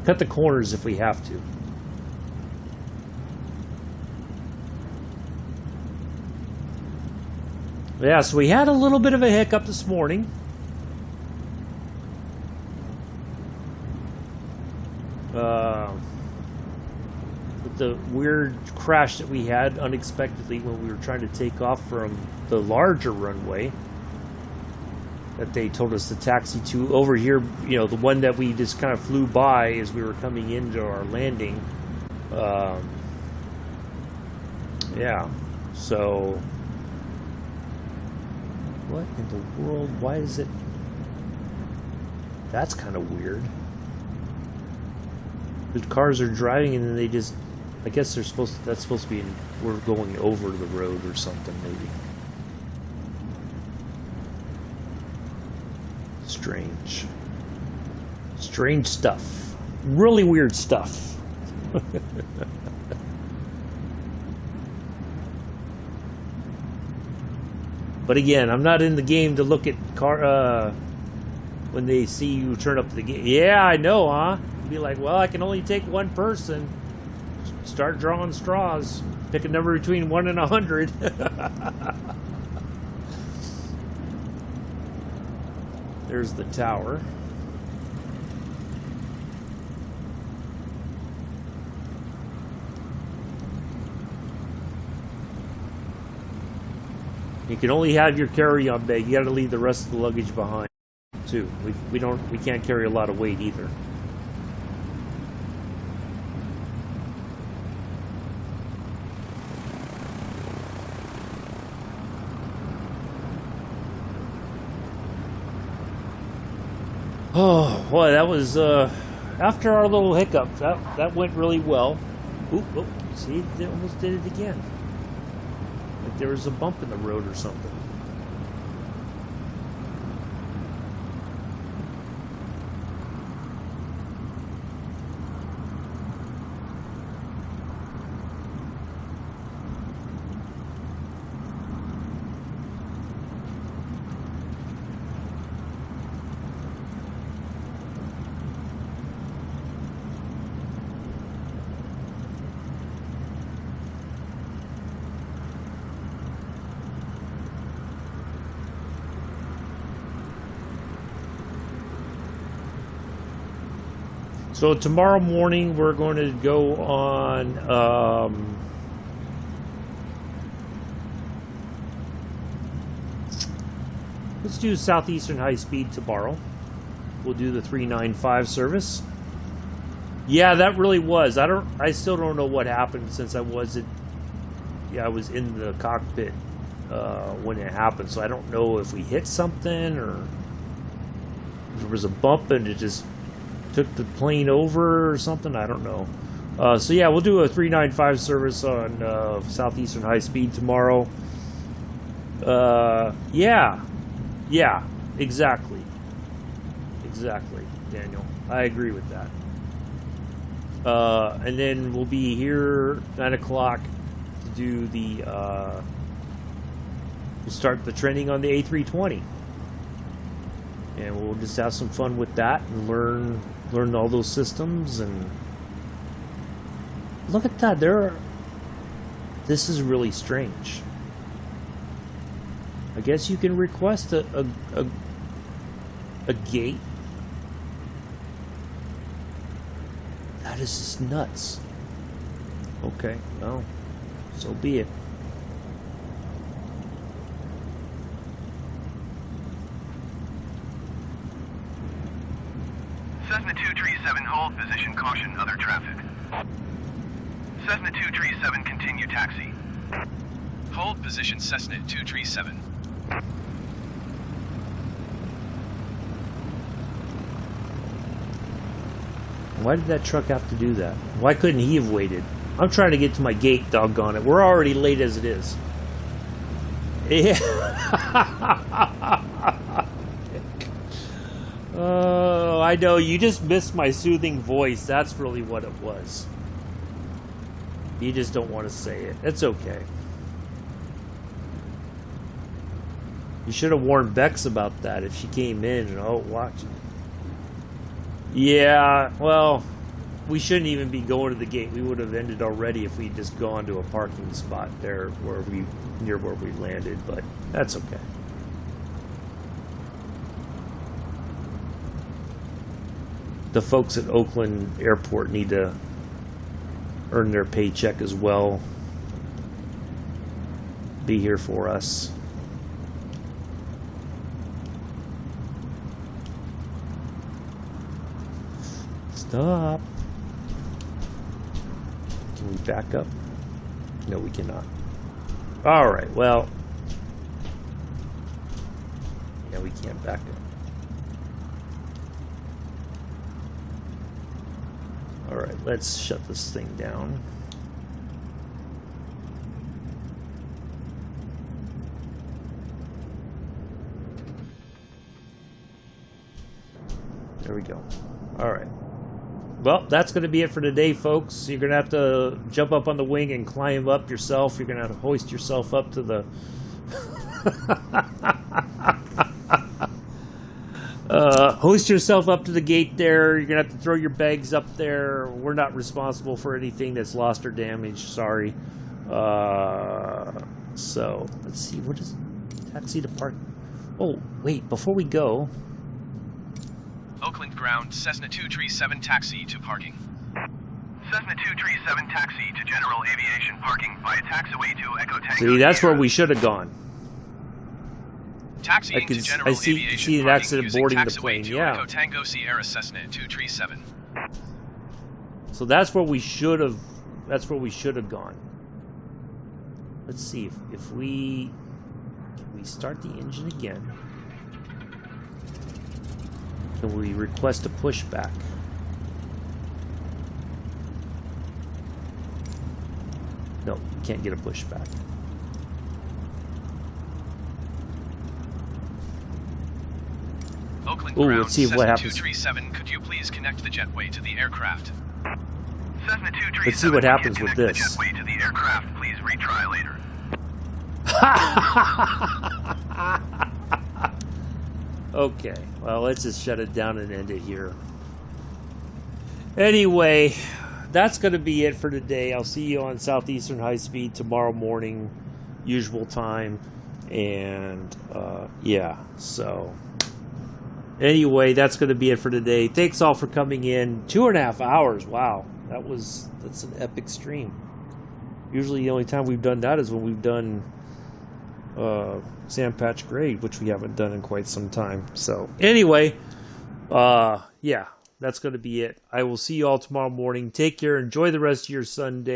Speaker 1: cut the corners if we have to. Yeah, so we had a little bit of a hiccup this morning. With the weird crash that we had unexpectedly when we were trying to take off from the larger runway that they told us to taxi to. Over here, you know, the one that we just kind of flew by as we were coming into our landing. Yeah, so what in the world? Why is it? That's kind of weird. The cars are driving and then they just, I guess that's supposed to be, we're going over the road or something maybe. Strange stuff. Really weird stuff. But again, I'm not in the game to look at when they see you turn up the gate. Yeah, I know, huh? Be like, well, I can only take one person. Start drawing straws. Pick a number between 1 and 100. There's the tower. You can only have your carry-on bag. You got to leave the rest of the luggage behind, too. We can't carry a lot of weight either. Oh, boy, that was, after our little hiccup, that went really well. Oop, see, they almost did it again. Like there was a bump in the road or something. So tomorrow morning we're going to go on let's do Southeastern High Speed tomorrow. We'll do the 395 service. Yeah, that really was. I still don't know what happened since I was in the cockpit when it happened. So I don't know if we hit something or there was a bump and it just took the plane over or something. I don't know. So yeah, we'll do a 395 service on Southeastern High Speed tomorrow. Yeah, exactly, Daniel. I agree with that. And then we'll be here 9 o'clock to do the we'll start the training on the A320, and we'll just have some fun with that and learn all those systems. And look at that, this is really strange. I guess you can request a gate. That is just nuts. Okay, well, so be it.
Speaker 3: Cessna 237, hold position, caution, other traffic. Cessna 237, continue taxi.
Speaker 2: Hold position Cessna 237.
Speaker 1: Why did that truck have to do that? Why couldn't he have waited? I'm trying to get to my gate, doggone it. We're already late as it is. Yeah. Oh, I know. You just missed my soothing voice. That's really what it was. You just don't want to say it. It's okay. You should have warned Bex about that if she came in and, oh, watch it. Yeah, well, we shouldn't even be going to the gate. We would have ended already if we'd just gone to a parking spot there near where we landed, but that's okay. The folks at Oakland Airport need to earn their paycheck as well. Be here for us. Stop. Can we back up? No, we cannot. All right, well. Yeah, we can't back up. All right, let's shut this thing down. There we go. All right. Well, that's going to be it for today, folks. You're going to have to jump up on the wing and climb up yourself. You're going to have to hoist yourself up to the... hoist yourself up to the gate there. You're going to have to throw your bags up there. We're not responsible for anything that's lost or damaged. Sorry. So, let's see. What is taxi to park? Oh, wait. Before we go...
Speaker 2: Oakland ground, Cessna 237 taxi to parking.
Speaker 3: Cessna 237 taxi to general aviation parking via taxiway to Echo Tango.
Speaker 1: See, that's where we should have gone.
Speaker 2: Taxiing to general aviation
Speaker 1: see an
Speaker 2: parking
Speaker 1: accident
Speaker 2: using
Speaker 1: boarding the
Speaker 2: taxiway
Speaker 1: plane,
Speaker 2: to
Speaker 1: yeah.
Speaker 2: Echo Tango Sierra Cessna 237.
Speaker 1: So that's where we should have. That's where we should have gone. Let's see if we start the engine again. Can we request a pushback? No, we can't get a pushback.
Speaker 2: Oakland
Speaker 1: Ooh,
Speaker 2: ground,
Speaker 1: let's see
Speaker 2: Cessna
Speaker 1: what happens.
Speaker 2: 237, could you please connect the jetway to the aircraft?
Speaker 3: Cessna 237,
Speaker 1: Let's see what happens with
Speaker 3: connect
Speaker 1: this.
Speaker 3: The jetway to the aircraft. Please retry later.
Speaker 1: Okay, well, let's just shut it down and end it here. Anyway, that's going to be it for today. I'll see you on Southeastern High Speed tomorrow morning, usual time. And, yeah, so... Anyway, that's going to be it for today. Thanks all for coming in. 2.5 hours. Wow, that's an epic stream. Usually the only time we've done that is when we've done Sand Patch Grade, which we haven't done in quite some time. So anyway, yeah, that's going to be it. I will see you all tomorrow morning. Take care. Enjoy the rest of your Sunday.